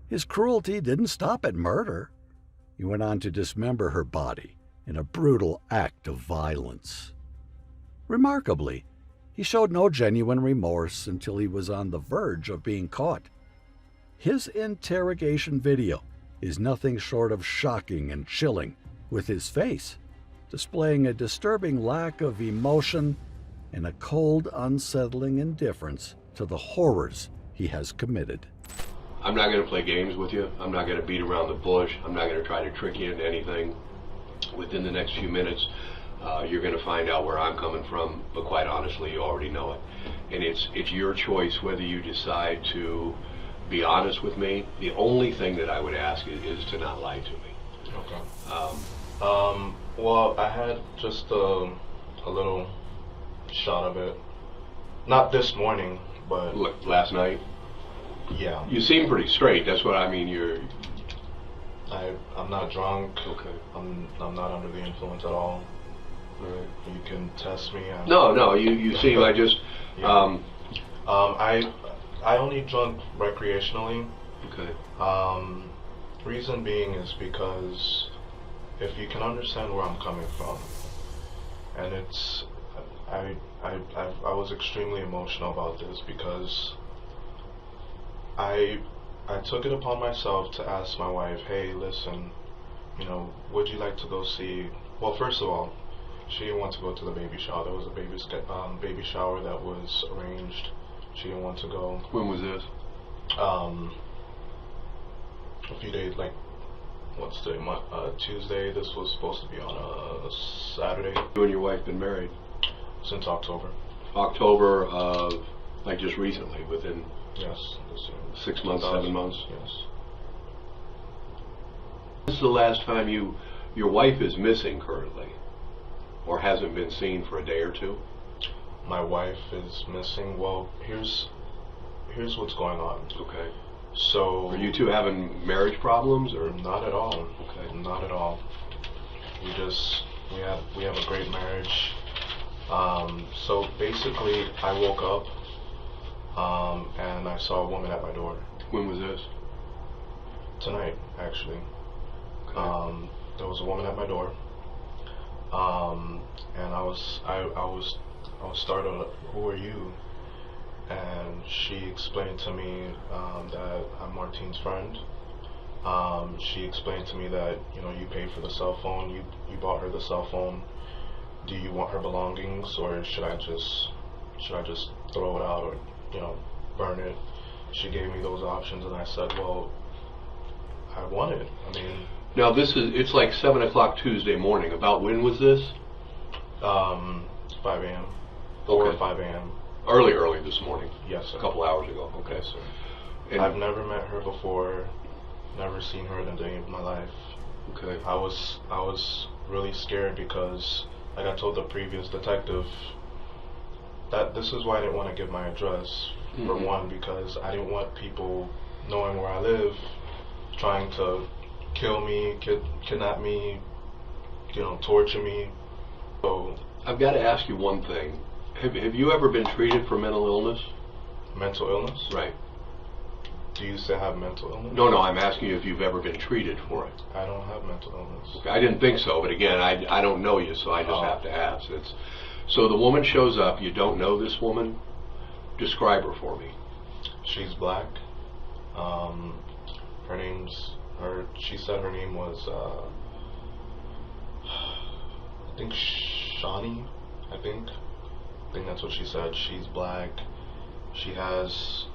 His cruelty didn't stop at murder. He went on to dismember her body in a brutal act of violence. Remarkably, he showed no genuine remorse until he was on the verge of being caught. His interrogation video is nothing short of shocking and chilling, with his face displaying a disturbing lack of emotion and a cold, unsettling indifference to the horrors he has committed. I'm not going to play games with you. I'm not going to beat around the bush. I'm not going to try to trick you into anything. Within the next few minutes, you're going to find out where I'm coming from, but quite honestly, you already know it. And it's your choice whether you decide to be honest with me. The only thing that I would ask is to not lie to me. Okay. Well, I had just a little shot of it. Not this morning, but... Last night? Yeah. You seem pretty straight. That's what I mean. I'm not drunk. Okay. I'm not under the influence at all. Right. You can test me. No, you seem, I just, yeah. I only drunk recreationally. Okay. Reason being is because if you can understand where I'm coming from, and it's, I was extremely emotional about this because I took it upon myself to ask my wife, hey, listen, you know, would you like to go see, well, first of all, she didn't want to go to the baby shower. There was a baby shower that was arranged. She didn't want to go. When was this? A few days, like, what's today? Tuesday. This was supposed to be on a Saturday. You and your wife been married? Since October. October of, like, just recently, within... Yes. This year. 6 months, 7 months? Yes. This is the last time your wife is missing currently, or hasn't been seen for a day or two? My wife is missing. Well, here's what's going on. Okay. So. Are you two having marriage problems, or? Not at all. Okay. Not at all. We have a great marriage. So basically, I woke up, and I saw a woman at my door. When was this? Tonight, actually. Okay. There was a woman at my door, and I was startled. Who are you? And she explained to me that I'm Martine's friend. She explained to me that, you know, you paid for the cell phone. You bought her the cell phone. Do you want her belongings, or should I just throw it out, or, you know, burn it? She gave me those options, and I said, well, I want it. I mean. Now it's like 7 o'clock Tuesday morning. About when was this? 5 a.m. 4 or 5 a.m. Early this morning. Yes, sir. A couple hours ago. Okay, yes, sir. And I've never met her before. Never seen her in a day of my life. Okay. I was really scared because, like I told the previous detective, that this is why I didn't want to give my address. For one, because I didn't want people knowing where I live, trying to kill me, kidnap me, you know, torture me. So I've got to ask you one thing. Have you ever been treated for mental illness? Mental illness? Right. Do you say I have mental illness? No, I'm asking you if you've ever been treated for it. I don't have mental illness. Okay, I didn't think so, but again, I don't know you, so I just have to ask. So the woman shows up. You don't know this woman. Describe her for me. She's black. She said her name was, I think Shawnee, I think that's what she said. She's black. She has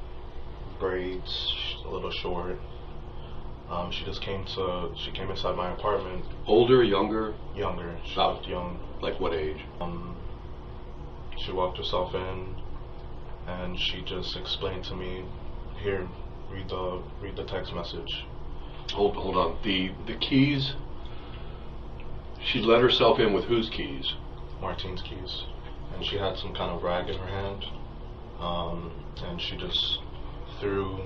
braids, a little short. She came inside my apartment. Older, younger? Younger. She looked young. Like what age? She walked herself in, and she just explained to me, here, read the text message. Hold on. The keys, she let herself in with whose keys? Martine's keys. And she had some kind of rag in her hand, and she just threw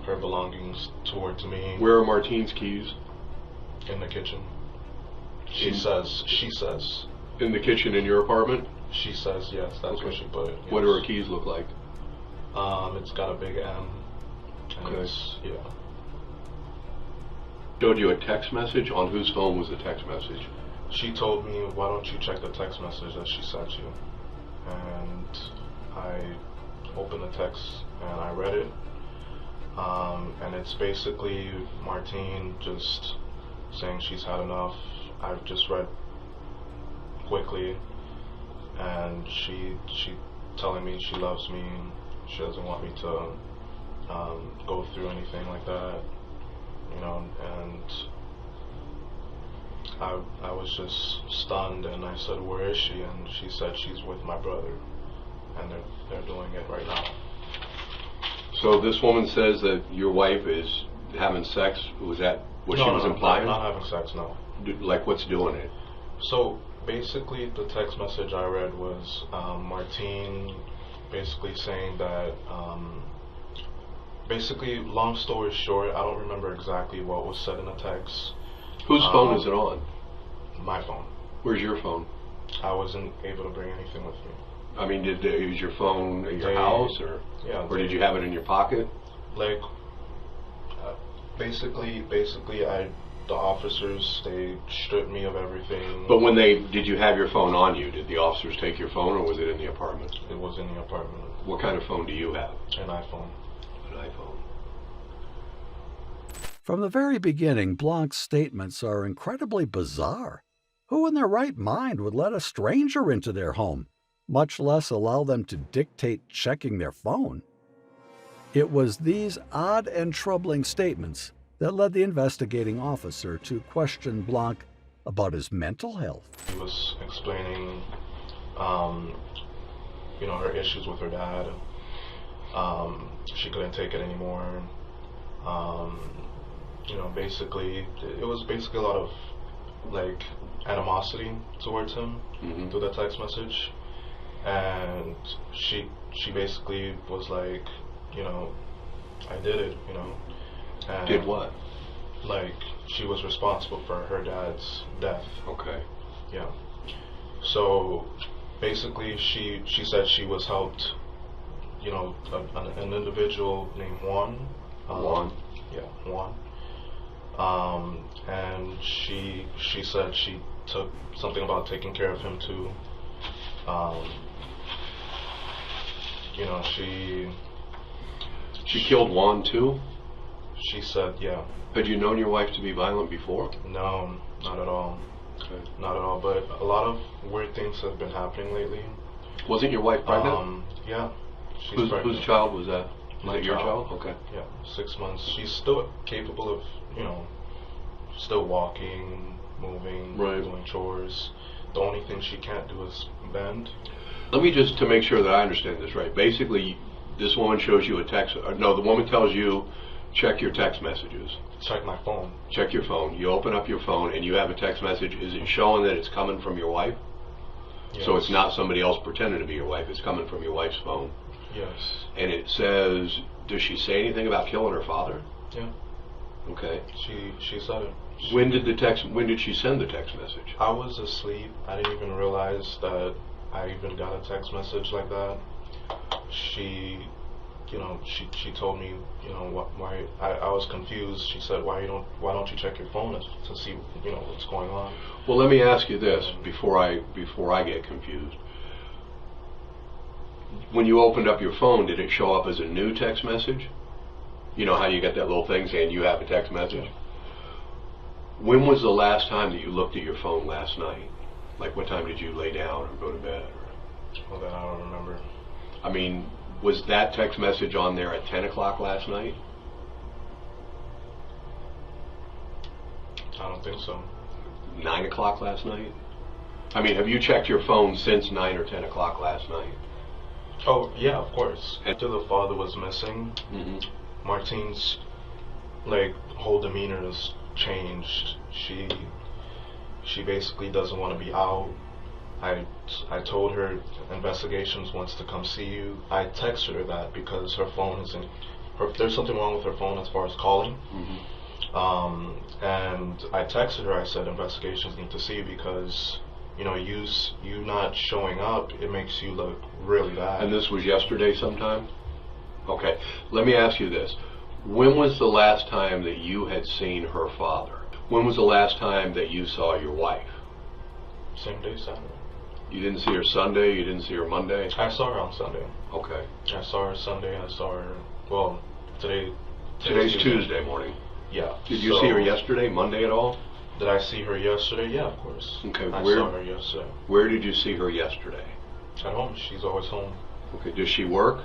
her belongings towards me. Where are Martine's keys? In the kitchen. She says. In the kitchen in your apartment? She says, yes, that's where she put it. Yes. What do her keys look like? It's got a big M. Okay. Yeah. Showed you a text message? On whose phone was the text message? She told me, why don't you check the text message that she sent you? And I opened the text and I read it. And it's basically Martine just saying she's had enough. I've just read quickly, and she telling me she loves me. She doesn't want me to go through anything like that, you know. And I was just stunned, and I said, where is she? And she said she's with my brother, and they're doing it right now. So this woman says that your wife is having sex. Was that what she was implying? No, not having sex, no. Like, what's doing it? So basically the text message I read was Martine basically saying that Basically, long story short, I don't remember exactly what was said in the text. Whose phone is it on? My phone. Where's your phone? I wasn't able to bring anything with me. I mean, is your phone at your house, or did you have it in your pocket? Like, basically, the officers, they stripped me of everything. But did you have your phone on you? Did the officers take your phone, or was it in the apartment? It was in the apartment. What kind of phone do you have? An iPhone. An iPhone. From the very beginning, Blanc's statements are incredibly bizarre. Who in their right mind would let a stranger into their home, much less allow them to dictate checking their phone? It was these odd and troubling statements that led the investigating officer to question Blanc about his mental health. He was explaining, her issues with her dad. She couldn't take it anymore. Basically, it was basically a lot of, like, animosity towards him through the text message. And she basically was like, I did it, And did what? Like, she was responsible for her dad's death. Okay. Yeah. So basically, she said she was helped, an individual named Juan. Juan? Yeah, Juan. And she said she took something about taking care of him too. She killed Juan too? She said, yeah. Had you known your wife to be violent before? No, not at all. Okay. Not at all, but a lot of weird things have been happening lately. Wasn't your wife pregnant? Yeah, she's pregnant. Whose child was that? My your child. child? Okay. Yeah, 6 months. She's still capable of, still walking, moving, doing chores. The only thing she can't do is bend. Let me just, to make sure that I understand this right, basically, this woman shows you a text, the woman tells you, check your text messages. Check my phone. Check your phone. You open up your phone and you have a text message. Is it showing that it's coming from your wife? Yes. So it's not somebody else pretending to be your wife, it's coming from your wife's phone. Yes. And it says, does she say anything about killing her father? Yeah. Okay. She said it. When did she send the text message? I was asleep. I didn't even realize that I even got a text message like that. She told me, why I was confused. She said, why don't you check your phone to see, what's going on? Well, let me ask you this before I get confused. When you opened up your phone, did it show up as a new text message? You know how you get that little thing saying you have a text message? Yeah. When was the last time that you looked at your phone last night? Like, what time did you lay down or go to bed? Well, then I don't remember. I mean, was that text message on there at 10 o'clock last night? I don't think so. 9 o'clock last night? I mean, have you checked your phone since 9 or 10 o'clock last night? Oh, yeah, of course. After the father was missing, Martine's, whole demeanor has changed. She basically doesn't want to be out. I told her Investigations wants to come see you. I texted her that because her phone isn't. There's something wrong with her phone as far as calling. And I texted her. I said Investigations need to see you because you not showing up, it makes you look really bad. And this was yesterday sometime? Okay. Let me ask you this. When was the last time that you had seen her father? When was the last time that you saw your wife? Same day, Saturday. You didn't see her Sunday? You didn't see her Monday? I saw her on Sunday. Okay. I saw her Sunday. I saw her, Today's Tuesday morning. Yeah. Did you see her yesterday, Monday at all? Did I see her yesterday? Yeah, of course. Okay. I saw her yesterday. Where did you see her yesterday? At home. She's always home. Okay. Does she work?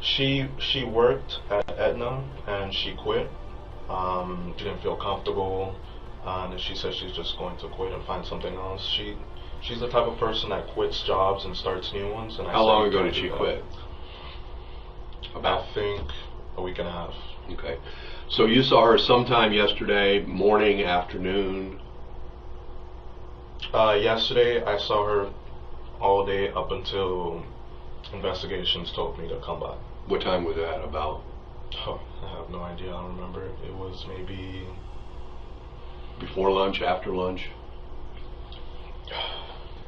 She worked at Aetna and she quit. She didn't feel comfortable, and she said she's just going to quit and find something else. She's the type of person that quits jobs and starts new ones. And how long ago did she quit? I think a week and a half. Okay. So you saw her sometime yesterday, morning, afternoon? Yesterday I saw her all day up until Investigations told me to come by. What time was that about? Oh, I have no idea. I don't remember. It was maybe before lunch, after lunch.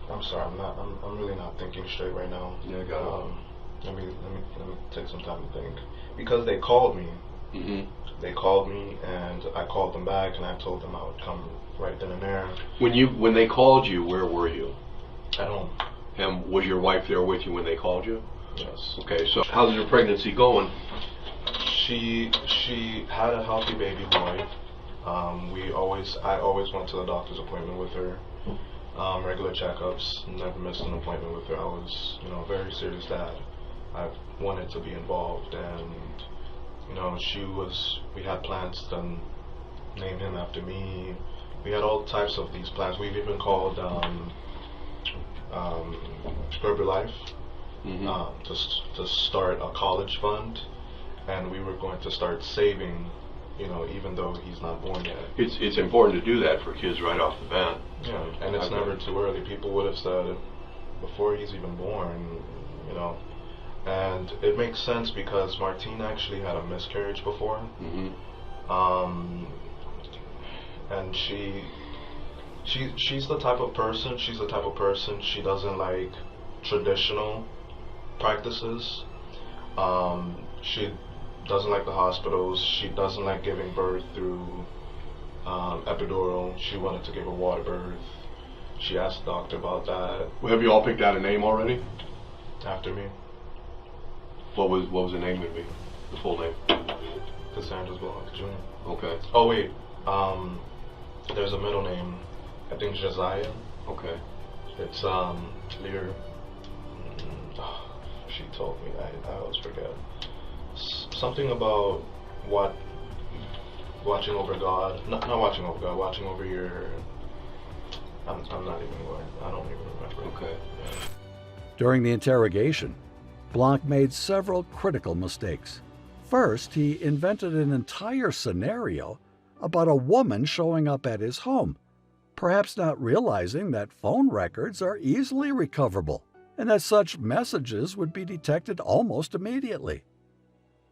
I'm sorry. I'm really not thinking straight right now. Yeah, got it. Let me take some time to think. Because they called me. They called me, and I called them back, and I told them I would come right then and there. When they called you, where were you? At home. And was your wife there with you when they called you? Yes. Okay, so how's your pregnancy going? She had a healthy baby boy. I always went to the doctor's appointment with her. Regular checkups. Never missed an appointment with her. I was, a very serious dad. I wanted to be involved, and we had plans to name him after me. We had all types of these plans. We've even called Herbalife to start a college fund, and we were going to start saving, even though he's not born yet. It's important to do that for kids right off the bat. Yeah, and it's never too early. People would have said before he's even born, and it makes sense because Martine actually had a miscarriage before. And she's the type of person. She doesn't like traditional practices. She doesn't like the hospitals. She doesn't like giving birth through epidural. She wanted to give a water birth. She asked the doctor about that. Well, have you all picked out a name already? After me. What was the name going to be? The full name? Cassandra's Blanc Jr. Okay. Oh wait, there's a middle name. I think Josiah. Okay. It's Lear. She told me. I always forget. Something about watching over God. Not watching over God. Watching over your. I'm not even going. I don't even remember. Okay. Yeah. During the interrogation, Blanc made several critical mistakes. First, he invented an entire scenario about a woman showing up at his home, perhaps not realizing that phone records are easily recoverable and that such messages would be detected almost immediately.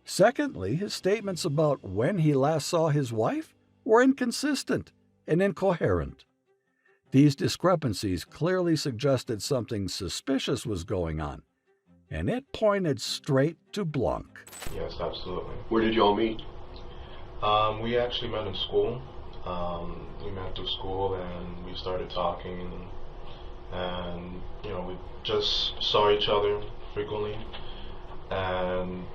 Secondly, his statements about when he last saw his wife were inconsistent and incoherent. These discrepancies clearly suggested something suspicious was going on, and it pointed straight to Blanc. Yes, absolutely. Where did y'all meet? We actually met in school. We met through school, and we started talking, and we just saw each other frequently. And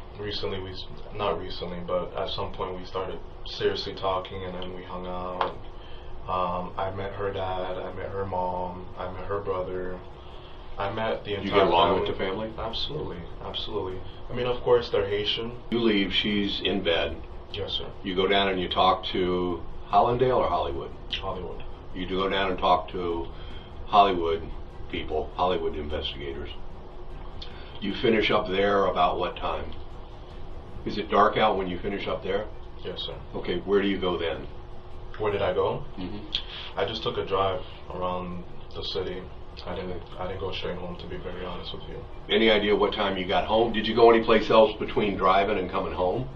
not recently, but at some point we started seriously talking, and then we hung out. I met her dad, I met her mom, I met her brother. I met the entire family. You get along with the family? Absolutely, absolutely. I mean, of course, they're Haitian. You leave, she's in bed. Yes, sir. You go down and you talk to Hollandale or Hollywood? Hollywood. You go down and talk to Hollywood people, Hollywood investigators. You finish up there about what time? Is it dark out when you finish up there? Yes, sir. Okay, where do you go then? Where did I go? I just took a drive around the city. I didn't go straight home, to be very honest with you. Any idea what time you got home? Did you go anyplace else between driving and coming home?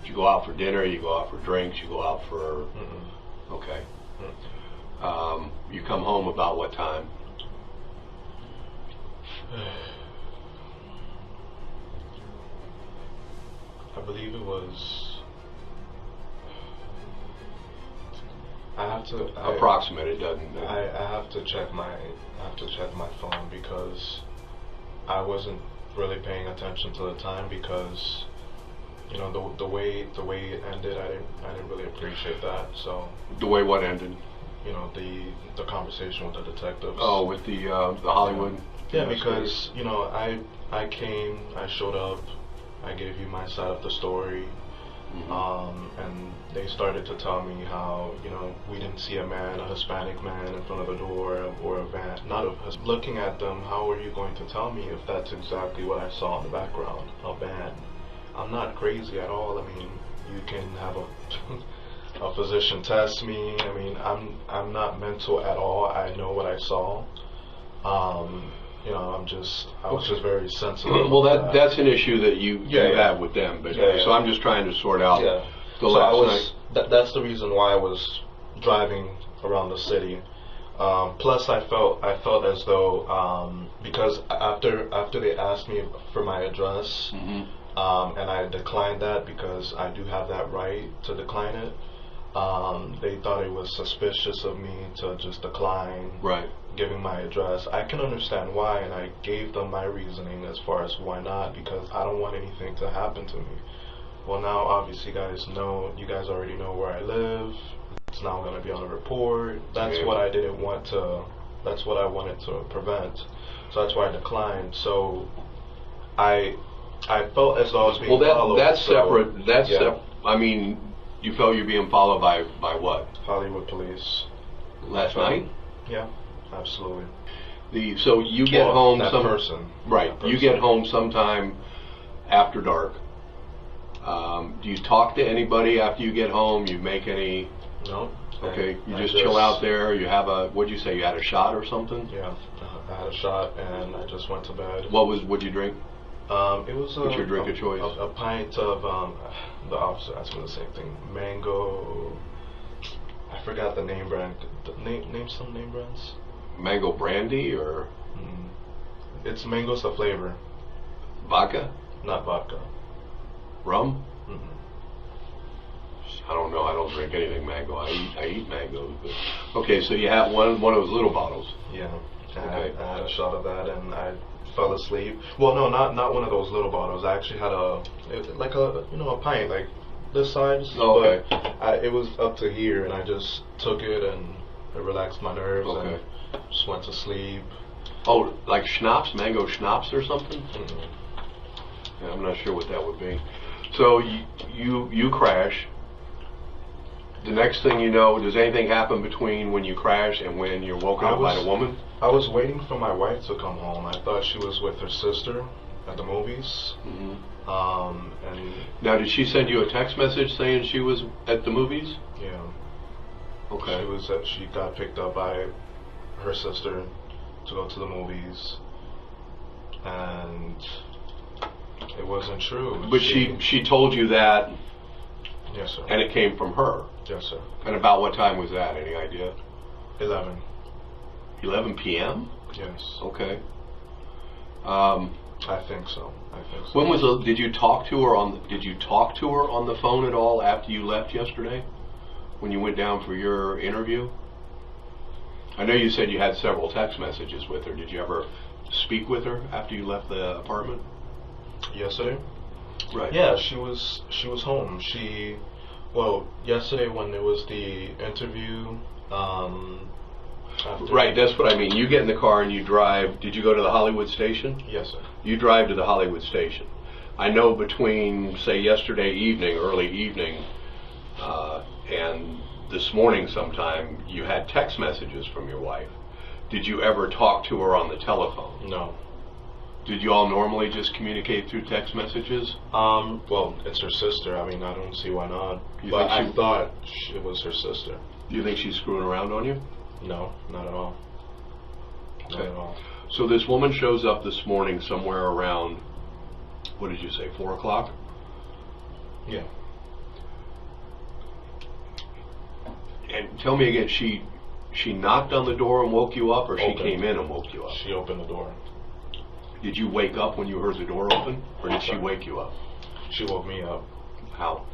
Did you go out for dinner? You go out for drinks? You go out for... Okay. You come home about what time? I believe it was... I have to approximate. It doesn't. I have to check my phone because I wasn't really paying attention to the time because the way it ended, I didn't really appreciate that. So the way what ended? The conversation with the detectives. Oh, with the Hollywood. Yeah, because I came, I showed up, I gave you my side of the story. And they started to tell me how, we didn't see a Hispanic man in front of the door or a van. Looking at them, how are you going to tell me if that's exactly what I saw in the background, a van? I'm not crazy at all. I mean, you can have a physician test me. I mean, I'm not mental at all. I know what I saw. you know, I was just very sensitive. Well, that's an issue that you have with them, but so I'm just trying to sort out the last night. That's the reason why I was driving around the city. Plus, I felt as though because after they asked me for my address, and I declined that because I do have that right to decline it. They thought it was suspicious of me to just decline giving my address. I can understand why, and I gave them my reasoning as far as why not, because I don't want anything to happen to me. Well, now obviously you guys already know where I live. It's now going to be on a report. That's what I didn't want to, that's what I wanted to prevent. So that's why I declined. So I felt as though I was being followed. That's separate. That's separate. I mean, you felt you're being followed by what? Hollywood police. Last night? Yeah, absolutely. So you get home You get home sometime after dark. Do you talk to anybody after you get home? You make any? No. Okay. You just chill out there. You have what'd you say? You had a shot or something? Yeah, I had a shot and I just went to bed. What'd you drink? It was what's your drink of choice? A pint of the officer asked me the same thing. Mango. I forgot the name brand. Name some name brands. Mango brandy or? It's mango's the flavor. Vodka? Not vodka. Rum? I don't know. I don't drink anything mango. I eat mangoes. But okay, so you have one of those little bottles. Yeah. I had a shot of that and I fell asleep. Well, no, not one of those little bottles. I actually had a pint like this size. Oh, okay. But it was up to here, and I just took it and it relaxed my nerves and just went to sleep. Oh, like schnapps, mango schnapps or something? Yeah, I'm not sure what that would be. So you crash. The next thing you know, does anything happen between when you crash and when you're woken up by the woman? I was waiting for my wife to come home. I thought she was with her sister at the movies. And now, did she send you a text message saying she was at the movies? Yeah. Okay. She got picked up by her sister to go to the movies, and it wasn't true. But she told you that. Yes, sir. And it came from her. Yes, sir. And about what time was that? Any idea? 11. 11 p.m. Yes. Okay. I think so. When did you talk to her on the phone at all after you left yesterday? When you went down for your interview? I know you said you had several text messages with her. Did you ever speak with her after you left the apartment? Yesterday? Right. Yeah, she was home. Yesterday when it was the interview, right, that's what I mean. You get in the car and you drive. Did you go to the Hollywood station? Yes, sir. You drive to the Hollywood station. I know between, say, yesterday evening, early evening, and this morning sometime, you had text messages from your wife. Did you ever talk to her on the telephone? No. Did you all normally just communicate through text messages? Well, it's her sister. I mean, I don't see why not. I thought it was her sister. Do you think she's screwing around on you? No, not at all. Okay. Not at all. So this woman shows up this morning somewhere around, what did you say, 4 o'clock? Yeah. And tell me again, she knocked on the door and woke you up, or she came in and woke you up? She opened the door. Did you wake up when you heard the door open, or did she wake you up? She woke me up. How?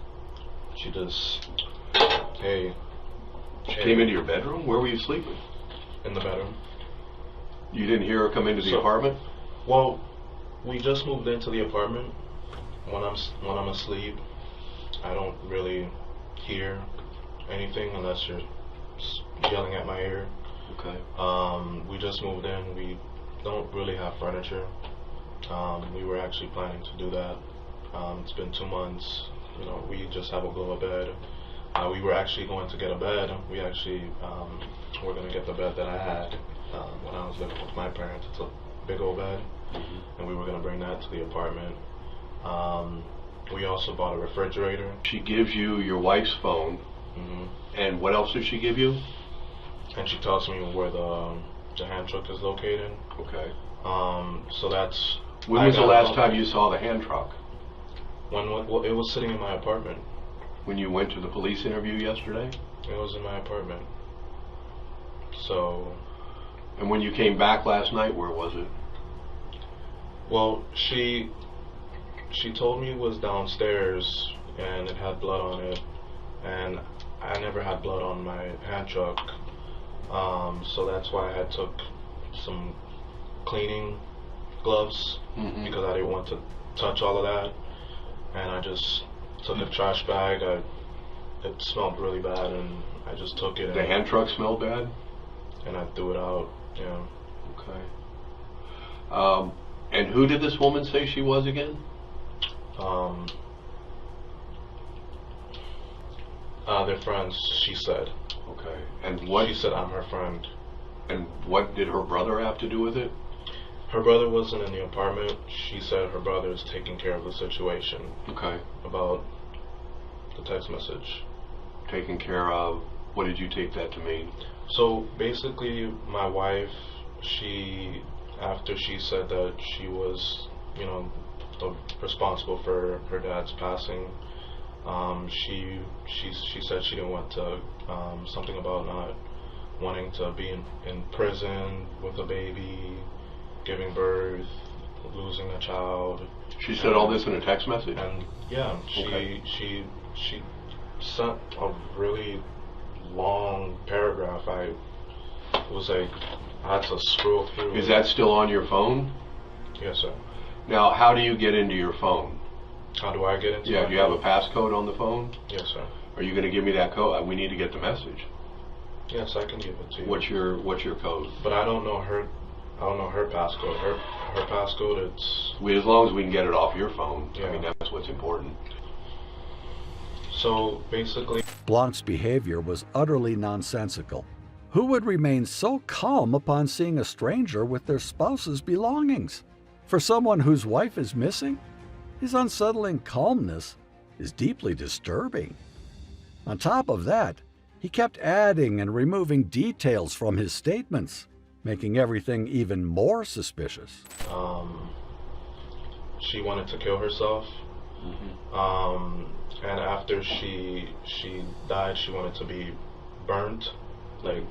She just, hey. She came into your bedroom? Where were you sleeping? In the bedroom. You didn't hear her come into the apartment? Well, we just moved into the apartment. When I'm asleep, I don't really hear anything unless you're yelling at my ear. Okay. We just moved in. We don't really have furniture. We were actually planning to do that. It's been 2 months. You know, we just have a blow-up bed. We were actually going to get a bed. We actually were going to get the bed that I had when I was living with my parents. It's a big old bed, and we were going to bring that to the apartment. We also bought a refrigerator. She gives you your wife's phone, and what else does she give you? And she tells me where the hand truck is located. Okay. So that's. When was the last time you saw the hand truck? Well, it was sitting in my apartment. When you went to the police interview yesterday? It was in my apartment. So. And when you came back last night, where was it? Well, she told me it was downstairs and it had blood on it, and I never had blood on my hand truck, so that's why I took some cleaning gloves because I didn't want to touch all of that, and I just took a trash bag. It smelled really bad, and I just took it. The hand truck smelled bad? And I threw it out. Yeah. Okay. And who did this woman say she was again? They're friends, she said. Okay. And what? She said I'm her friend. And what did her brother have to do with it? Her brother wasn't in the apartment. She said her brother is taking care of the situation. Okay. About the text message. Taking care of? What did you take that to mean? So basically, my wife, after she said that she was, responsible for her dad's passing, she said she didn't want to, something about not wanting to be in prison with a baby, giving birth, losing a child. She said all this in a text message? And yeah, she sent a really long paragraph. It was like I had to scroll through. Is that still on your phone? Yes, sir. Now, how do you get into your phone? How do I get into? Yeah, do you have a passcode on the phone? Yes, sir. Are you going to give me that code? We need to get the message. Yes, I can give it to you. What's your code? But I don't know her. I don't know her passcode. Her passcode. It's. As long as we can get it off your phone. Yeah. I mean, that's what's important. So basically, Blanc's behavior was utterly nonsensical. Who would remain so calm upon seeing a stranger with their spouse's belongings? For someone whose wife is missing, his unsettling calmness is deeply disturbing. On top of that, he kept adding and removing details from his statements, making everything even more suspicious. She wanted to kill herself. And after she died, she wanted to be burnt, like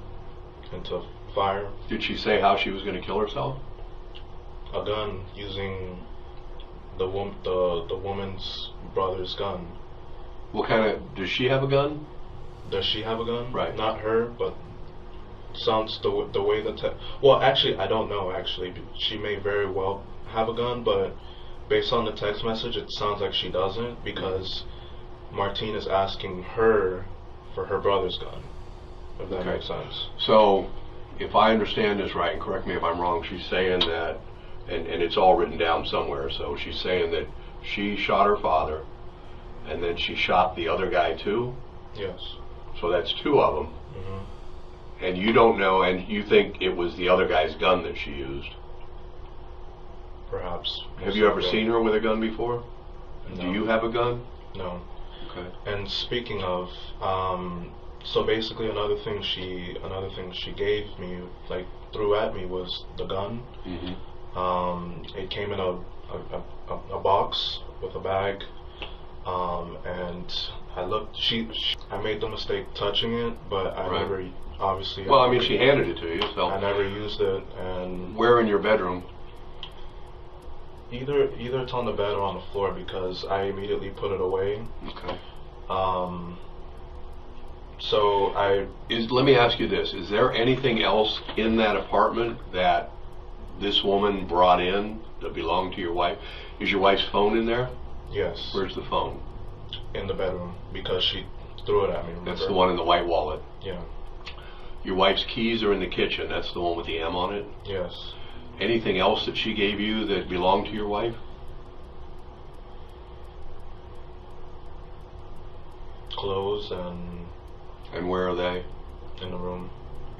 into fire. Did she say how she was going to kill herself? A gun, using the woman's brother's gun. What kind of? Does she have a gun? Does she have a gun? Right. Not her, but sounds the way well, actually, I don't know. Actually, she may very well have a gun, but based on the text message, it sounds like she doesn't, because Martine is asking her for her brother's gun, if that makes sense. So, if I understand this right, and correct me if I'm wrong, she's saying that, and it's all written down somewhere, so she's saying that she shot her father, and then she shot the other guy too? Yes. So that's two of them. And you don't know, and you think it was the other guy's gun that she used? Perhaps. Have you ever seen her with a gun before? No. Do you have a gun? No. Okay. And speaking of, so basically another thing she gave me, like threw at me, was the gun. It came in a box with a bag, and I looked. I made the mistake touching it, but I never. Obviously. Well, I mean, she handed it to you, so. I never used it, and. Where in your bedroom? Either it's on the bed or on the floor, because I immediately put it away. Okay. So let me ask you this: is there anything else in that apartment that this woman brought in that belonged to your wife? Is your wife's phone in there? Yes. Where's the phone? In the bedroom, because she threw it at me. Remember? That's the one in the white wallet. Yeah. Your wife's keys are in the kitchen. That's the one with the M on it? Yes. Anything else that she gave you that belonged to your wife? Clothes and... And where are they? In the room.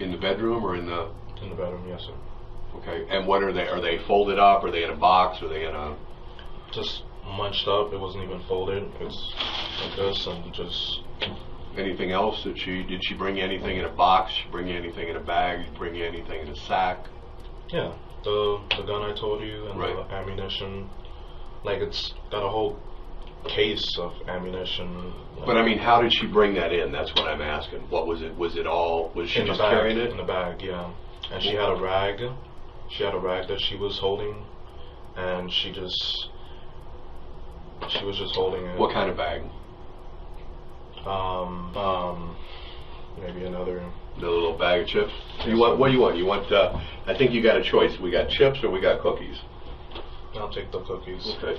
In the bedroom or in the... In the bedroom, yes, sir. Okay. And what are they? Are they folded up? Are they in a box? Are they in a... Just munched up. It wasn't even folded. It's like this, and just... Anything else that did she bring you anything in a box? Did she bring you anything in a bag? Did she bring you anything in a sack? Yeah. the gun I told you and the ammunition. Like, it's got a whole case of ammunition. But I mean, how did she bring that in? That's what I'm asking. What was it? Was it all? Was she just carrying it in the bag? Yeah. And she had a rag. She had a rag that she was holding, and she was just holding it. What kind of bag? Maybe another little bag of chips. You want? What do you want? You want? I think you got a choice. We got chips or we got cookies. I'll take the cookies. Okay.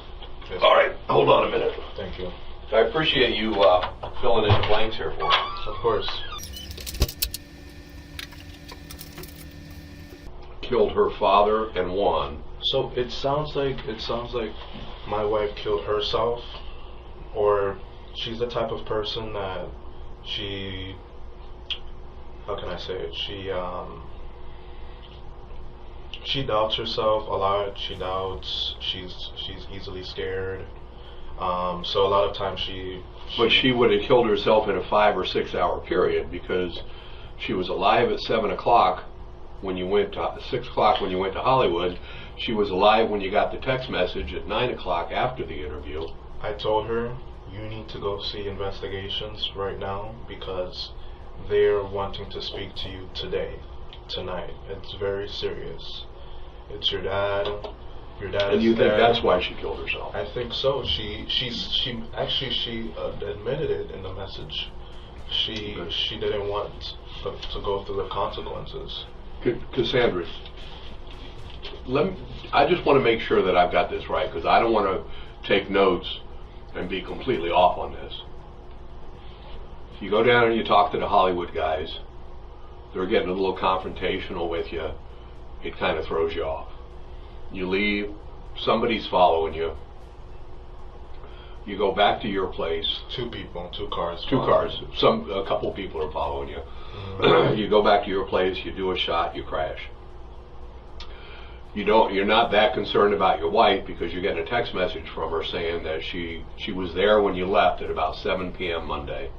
Yes. All right. Hold on a minute. Thank you. I appreciate you filling in the blanks here for me. Of course. Killed her father and won. So it sounds like my wife killed herself, or she's the type of person that how can I say it? She doubts herself a lot. She doubts. She's easily scared. So a lot of times But she would have killed herself in a 5 or 6 hour period, because she was alive at 7 o'clock when you went to 6 o'clock when you went to Hollywood. She was alive when you got the text message at 9 o'clock after the interview. I told her, you need to go see Investigations right now, because they're wanting to speak to you tonight. It's very serious. It's your dad. Your dad And is you think dead. that's why she killed herself? I think so. She admitted it in the message. She didn't want to go through the consequences. Cassandra, I just want to make sure that I've got this right, because I don't want to take notes and be completely off on this. If you go down and you talk to the Hollywood guys, they're getting a little confrontational with you, it kind of throws you off. You leave, somebody's following you. You go back to your place. Two cars. A couple people are following you. Mm-hmm. You go back to your place, you do a shot, you crash. You're not that concerned about your wife, because you're getting a text message from her saying that she was there when you left at about 7 p.m. Monday.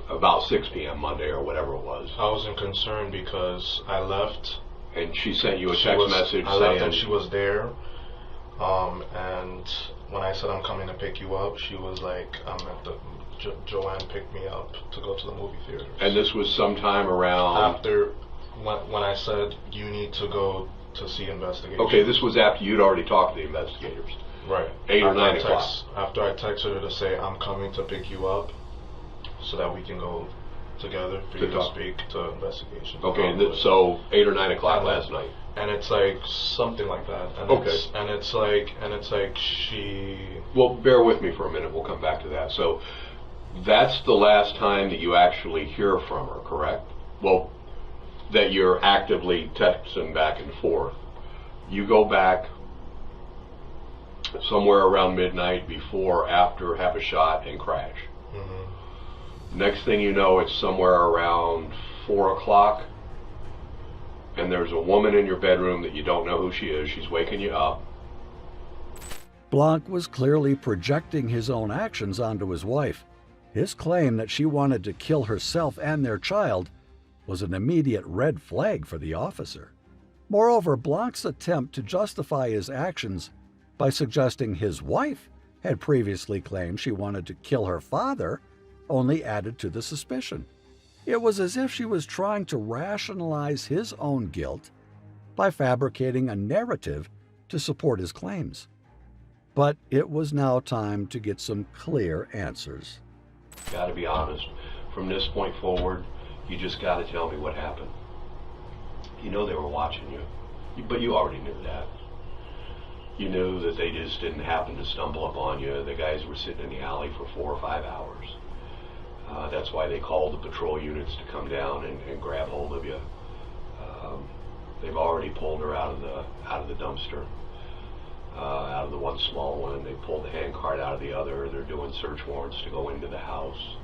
About 6 p.m. Monday or whatever it was. I wasn't concerned because I left. And she sent you a text message I left and she was there. And when I said I'm coming to pick you up, she was like, Joanne picked me up to go to the movie theater. And this was sometime around... After, when I said, you need to go to see Investigations. Okay, this was after you'd already talked to the investigators. Right. 8 or 9 o'clock. After I texted her to say, I'm coming to pick you up so that we can go together for you to speak to Investigations. Okay, so 8 or 9 o'clock last night. And it's like something like that. And Okay. It's like she... Well, bear with me for a minute. We'll come back to that. So that's the last time that you actually hear from her, correct? Well, that you're actively texting back and forth. You go back somewhere around midnight, before, after, have a shot, and crash. Mm-hmm. Next thing you know, it's somewhere around 4 o'clock, and there's a woman in your bedroom that you don't know who she is. She's waking you up. Blanc was clearly projecting his own actions onto his wife. His claim that she wanted to kill herself and their child was an immediate red flag for the officer. Moreover, Blanc's attempt to justify his actions by suggesting his wife had previously claimed she wanted to kill her father only added to the suspicion. It was as if she was trying to rationalize his own guilt by fabricating a narrative to support his claims. But it was now time to get some clear answers. Gotta be honest. From this point forward, you just gotta tell me what happened. You know they were watching you, but you already knew that. You knew that they just didn't happen to stumble upon you. The guys were sitting in the alley for 4 or 5 hours. That's why they called the patrol units to come down and grab hold of you. They've already pulled her out of the dumpster, out of the one small one. They pulled the handcart out of the other. They're doing search warrants to go into the house.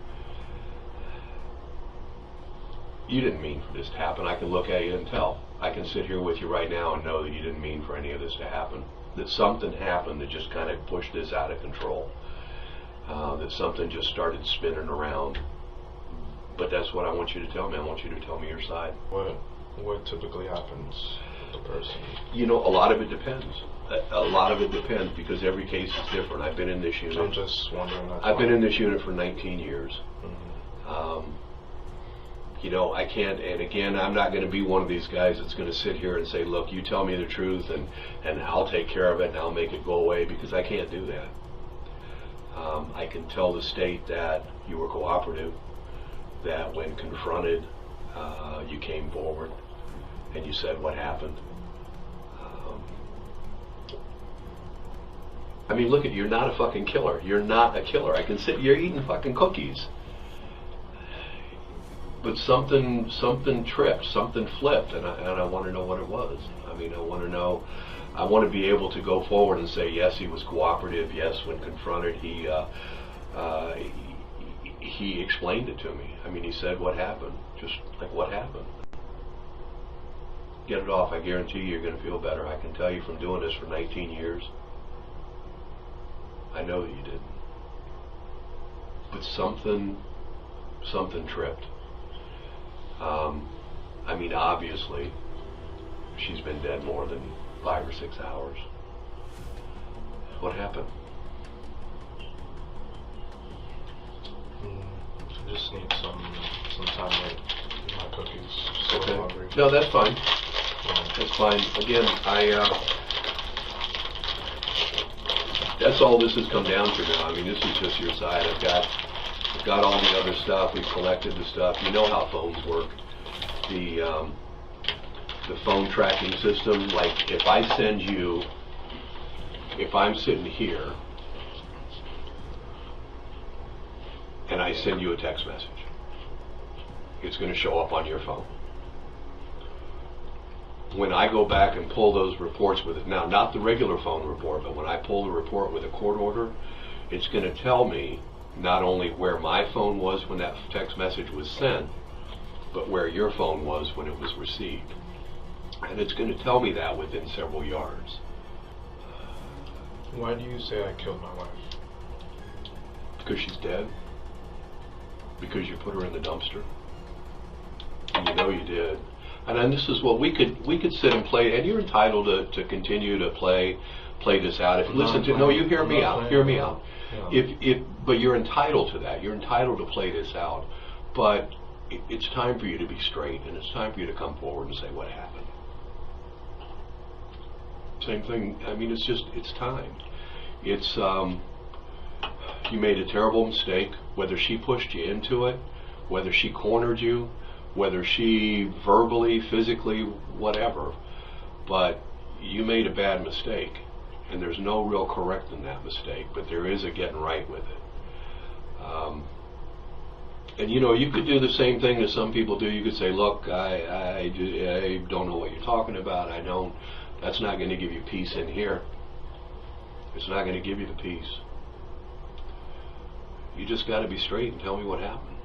You didn't mean for this to happen. I can look at you and tell. I can sit here with you right now and know that you didn't mean for any of this to happen. That something happened that just kind of pushed this out of control. That something just started spinning around. But that's what I want you to tell me. I want you to tell me your side. What typically happens with the person? You know, a lot of it depends. A lot of it depends because every case is different. I've been in this unit. I'm just wondering. I've been in this unit for 19 years. You know, I can't, and again, I'm not going to be one of these guys that's going to sit here and say, look, you tell me the truth and I'll take care of it and I'll make it go away, because I can't do that. I can tell the state that you were cooperative, that when confronted, you came forward and you said what happened. I mean, look at you, you're not a fucking killer. You're not a killer. I can sit, you're eating fucking cookies. But something tripped, something flipped, and I want to know what it was. I mean, I want to know, I want to be able to go forward and say, yes, he was cooperative. Yes, when confronted, he explained it to me. I mean, he said what happened, just like what happened. Get it off. I guarantee you're going to feel better. I can tell you from doing this for 19 years. I know that you didn't. But something tripped. I mean, obviously, she's been dead more than 5 or 6 hours. What happened? I just need some time to eat my cookies. So Okay. hungry. No, that's fine. That's fine. Again, that's all this has come down to now. I mean, this is just your side. I've got all the other stuff. We've collected the stuff. You know how phones work. The phone tracking system, like if I send you, if I'm sitting here and I send you a text message, it's going to show up on your phone. When I go back and pull those reports with it, now not the regular phone report, but when I pull the report with a court order, it's going to tell me not only where my phone was when that text message was sent, but where your phone was when it was received. And it's going to tell me that within several yards. Why do you say I killed my wife? Because she's dead. Because you put her in the dumpster. And you know you did. And then this is what we could sit and play, and you're entitled to continue to play this out. If you listen to, no, you hear me out. Hear me out. But you're entitled to that. You're entitled to play this out. But it's time for you to be straight, and it's time for you to come forward and say what happened. Same thing. I mean, it's time. It's you made a terrible mistake. Whether she pushed you into it, whether she cornered you, whether she verbally, physically, whatever, but you made a bad mistake, and there's no real correcting that mistake, but there is a getting right with it. And you know, you could do the same thing that some people do. You could say, look, I don't know what you're talking about. I don't. That's not going to give you peace in here. It's not going to give you the peace. You just got to be straight and tell me what happened.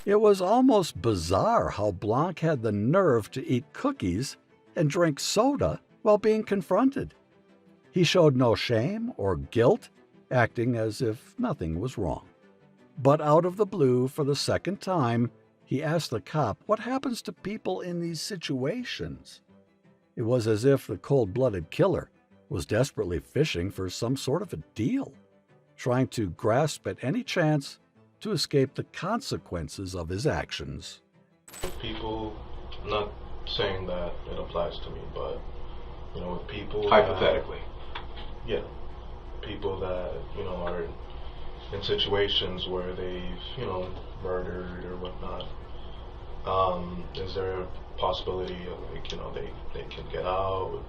It was almost bizarre how Blanc had the nerve to eat cookies and drink soda while being confronted. He showed no shame or guilt, acting as if nothing was wrong. But out of the blue, for the second time, he asked the cop what happens to people in these situations. It was as if the cold-blooded killer was desperately fishing for some sort of a deal, trying to grasp at any chance to escape the consequences of his actions. People, not saying that it applies to me, but, you know, with people... Hypothetically. People that, you know, are in situations where they've, you know, murdered or whatnot, is there a possibility of, like, you know, they can get out?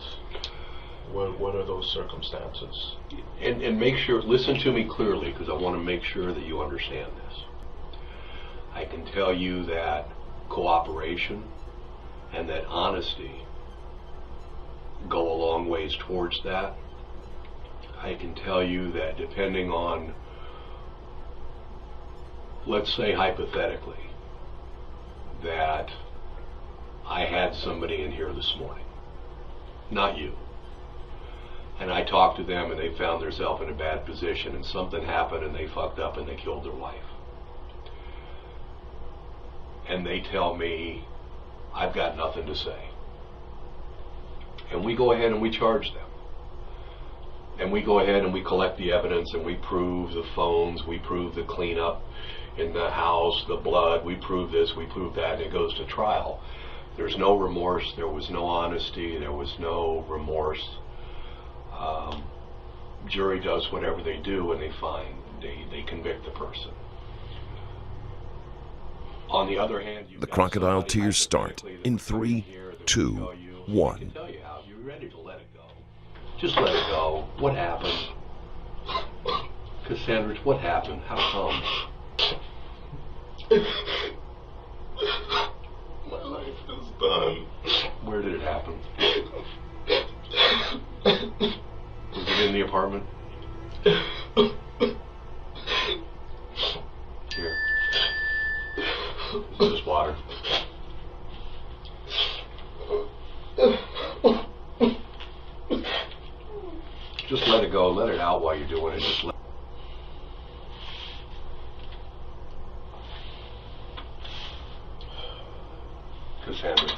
What are those circumstances? And make sure, listen to me clearly, because I want to make sure that you understand this. I can tell you that cooperation and that honesty go a long ways towards that. I can tell you that depending on, let's say hypothetically, that I had somebody in here this morning, not you, and I talked to them and they found themselves in a bad position and something happened and they fucked up and they killed their wife. And they tell me, I've got nothing to say. And we go ahead and we charge them. And we go ahead and we collect the evidence and we prove the phones, we prove the cleanup in the house, the blood, we prove this, we prove that, and it goes to trial. There's no remorse, there was no honesty, there was no remorse. Jury does whatever they do and they convict the person. On the other hand, The crocodile tears start in 3, 2, 1. Tell you how you're ready to let it go. Just let it go. What happened? Cassandra, what happened? How come? My life is done. Where did it happen? Was it in the apartment? Here. This is water. Just let it go. Let it out while you're doing it. Just let. Cassandra,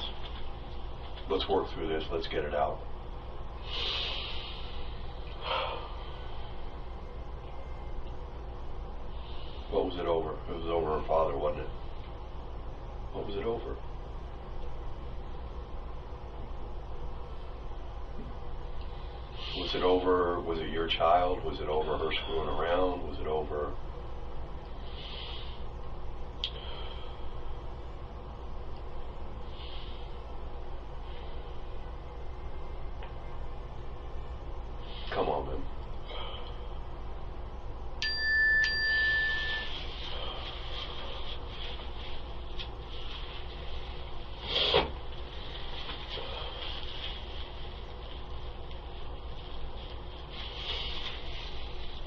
let's work through this. Let's get it out. What was it over? It was over her father, wasn't it? What was it over? Was it over, was it your child? Was it over her screwing around? Was it over... Come on, man.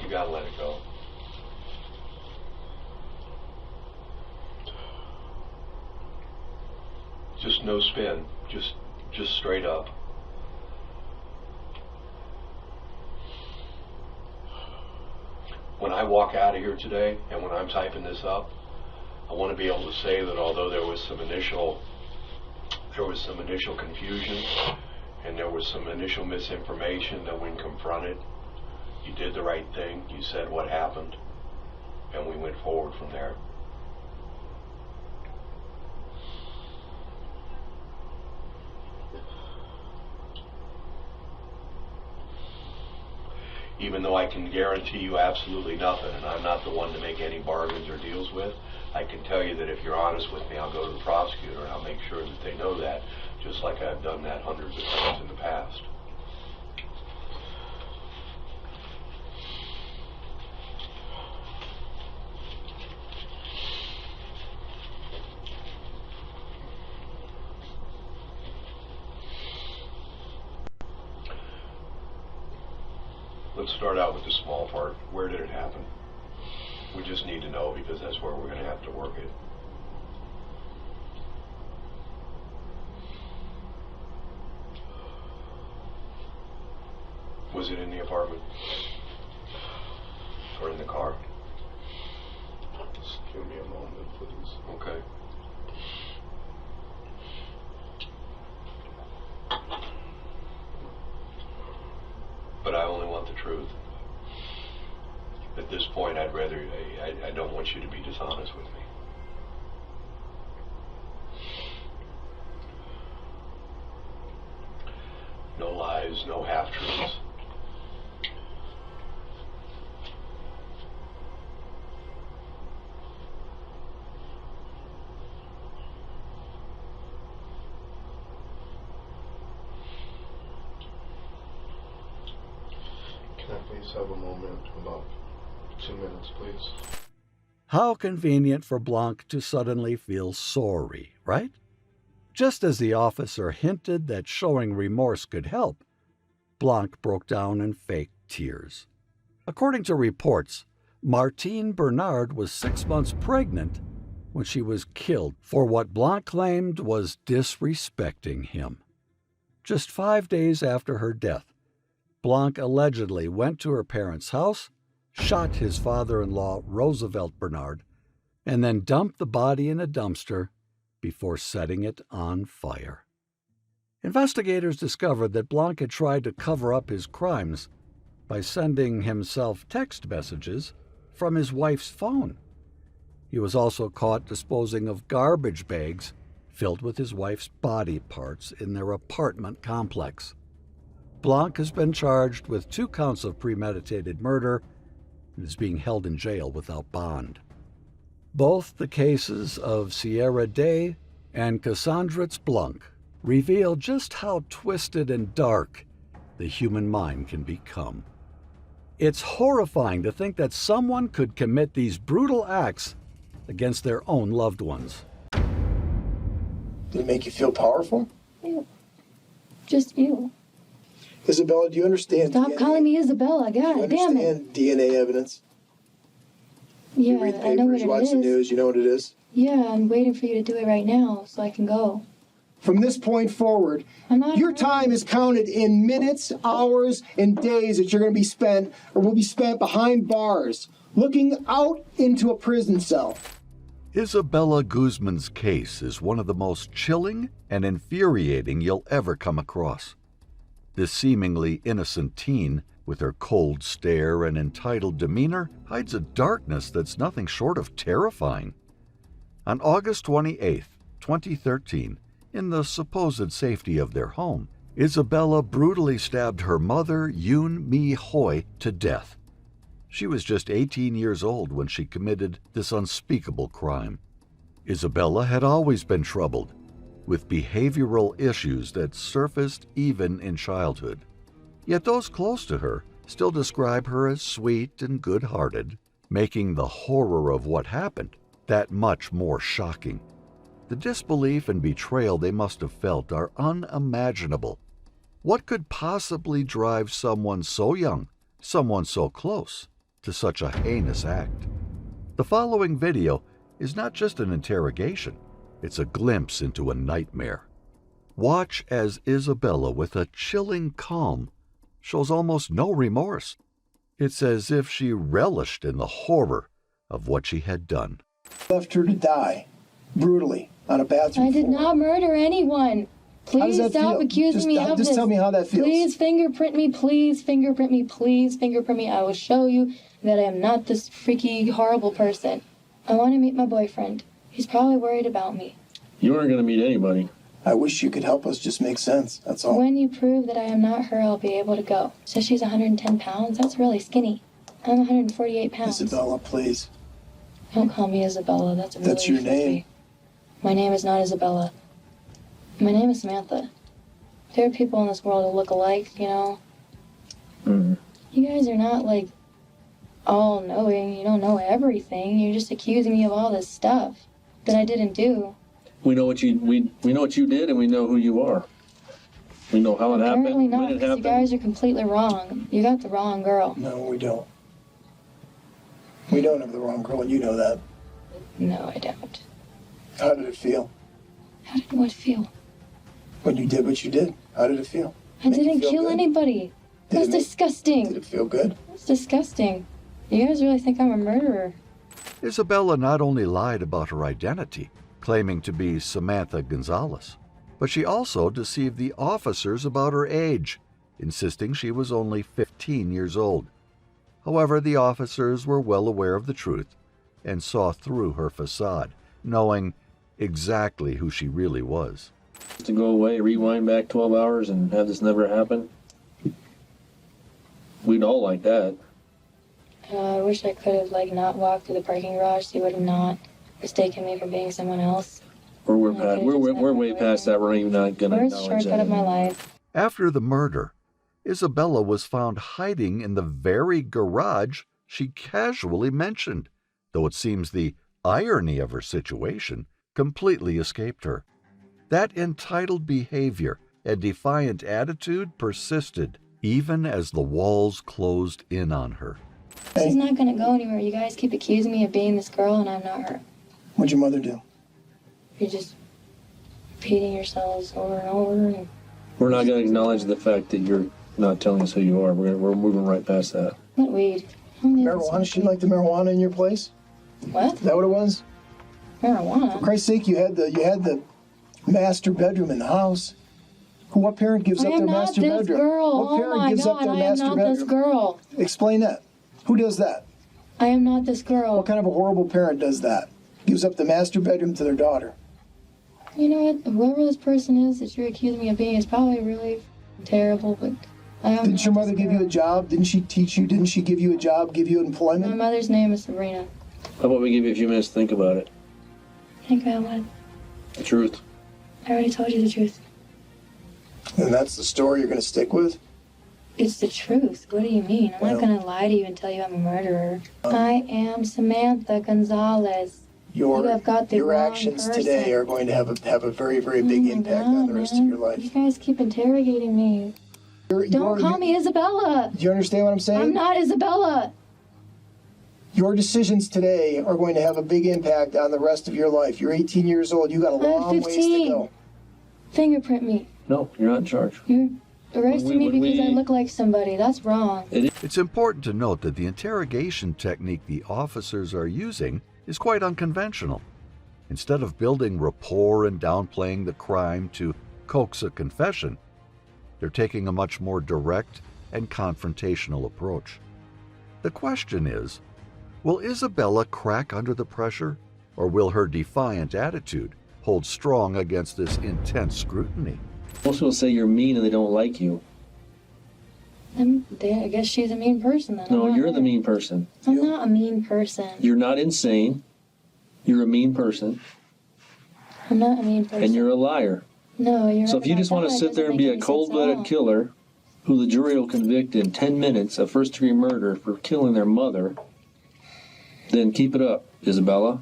You gotta let it go. Just no spin. Just straight up. When I walk out of here today, and when I'm typing this up, I want to be able to say that although there was some initial confusion, and there was some initial misinformation, that when confronted, you did the right thing, you said what happened, and we went forward from there. Even though I can guarantee you absolutely nothing, and I'm not the one to make any bargains or deals with, I can tell you that if you're honest with me, I'll go to the prosecutor and I'll make sure that they know that, just like I've done that hundreds of times in the past. Let's start out with the small part. Where did it happen? We just need to know, because that's where we're going to have to work it. Was it in the apartment? Or in the car? Just give me a moment, please. Okay. But I only want the truth. At this point, I don't want you to be dishonest with me. No lies, no half-truths. Can I please have a moment, about 2 minutes, please? How convenient for Blanc to suddenly feel sorry, right? Just as the officer hinted that showing remorse could help, Blanc broke down in fake tears. According to reports, Martine Bernard was 6 months pregnant when she was killed for what Blanc claimed was disrespecting him. Just 5 days after her death, Blanc allegedly went to her parents' house, shot his father-in-law, Roosevelt Bernard, and then dumped the body in a dumpster before setting it on fire. Investigators discovered that Blanc had tried to cover up his crimes by sending himself text messages from his wife's phone. He was also caught disposing of garbage bags filled with his wife's body parts in their apartment complex. Blanc has been charged with 2 counts of premeditated murder and is being held in jail without bond. Both the cases of Sierra Day and Cassandritz Blanc reveal just how twisted and dark the human mind can become. It's horrifying to think that someone could commit these brutal acts against their own loved ones. Did it make you feel powerful? Yeah. Just you. Isabella, do you understand Stop calling me Isabella. God damn it. understand DNA evidence? Yeah, You read I know what papers, it watch is. the news, you know what it is? Yeah, I'm waiting for you to do it right now so I can go. From this point forward, your time is counted in minutes, hours, and days that you're going to be spent or will be spent behind bars, looking out into a prison cell. Isabella Guzman's case is one of the most chilling and infuriating you'll ever come across. This seemingly innocent teen, with her cold stare and entitled demeanor, hides a darkness that's nothing short of terrifying. On August 28, 2013, in the supposed safety of their home, Isabella brutally stabbed her mother, Yoon Mi Hoi, to death. She was just 18 years old when she committed this unspeakable crime. Isabella had always been troubled with behavioral issues that surfaced even in childhood. Yet those close to her still describe her as sweet and good-hearted, making the horror of what happened that much more shocking. The disbelief and betrayal they must have felt are unimaginable. What could possibly drive someone so young, someone so close, to such a heinous act? The following video is not just an interrogation, it's a glimpse into a nightmare. Watch as Isabella, with a chilling calm, shows almost no remorse. It's as if she relished in the horror of what she had done. Left her to die, brutally, on a bathroom I did not murder anyone. How does Please that stop feel? accusing me of this. Just tell me how that feels. Please fingerprint me. Please fingerprint me. Please fingerprint me. I will show you that I am not this freaky, horrible person. I want to meet my boyfriend. He's probably worried about me. You aren't going to meet anybody. I wish you could help us just make sense, that's all. When you prove that I am not her, I'll be able to go. So she's 110 pounds? That's really skinny. I'm 148 pounds. Isabella, please. Don't call me Isabella. That's really That's your name. My name is not Isabella. My name is Samantha. There are people in this world who look alike, you know. Mm-hmm. You guys are not, like, all-knowing. You don't know everything. You're just accusing me of all this stuff that I didn't do. We know what you we know what you did, and we know who you are. We know how it Apparently happened, not, when it because happened. you guys are completely wrong. You got the wrong girl. No, we don't. We don't have the wrong girl, and you know that. No, I don't. How did it feel? How did what feel? When you did what you did, how did it feel? I Make you didn't feel kill good? anybody. That was disgusting. Did it feel good? It's disgusting. You guys really think I'm a murderer? Isabella not only lied about her identity, claiming to be Samantha Gonzalez, but she also deceived the officers about her age, insisting she was only 15 years old. However, the officers were well aware of the truth and saw through her facade, knowing exactly who she really was. To go away, rewind back 12 hours and have this never happen? We'd all like that. I wish I could have, like, not walked through the parking garage so you would have not mistaken me for being someone else. We're way past that. We're even not going to Worst acknowledge shortcut that. of my life. After the murder, Isabella was found hiding in the very garage she casually mentioned, though it seems the irony of her situation completely escaped her. That entitled behavior and defiant attitude persisted even as the walls closed in on her. This is not going to go anywhere. You guys keep accusing me of being this girl, and I'm not her. What'd your mother do? You're just repeating yourselves over and over. And We're not going to acknowledge the fact that you're not telling us who you are. We're moving right past that. what weed? Marijuana? She liked the marijuana in your place? What? Is that what it was? Marijuana? For Christ's sake, you had the master bedroom in the house. What parent gives up their master bedroom? I am not this girl. What parent Oh my gives up God, their I am master not bedroom? this girl. Explain that. Who does that? I am not this girl. What kind of a horrible parent does that? Gives up the master bedroom to their daughter. You know what? Whoever this person is that you're accusing me of being is probably really terrible, but I am. Didn't your mother give you a job? Didn't she teach you? Didn't she give you a job, give you employment? My mother's name is Sabrina. How about we give you a few minutes to think about it? Think about what? The truth. I already told you the truth. And that's the story you're going to stick with? It's the truth. What do you mean? I'm not going to lie to you and tell you I'm a murderer. I am Samantha Gonzalez. You have got the your wrong actions person. today are going to have a very, very big impact on the rest of your life. You guys keep interrogating me. Don't call me Isabella. Do you understand what I'm saying? I'm not Isabella. Your decisions today are going to have a big impact on the rest of your life. You're 18 years old. You got a long ways to go. Fingerprint me. No, you're not in charge. You're arresting me because I look like somebody. That's wrong. It's important to note that the interrogation technique the officers are using is quite unconventional. Instead of building rapport and downplaying the crime to coax a confession, they're taking a much more direct and confrontational approach. The question is, will Isabella crack under the pressure, or will her defiant attitude hold strong against this intense scrutiny? Most people say you're mean and they don't like you. I guess she's a mean person then. No, you're the mean person. I'm not a mean person. You're not insane. You're a mean person. I'm not a mean person. And you're a liar. No, you're So if you just want to sit there and be a cold-blooded killer who the jury will convict in 10 minutes of first-degree murder for killing their mother, then keep it up, Isabella.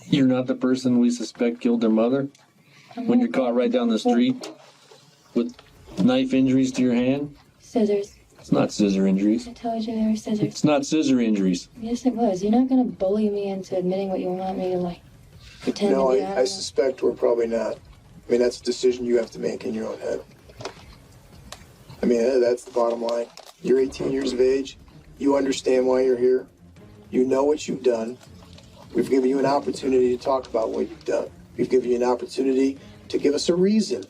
You're not the person we suspect killed their mother when you're caught right down the street with knife injuries to your hand. Scissors. It's not scissor injuries. I told you there were scissors. It's not scissor injuries. Yes, it was. You're not going to bully me into admitting what you want me to, pretend No, to be. I suspect we're probably not. I mean, that's a decision you have to make in your own head. I mean, that's the bottom line. You're 18 years of age. You understand why you're here. You know what you've done. We've given you an opportunity to talk about what you've done. We've given you an opportunity to give us a reason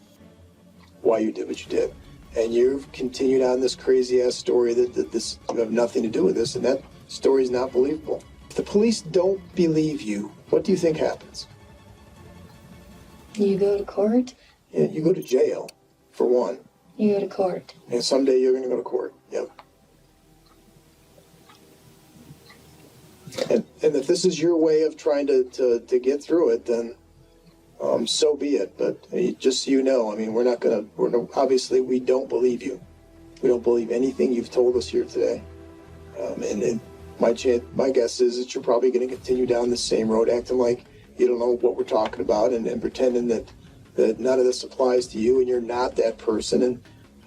why you did what you did. And you've continued on this crazy-ass story that this you have nothing to do with this, and that story is not believable. If the police don't believe you, what do you think happens? You go to court? Yeah, you go to jail, for one. You go to court. And someday you're going to go to court. Yep. And if this is your way of trying to get through it, then so be it. But just so you know, I mean, obviously we don't believe you. We don't believe anything you've told us here today. And my guess is that you're probably going to continue down the same road, acting like you don't know what we're talking about and pretending that none of this applies to you and you're not that person. And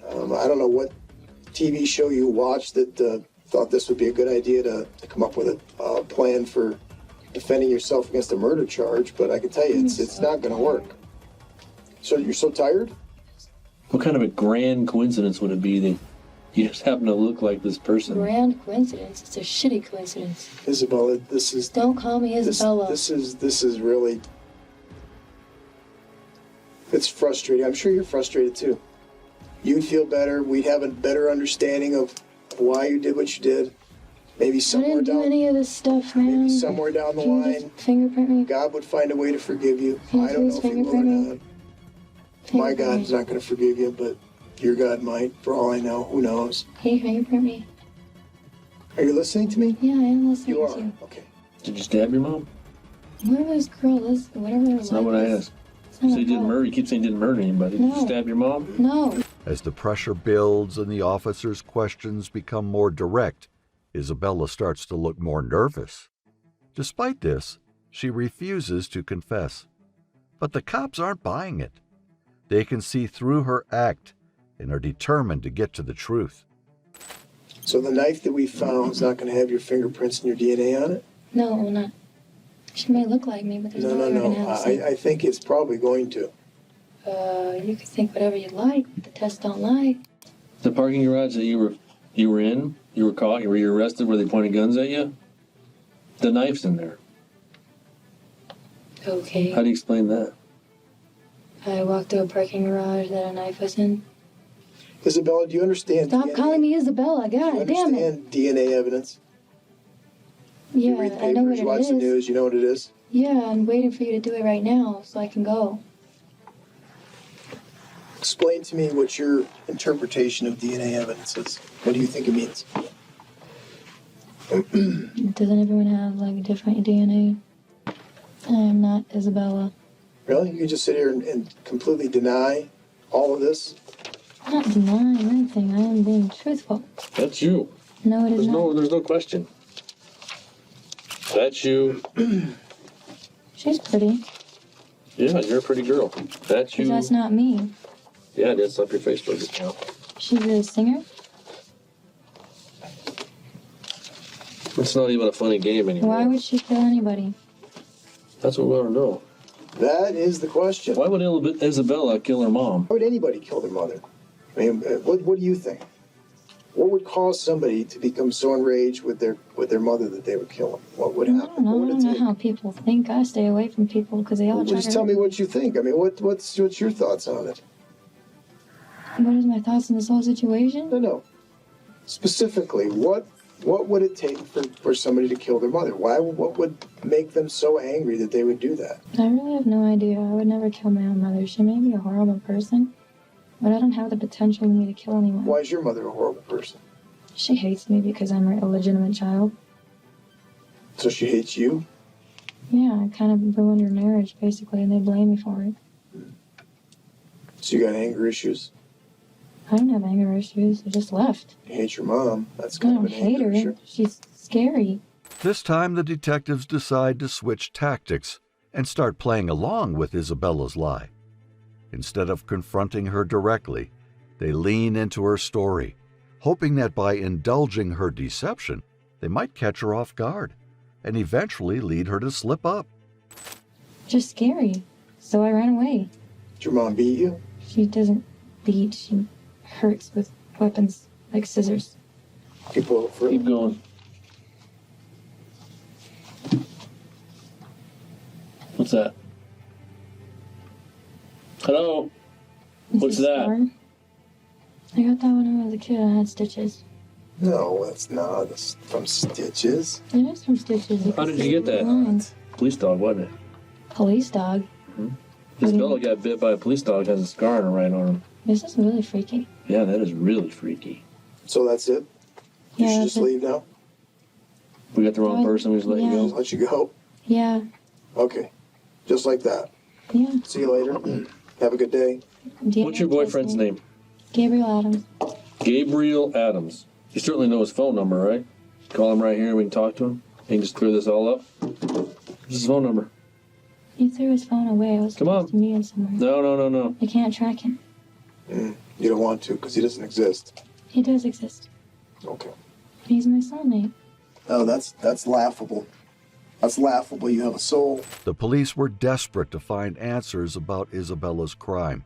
I don't know what TV show you watched that thought this would be a good idea to come up with a plan for defending yourself against a murder charge, but I can tell you it's not going to work. So you're so tired? What kind of a grand coincidence would it be that you just happen to look like this person? Grand coincidence. It's a shitty coincidence. Isabella, this is... Don't call me Isabella. This is really... It's frustrating. I'm sure you're frustrated too. You'd feel better. We'd have a better understanding of why you did what you did. Maybe somewhere I didn't do any of this stuff, man. Maybe somewhere down the Can you line, just fingerprint me? God would find a way to forgive you. Can you I don't know please if he will or fingerprint me? not. My God's not going to forgive you, but your God might. For all I know, who knows? Can you fingerprint me? Are you listening to me? Yeah, I am listening You to are. you. Okay. Did you stab your mom? Whatever this girl is, whatever her That's not what I asked. not So you my didn't fault. murder. You keep saying you didn't murder anybody. Did No. you stab your mom? No. As the pressure builds and the officer's questions become more direct, Isabella starts to look more nervous. Despite this, she refuses to confess. But the cops aren't buying it. They can see through her act and are determined to get to the truth. So the knife that we found is not going to have your fingerprints and your DNA on it? No, it will not. She may look like me, but there's no way we're going to have the same. I think it's probably going to. You can think whatever you like. The tests don't lie. The parking garage that you were in, you were caught, were you arrested where they pointed guns at you? The knife's in there. Okay. How do you explain that? I walked through a parking garage that a knife was in. Isabella, do you understand Stop DNA? calling me Isabella. Do you God damn it. understand DNA evidence? Yeah, You read I know what papers, it watch is. the news, you know what it is? Yeah, I'm waiting for you to do it right now so I can go. Explain to me what your interpretation of DNA evidence is. What do you think it means? Doesn't everyone have like different DNA? I'm not Isabella. Really? You can just sit here and completely deny all of this? I'm not denying anything. I am being truthful. That's you. No, it is not. There's no question. That's you. She's pretty. Yeah, you're a pretty girl. That's you. That's not me. Yeah, that's up your Facebook account. She's a singer? It's not even a funny game anymore. Why would she kill anybody? That's what we want to know. That is the question. Why would Isabella kill her mom? Why would anybody kill their mother? I mean, what do you think? What would cause somebody to become so enraged with their mother that they would kill them? What would happen? I don't know how people think. I stay away from people because they all Well, try just to tell hurt me what you think. I mean, what's your thoughts on it? What is my thoughts on this whole situation? No. Specifically, what would it take for somebody to kill their mother? What would make them so angry that they would do that? I really have no idea. I would never kill my own mother. She may be a horrible person, but I don't have the potential in me to kill anyone. Why is your mother a horrible person? She hates me because I'm her illegitimate child. So she hates you? Yeah, I kind of ruined her marriage, basically, and they blame me for it. So you got anger issues? I don't have anger issues. I just left. You hate your mom. That's I kind of don't an hate anger her. issue. She's scary. This time, the detectives decide to switch tactics and start playing along with Isabella's lie. Instead of confronting her directly, they lean into her story, hoping that by indulging her deception, they might catch her off guard and eventually lead her to slip up. Just scary. So I ran away. Did your mom beat you? She doesn't beat. She hurts with weapons like scissors. Keep going. What's that? Hello? What's that? Scar. I got that when I was a kid. I had stitches. No, that's not. That's from stitches. It is from stitches. How did you get that? Police dog, wasn't it? Police dog? Isabella got bit by a police dog, has a scar on her right arm. This is really freaky. Yeah, that is really freaky. So that's it? You should just leave now? We got the wrong person, we just let you go? Let you go? Yeah. Okay. Just like that. Yeah. See you later. Have a good day. What's your boyfriend's name? Gabriel Adams. Gabriel Adams. You certainly know his phone number, right? Call him right here, we can talk to him. He can just clear this all up. What's his phone number? He threw his phone away. I was supposed to meet him somewhere. No. I can't track him. You don't want to because he doesn't exist. He does exist. Okay. He's my soulmate. Oh, that's laughable. That's laughable. You have a soul. The police were desperate to find answers about Isabella's crime.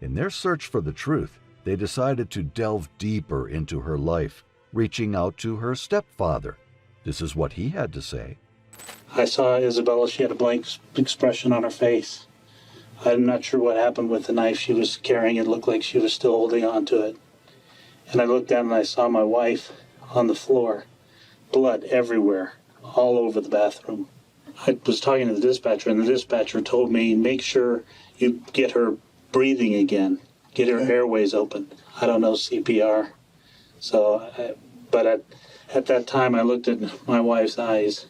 In their search for the truth, they decided to delve deeper into her life, reaching out to her stepfather. This is what he had to say. I saw Isabella. She had a blank expression on her face. I'm not sure what happened with the knife she was carrying. It looked like she was still holding on to it. And I looked down and I saw my wife on the floor. Blood everywhere, all over the bathroom. I was talking to the dispatcher, and the dispatcher told me, make sure you get her breathing again. Get her airways open. I don't know CPR. But at that time, I looked at my wife's eyes,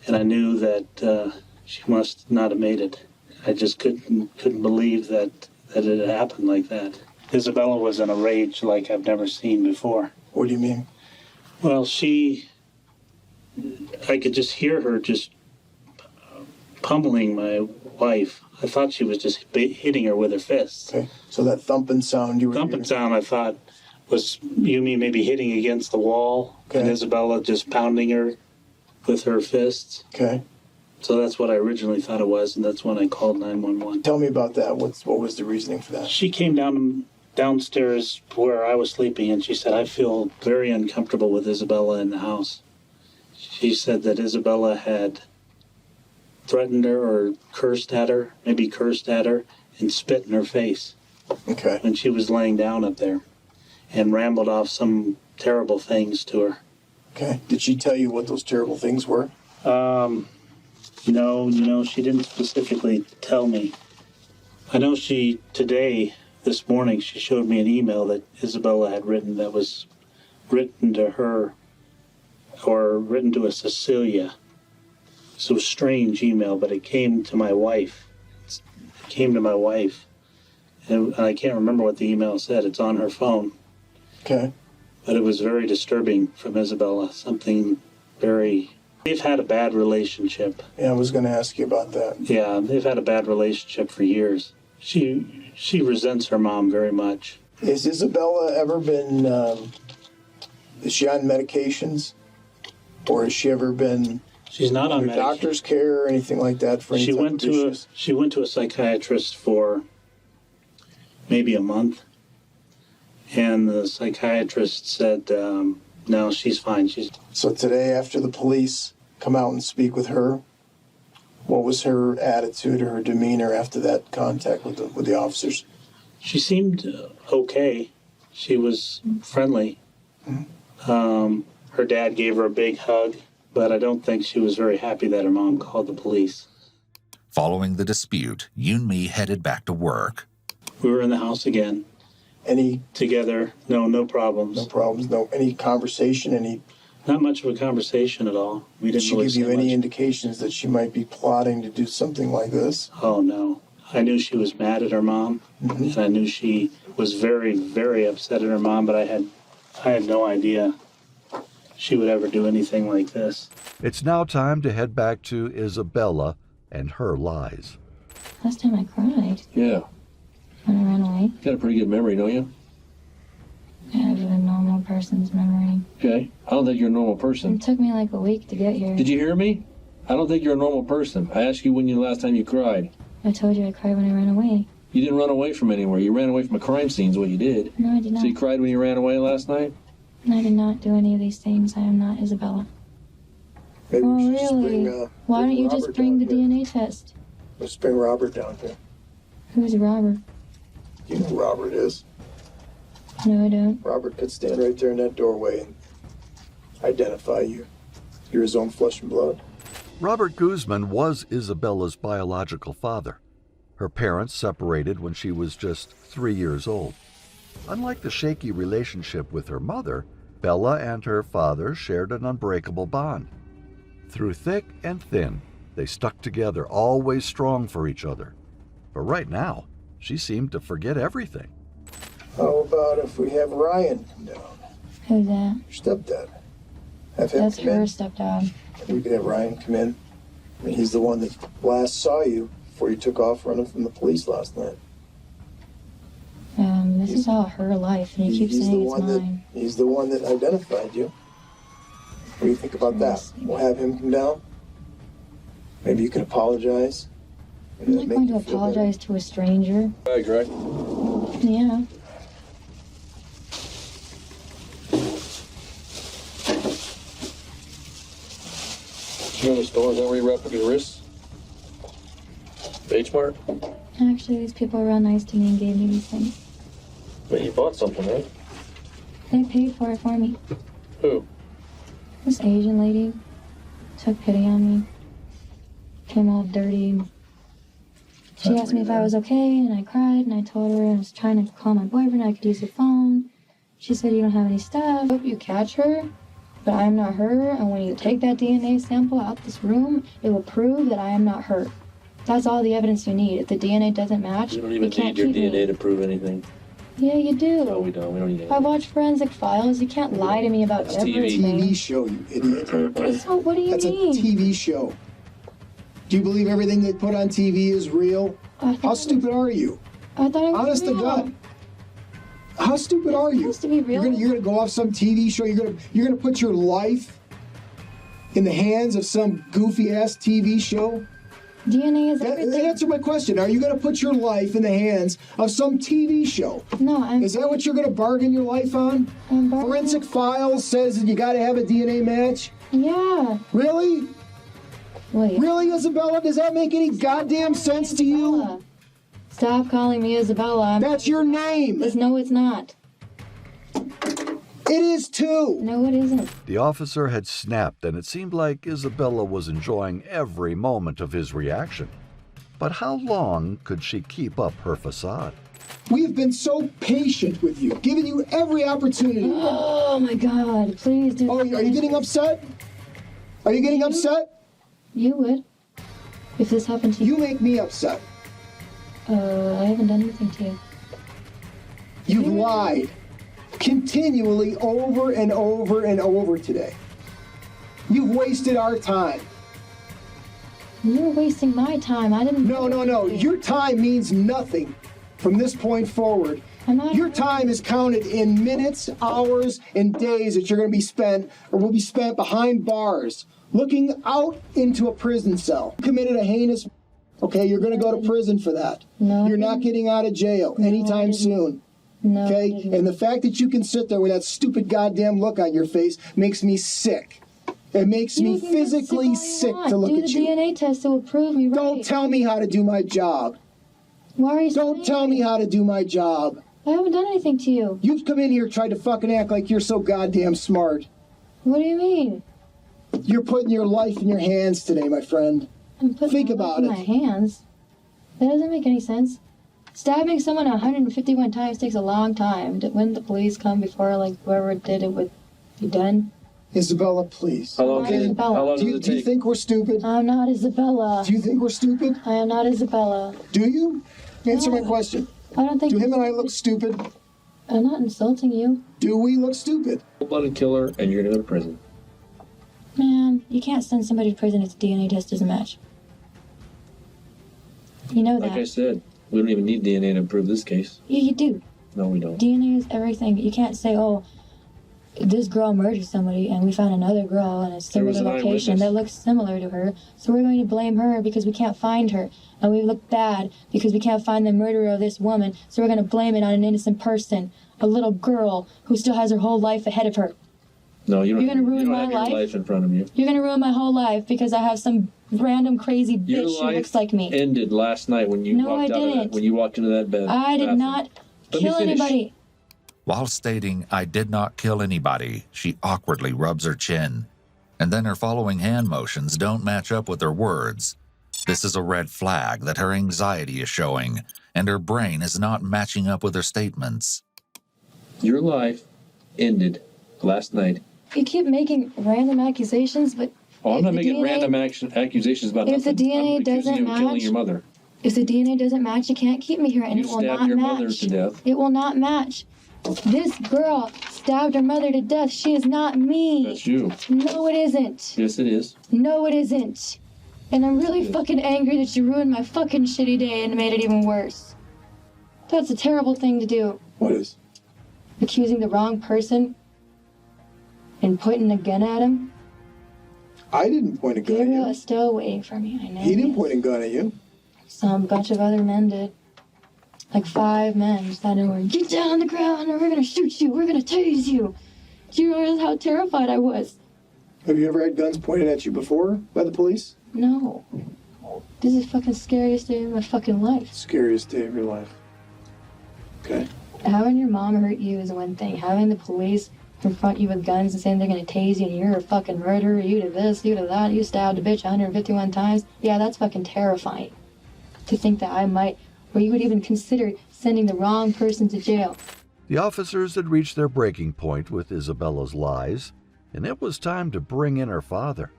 and I knew that she must not have made it. I just couldn't believe that it had happened like that. Isabella was in a rage like I've never seen before. What do you mean? Well, I could just hear her just pummeling my wife. I thought she was just hitting her with her fists. Okay. So that thumping sound you were Thumping sound, I thought, was Yumi maybe hitting against the wall, and Isabella just pounding her with her fists. Okay. So that's what I originally thought it was, and that's when I called 911. Tell me about that. What was the reasoning for that? She came downstairs where I was sleeping, and she said, I feel very uncomfortable with Isabella in the house. She said that Isabella had threatened her or cursed at her, and spit in her face. Okay. When she was laying down up there, and rambled off some terrible things to her. Okay. Did she tell you what those terrible things were? No, she didn't specifically tell me. I know this morning, she showed me an email that Isabella had written that was written to her, or written to a Cecilia. So a strange email, but it came to my wife. And I can't remember what the email said. It's on her phone. Okay. But it was very disturbing from Isabella. They've had a bad relationship. Yeah, I was going to ask you about that. Yeah, they've had a bad relationship for years. She resents her mom very much. Has Isabella ever been, is she on medications? Or has she ever been She's not on medication. Doctor's care or anything like that for any She type went of to issues? she went to a psychiatrist for maybe a month, and the psychiatrist said, no, she's fine. So today, after the police come out and speak with her, what was her attitude or her demeanor after that contact with the officers? She seemed okay. She was friendly. Her dad gave her a big hug, but I don't think she was very happy that her mom called the police. Following the dispute, Yoon-mi headed back to work. We were in the house again. Together, no problems. No problems, any conversation, Not much of a conversation at all. We Did didn't she really give you say any much. indications that she might be plotting to do something like this? Oh, no. I knew she was mad at her mom, and I knew she was very, very upset at her mom, but I had no idea she would ever do anything like this. It's now time to head back to Isabella and her lies. Last time I cried, Yeah. when I ran away, Got a pretty good memory, don't you? I have a normal person's memory. Okay. I don't think you're a normal person. It took me like a week to get here. Did you hear me? I don't think you're a normal person. I asked you when the last time you cried. I told you I cried when I ran away. You didn't run away from anywhere. You ran away from a crime scene is what you did. No, I did not. So you cried when you ran away last night? I did not do any of these things. I am not Isabella. Maybe Oh, we should just really? bring, Why don't you Robert just bring the down DNA test? Let's bring Robert down here. Who's Robert? You know who Robert is. No, I don't. Robert could stand right there in that doorway and identify you. You're his own flesh and blood. Robert Guzman was Isabella's biological father. Her parents separated when she was just 3 years old. Unlike the shaky relationship with her mother, Bella and her father shared an unbreakable bond. Through thick and thin, they stuck together, always strong for each other. But right now, she seemed to forget everything. How about if we have Ryan come down? Who's that? Your stepdad. Have him That's come her in. stepdad. We could have Ryan come in. I mean, he's the one that last saw you before you took off running from the police last night. This is all her life, and you keep He's saying the it's one mine. he's the one that identified you. What do you think about that? We'll have him come down. Maybe you can apologize. I'm not going to apologize to a stranger. Hi, Greg. Yeah. You know the store, is that where you wrap up your wrists? H Mart? Actually, these people were real nice to me and gave me these things. But you bought something, right? They paid for it for me. Who? This Asian lady took pity on me. Came all dirty. She asked me if I was okay, and I cried, and I told her I was trying to call my boyfriend, I could use the phone. She said, you don't have any stuff. I hope you catch her, but I am not her, and when you take that DNA sample out this room, it will prove that I am not her. That's all the evidence you need. If the DNA doesn't match, You don't you even can't need your keep DNA me. to prove anything. Yeah, you do. No, we don't. We don't need I anything. watch Forensic Files. You can't lie to me about That's everything. a TV show, you idiot. So what do you That's mean? a TV show. Do you believe everything they put on TV is real? How stupid are you? I thought it was Honest real. to God. How stupid are you? supposed to be real. You're gonna go off some TV show. You're gonna put your life in the hands of some goofy ass TV show. DNA is everything. Answer my question. Are you gonna put your life in the hands of some TV show? No, Is that what you're gonna bargain your life on? Forensic Files says that you gotta have a DNA match. Yeah. Really? Wait. Really, Isabella? Does that make any goddamn sense to you? Stop calling me Isabella. That's your name. No, it's not. It is too. No, it isn't. The officer had snapped, and it seemed like Isabella was enjoying every moment of his reaction. But how long could she keep up her facade? We have been so patient with you, giving you every opportunity. Oh my God! Please do. Oh, are you getting upset? Are you getting upset? You would. If this happened to you. You make me upset. I haven't done anything to you. You've lied. Continually over and over and over today. You've wasted our time. You're wasting my time. I didn't. No. Your time means nothing from this point forward. Your time is counted in minutes, hours, and days that you're going to be spent or will be spent behind bars, looking out into a prison cell. You committed a heinous. Okay, you're going to go to prison for that. No. You're not getting out of jail anytime soon. No. Okay? And the fact that you can sit there with that stupid goddamn look on your face makes me sick. It makes me physically sick to look at you. Do the DNA test to prove me right. Don't tell me how to do my job. Why are you Don't tell me how to do my job. I haven't done anything to you. You've come in here tried to fucking act like you're so goddamn smart. What do you mean? You're putting your life in your hands today, my friend. Think about it. My hands. That doesn't make any sense. Stabbing someone 151 times takes a long time. Wouldn't the police come before, like, whoever did it would be done? Isabella, please. How long does it Do you take? think we're stupid? I'm not Isabella. Do you think we're stupid? I am not Isabella. Do you? Answer my question. I don't think. Do him and I look stupid? I'm not insulting you. Do we look stupid? Cold-blooded killer, and you're going to go to prison. Man, you can't send somebody to prison if the DNA test doesn't match. You know that. Like I said, we don't even need DNA to prove this case. Yeah, you do. No, we don't. DNA is everything. You can't say, oh, this girl murdered somebody and we found another girl in a similar location that looks similar to her, so we're going to blame her because we can't find her. And we look bad because we can't find the murderer of this woman, so we're going to blame it on an innocent person, a little girl who still has her whole life ahead of her. No, you don't. You're gonna ruin you don't my have your life? life in front of you. You're going to ruin my whole life because I have some random crazy Your bitch who life looks like me. ended last night when you No, walked I out of didn't. that, when you walked into that bed. I did bathroom. not Let me kill finish. anybody. While stating, "I did not kill anybody," she awkwardly rubs her chin. And then her following hand motions don't match up with her words. This is a red flag that her anxiety is showing, and her brain is not matching up with her statements. Your life ended last night. You keep making random accusations, but Oh, I'm if not the making DNA random accusations about if the nothing. DNA I'm accusing doesn't you of killing match- your mother. If the DNA doesn't match, you can't keep me here, and You it will stabbed not your mother match. to death. It will not match. This girl stabbed her mother to death. She is not me. That's you. No, it isn't. Yes, it is. No, it isn't. And I'm really fucking angry that you ruined my fucking shitty day and made it even worse. That's a terrible thing to do. What is? Accusing the wrong person and pointing a gun at him. I didn't point a gun at Gabriel you. is still waiting for me. I know. He didn't point a gun at you. Some bunch of other men did. Like 5 men just out of nowhere. Get down on the ground or we're gonna shoot you. We're gonna tase you. Do you realize how terrified I was? Have you ever had guns pointed at you before by the police? No. This is the fucking scariest day of my fucking life. Scariest day of your life. Okay. Having your mom hurt you is one thing. Having the police confront you with guns and saying they're gonna tase you and you're a fucking murderer, you did this, you did that, you stabbed a bitch 151 times. Yeah, that's fucking terrifying. To think that I might, or you would even consider sending the wrong person to jail. The officers had reached their breaking point with Isabella's lies, and it was time to bring in her father.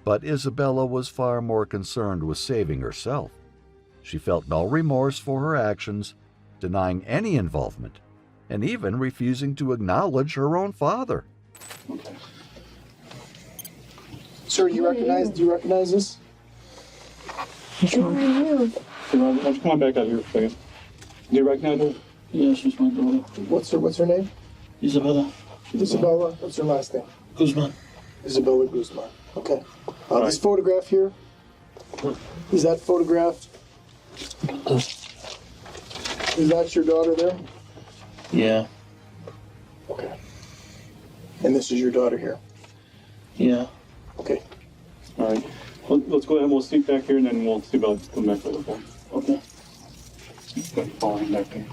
But Isabella was far more concerned with saving herself. She felt no remorse for her actions, denying any involvement, and even refusing to acknowledge her own father. Okay. Sir, do you recognize this? Who are you? Let's come on back out here for a second. Do you recognize her? Yeah, she's my daughter. What's her name? Isabella. Isabella. What's her last name? Guzman. Isabella Guzman. Okay. This photograph here. Is that photograph? Is that your daughter there? Yeah. Okay. And this is your daughter here? Yeah. Okay. All right. Let's go ahead and we'll sneak back here and then we'll see about coming back for the phone. Okay. falling back there.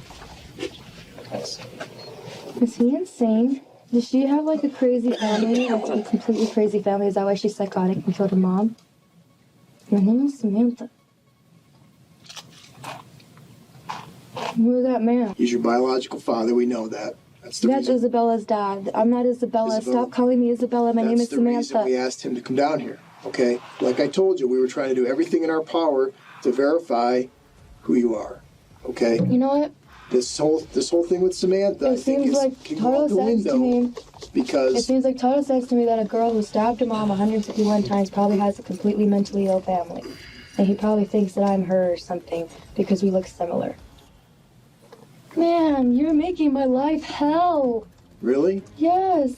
Is he insane? Does she have like a crazy family? Like a completely crazy family? Is that why she's psychotic and killed her mom? My name is Samantha. Who's that man? He's your biological father. We know that. That's the That's reason. Isabella's dad. I'm not Isabella. Isabella. Stop calling me Isabella. My name is That's the reason Samantha. we asked him to come down here. Okay? Like I told you, we were trying to do everything in our power to verify who you are. Okay? You know what? This whole thing with Samantha, I It think seems like can go total out the sense to window me. because It seems like total sense to me that a girl who stabbed her mom 151 times probably has a completely mentally ill family. And he probably thinks that I'm her or something because we look similar. Man, you're making my life hell. really, Yes.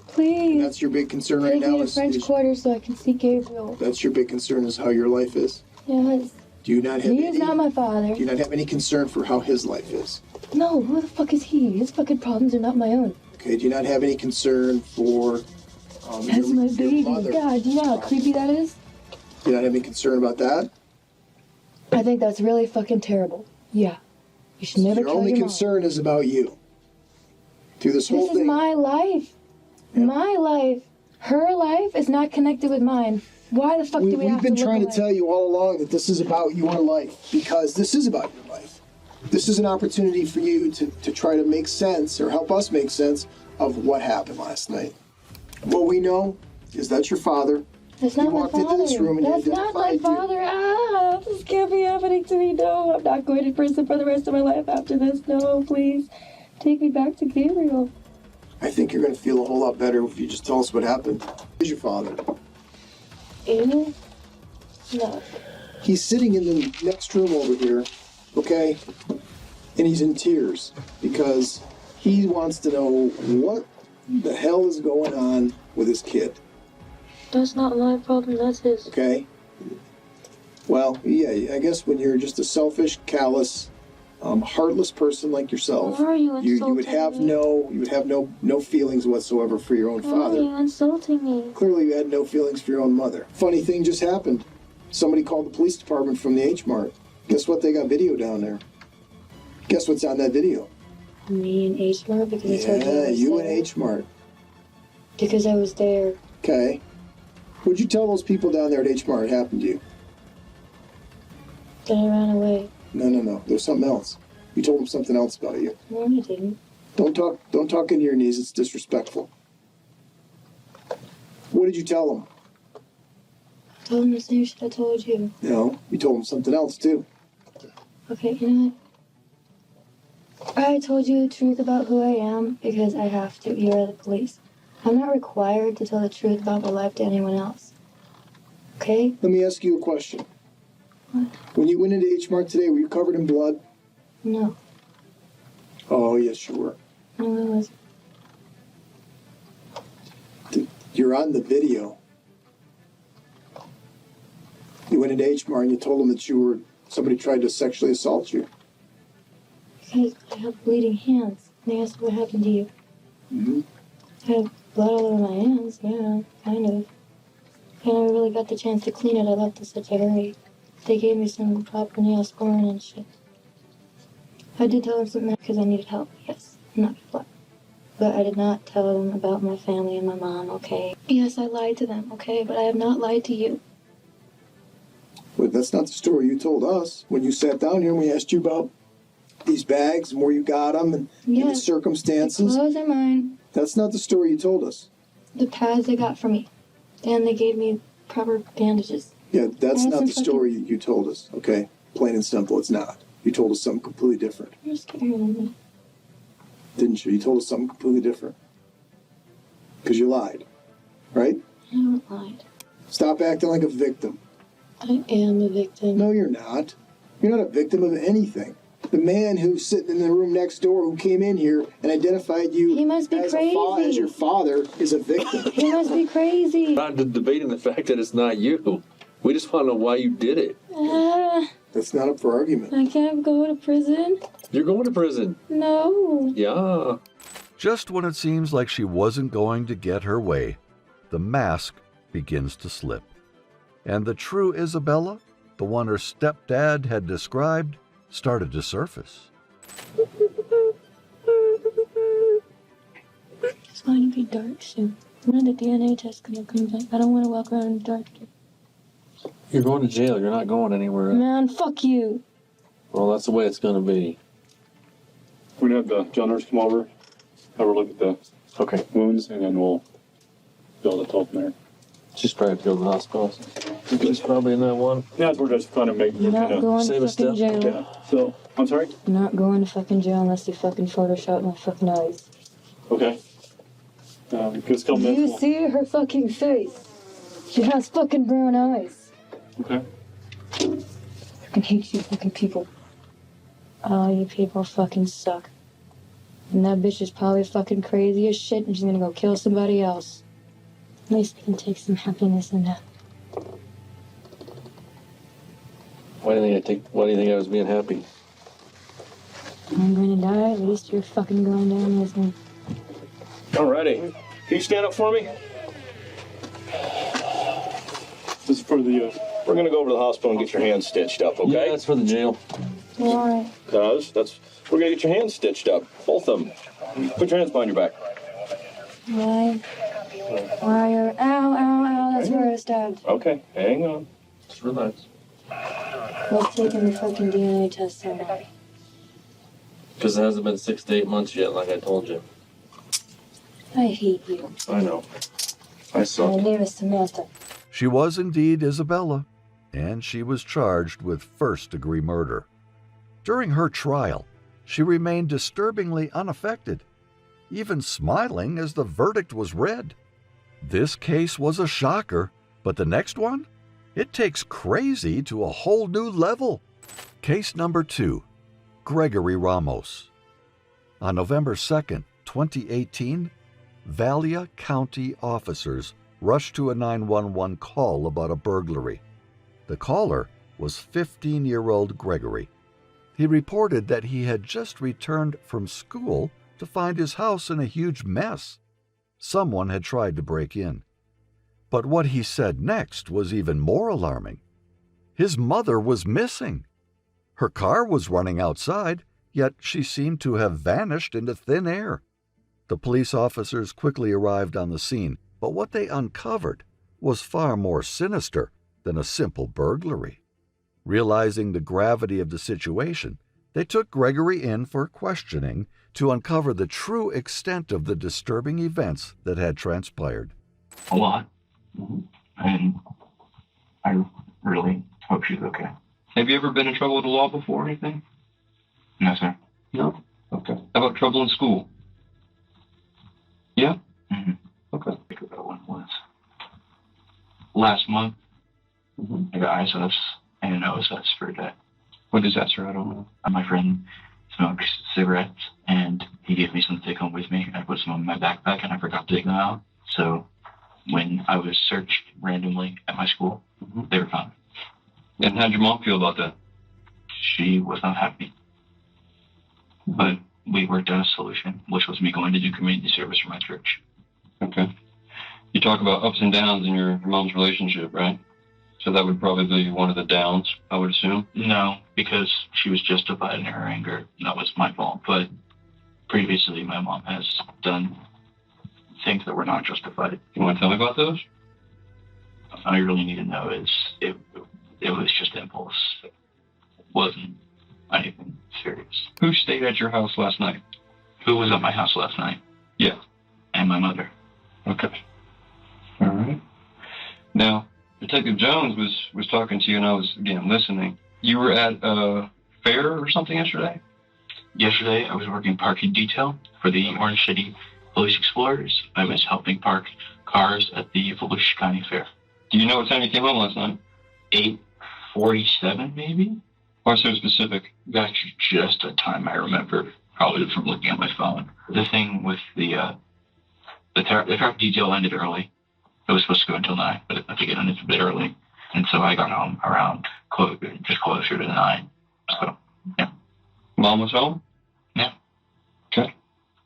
Please. that's your big concern right Take now. me to French Quarter so I can see Gabriel. That's your big concern is how your life is. Yes. Do you not have He any? is not my father. Do you not have any concern for how his life is? No, who the fuck is he? His fucking problems are not my own. Okay. Do you not have any concern for That's my baby. mother? God, do you know how creepy that is? Do you not have any concern about that? I think that's really fucking terrible. Yeah. You should never Your kill only your mom. concern is about you. Through this whole This is thing. my life. My life. Her life is not connected with mine. Why the fuck do we We've have been to look trying to alike? tell you all along that this is about your life, because this is about your life. This is an opportunity for you to try to make sense, or help us make sense, of what happened last night. What we know is that your father. That's He not my walked into this father. room and he That's not my identified you. father. Ah, this can't be happening to me. No, I'm not going to prison for the rest of my life after this. No, please. Take me back to Gabriel. I think you're going to feel a whole lot better if you just tell us what happened. Who's your father? Amy? No. He's sitting in the next room over here, okay? And he's in tears because he wants to know what the hell is going on with his kid, That's not my problem. That's his. okay? Well, yeah, I guess when you're just a selfish, callous, heartless person like yourself, Why are you you would insulting have me? no feelings whatsoever for your own Why are father. you insulting me? Clearly, you had no feelings for your own mother. Funny thing just happened. Somebody called the police department from the H Mart. Guess what? They got video down there. Guess what's on that video? Me and H Mart because I told you I Yeah, was you there. and H Mart. Because I was there. Okay. What'd you tell those people down there at H Mart happened to you? Then I ran away. No. There's something else. You told them something else about you. No, I didn't. Don't talk into your knees. It's disrespectful. What did you tell them? I told him the same shit I told you. No, you told them something else too. Okay, you know what? I told you the truth about who I am because I have to. You are the police. I'm not required to tell the truth about my life to anyone else. Okay? Let me ask you a question. What? When you went into H Mart today, were you covered in blood? No. Oh, yes, you were. No, I wasn't. You're on the video. You went into H Mart and you told them that somebody tried to sexually assault you. Because I have bleeding hands. They asked what happened to you. Mm-hmm. I have blood all over my hands. Yeah, kind of. I never really got the chance to clean it. I left in such a hurry. They gave me some proper Neosporin and shit. I did tell them something because I needed help. Yes, I'm not blood. But I did not tell them about my family and my mom, okay? Yes, I lied to them, okay? But I have not lied to you. But that's not the story you told us when you sat down here and we asked you about these bags and where you got them and the Yes, circumstances. the clothes are mine. That's not the story you told us. The pads they got for me. And they gave me proper bandages. Yeah, that's I had not some the story you told us, okay? Plain and simple, it's not. You told us something completely different, You're scaring me. didn't you? You told us something completely different. Because you lied, right? I haven't lied. Stop acting like a victim. I am a victim. No, you're not. You're not a victim of anything. The man who's sitting in the room next door who came in here and identified you He must be as crazy. your father is a victim. He must be crazy. We're not debating the fact that it's not you. We just want to know why you did it. That's not up for argument. I can't go to prison. You're going to prison. No. Yeah. Just when it seems like she wasn't going to get her way, the mask begins to slip. And the true Isabella, the one her stepdad had described, started to surface. It's going to be dark soon. When the DNA test gonna come back? I don't want to walk around in the dark. You're going to jail. You're not going anywhere. Man, fuck you. Well, that's the way it's going to be. We're going to have the jail nurse come over, have her look at the wounds, and then we'll be able to talk from there. She's probably to go to the hospital. She's probably in that one. Yeah, we're just trying to make You're not going to fucking jail. Yeah. So, I'm sorry? I'm not going to fucking jail unless you fucking Photoshop my fucking eyes. Okay. Just come Do you in. see her fucking face? She has fucking brown eyes. Okay. I fucking hate you fucking people. All you people fucking suck. And that bitch is probably fucking crazy as shit and she's gonna go kill somebody else. At least we can take some happiness in that. Why do you think I was being happy? I'm gonna die, at least you're fucking going down with me. Alrighty. Can you stand up for me? This is for the, we're gonna go over to the hospital and get your hands stitched up, okay? Yeah, that's for the jail. Why? Because we're gonna get your hands stitched up, both of them. Put your hands behind your back. Why? Why are... Ow, ow, ow, that's where I stabbed. Okay, hang on. Just relax. What's taking the fucking DNA test so long? Because it hasn't been 6 to 8 months yet, like I told you. I hate you. I know. I My suck. name is Samantha. She was indeed Isabella, and she was charged with first-degree murder. During her trial, she remained disturbingly unaffected, even smiling as the verdict was read. This case was a shocker, but the next one? It takes crazy to a whole new level. Case number 2, Gregory Ramos. On November 2nd, 2018, Valia County officers rushed to a 911 call about a burglary. The caller was 15-year-old Gregory. He reported that he had just returned from school to find his house in a huge mess. Someone had tried to break in. But what he said next was even more alarming. His mother was missing. Her car was running outside, yet she seemed to have vanished into thin air. The police officers quickly arrived on the scene, but what they uncovered was far more sinister than a simple burglary. Realizing the gravity of the situation, they took Gregory in for questioning to uncover the true extent of the disturbing events that had transpired. A lot. And I really hope she's okay. Have you ever been in trouble with the law before or anything? No, sir. No? Okay. How about trouble in school? Yeah? Mm-hmm. Okay. I think about when it was. Last month, I got ISS and an OSS for a day. What is that, sir? I don't know. My friend smokes cigarettes, and he gave me some to take home with me. I put some in my backpack, and I forgot to take them out. So when I was searched randomly at my school, they were found. And how'd your mom feel about that? She was not happy. But we worked out a solution, which was me going to do community service for my church. Okay. You talk about ups and downs in your mom's relationship, right? So that would probably be one of the downs, I would assume? No, because she was justified in her anger. That was my fault. But previously, my mom has done things that were not justified. You want to tell me about those? All you really need to know is it was just impulse. It wasn't anything serious. Who stayed at your house last night? Who was at my house last night? Yeah. And my mother. Okay. All right. Now, Detective Jones was talking to you, and I was, again, listening. You were at a fair or something yesterday? Yesterday, I was working parking detail for the Orange City Police Explorers. I was helping park cars at the Volusia County Fair. Do you know what time you came home last night? 8:47, maybe? Why so specific? That's just a time I remember, probably from looking at my phone. The thing with the traffic detail ended early. It was supposed to go until 9, but I think it ended a bit early. And so I got home around just closer to 9. So, yeah. Mom was home? Yeah. Okay.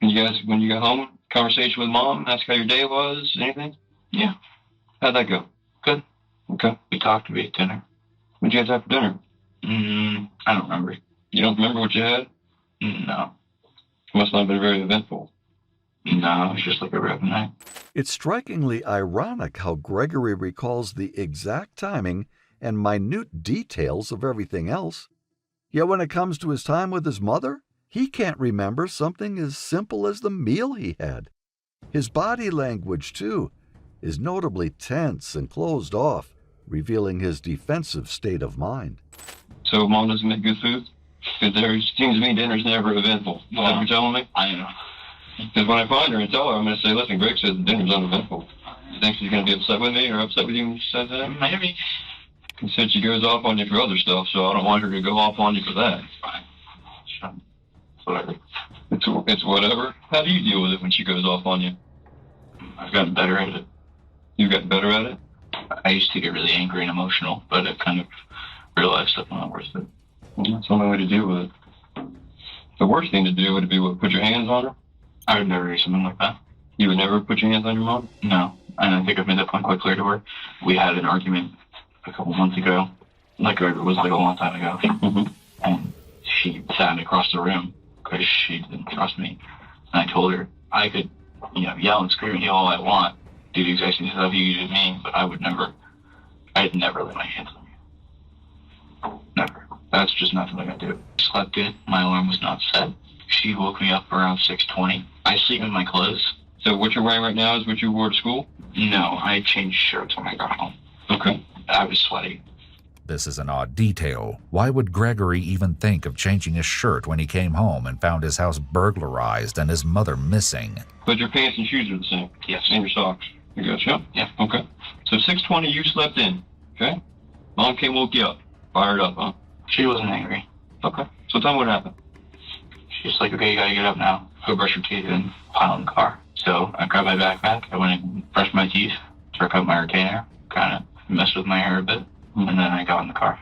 And you guys, when you got home, conversation with Mom, ask how your day was, anything? Yeah. How'd that go? Good. Okay. We talked, we ate dinner. What'd you guys have for dinner? I don't remember. You don't remember what you had? No. Must not have been very eventful. No, it was just like every other night. It's strikingly ironic how Gregory recalls the exact timing and minute details of everything else. Yet when it comes to his time with his mother, he can't remember something as simple as the meal he had. His body language, too, is notably tense and closed off, revealing his defensive state of mind. So Mom doesn't make good food? Because there seems to me dinner's never eventful. Is that what you're telling me? I know. Because when I find her and tell her, I'm going to say, listen, Greg says the dinner's uneventful. You think she's going to be upset with me or upset with you when she says that? Maybe. She said she goes off on you for other stuff, so I don't want her to go off on you for that. Fine. Sure. Whatever. It's whatever. How do you deal with it when she goes off on you? I've gotten better at it. You've gotten better at it? I used to get really angry and emotional, but I've kind of realized that's not worth it. Well, that's the only way to deal with it. The worst thing to do would be what, put your hands on her? I would never do something like that. You would never put your hands on your mom? No. And I think I've made that point quite clear to her. We had an argument a couple months ago. Like it was like a long time ago. Mm-hmm. And she sat across the room because she didn't trust me. And I told her I could, yell and scream at you all I want, do the exact same stuff you did to me, but I'd never lay my hands on you. Never. That's just not something I do. Slept good. My alarm was not set. She woke me up around 6:20. I sleep in my clothes. So what you're wearing right now is what you wore to school? No, I changed shirts when I got home. Okay. I was sweaty. This is an odd detail. Why would Gregory even think of changing his shirt when he came home and found his house burglarized and his mother missing? But your pants and shoes are the same? Yes. And your socks? You gotcha? Yeah. Okay. So 6:20 you slept in, okay? Mom came woke you up. Fired up, huh? She wasn't angry. Okay. So tell me what happened. She's like, okay, you gotta get up now. Go brush your teeth and pile in the car. So I grabbed my backpack. I went and brushed my teeth, took out my retainer, kind of messed with my hair a bit, and then I got in the car.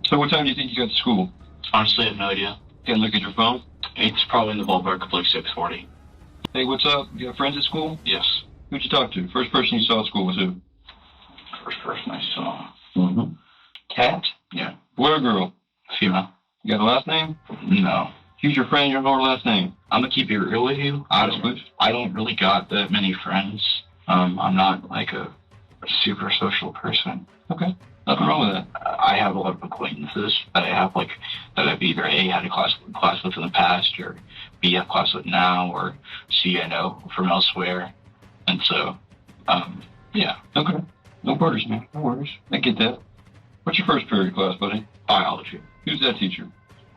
So what time do you think you got to school? Honestly, I have no idea. Can't look at your phone? It's probably in the ballpark of like 6:40. Hey, what's up? You got friends at school? Yes. Who'd you talk to? First person you saw at school was who? First person I saw. Mm-hmm. Cat? Yeah. Boy or girl? Female. You got a last name? No. Who's your friend? You don't know her last name? I'm gonna keep it real with you. I don't really got that many friends. I'm not like a super social person. Okay. Nothing wrong with that. I have a lot of acquaintances that I have that I've either A, had a class with in the past, or B, have class with now, or C, I know from elsewhere. And so, yeah. Okay. No worries, man. No worries. I get that. What's your first period class, buddy? Biology. Who's that teacher?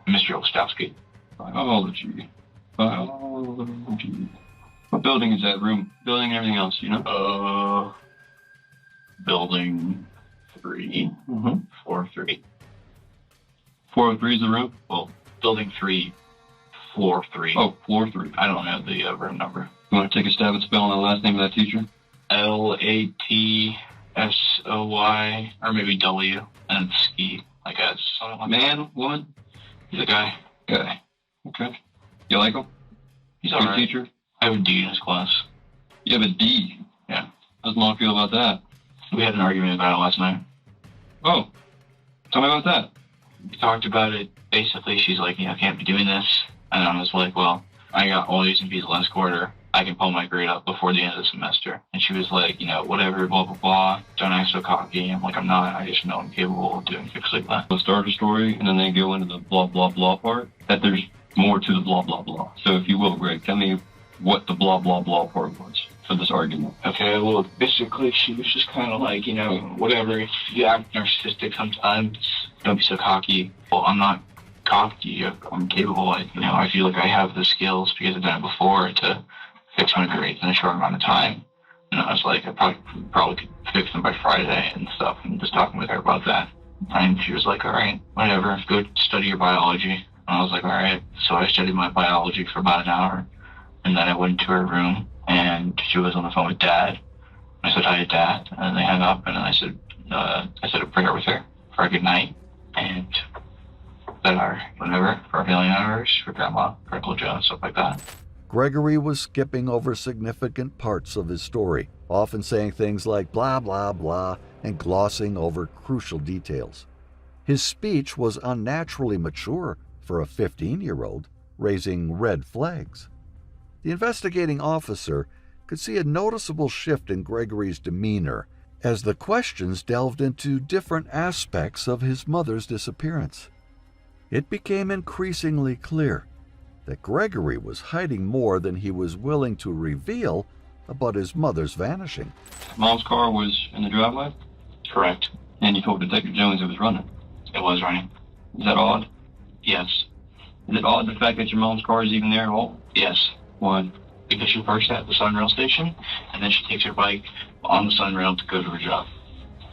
Mr. Ostowski. Biology. Biology. What building is that? Room? Building and everything else, you know? Building 3. Mm-hmm. 403. 403 is the room? Well, building 3, floor 3. Oh, floor 3. I don't know the room number. You want to take a stab at spelling the last name of that teacher? Latsoy, or maybe W, and ski. Like a something like man, that. Woman? He's a guy. Guy. Okay. You like him? He's good alright. Teacher? I have a D in his class. You have a D? Yeah. How's Mom feel about that? We had an argument about it last night. Oh. Tell me about that. We talked about it. Basically, she's like, can't be doing this. And I was like, well, I got all A's and B's last quarter. I can pull my grade up before the end of the semester. And she was like, whatever, blah, blah, blah. Don't act so cocky. I'm like, I'm not. I just know I'm capable of doing things like that. They'll start a story, and then they go into the blah, blah, blah part. That there's more to the blah, blah, blah. So if you will, Greg, tell me what the blah, blah, blah part was for this argument. Okay, well, basically, she was just kind of like, whatever. If you act narcissistic sometimes, don't be so cocky. Well, I'm not cocky. I'm capable. I feel like I have the skills because I've done it before to fix my grades in a short amount of time. And I was like, I probably could fix them by Friday and stuff, and just talking with her about that. And she was like, all right, whatever, go study your biology. And I was like, all right. So I studied my biology for about an hour, and then I went into her room, and she was on the phone with Dad. I said hi to Dad, and then they hung up, and then I said a prayer with her for a good night, and that our whatever, for our family members, for Grandma, for Uncle Joe, and stuff like that. Gregory was skipping over significant parts of his story, often saying things like blah, blah, blah, and glossing over crucial details. His speech was unnaturally mature for a 15-year-old, raising red flags. The investigating officer could see a noticeable shift in Gregory's demeanor as the questions delved into different aspects of his mother's disappearance. It became increasingly clear that Gregory was hiding more than he was willing to reveal about his mother's vanishing. Mom's car was in the driveway? Correct. And you told Detective Jones it was running? It was running. Is that odd? Yes. Is it odd the fact that your mom's car is even there at all? Yes. Why? Because she parks at the Sunrail station, and then she takes her bike on the Sunrail to go to her job.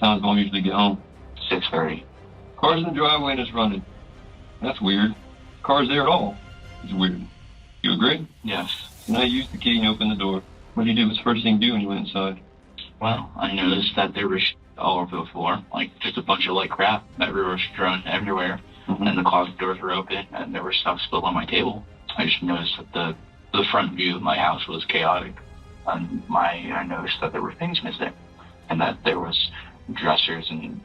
How does mom usually get home? 6:30. Car's in the driveway and it's running. That's weird. Car's there at all. It's weird. You agree? Yes. And I used the key and opened the door. What did you do? What's the first thing you do when you went inside? Well, I noticed that there was all over the floor, like just a bunch of like crap that was strewn everywhere, and the closet doors were open, and there was stuff spilled on my table. I just noticed that the front view of my house was chaotic, and I noticed that there were things missing, and that there was dressers and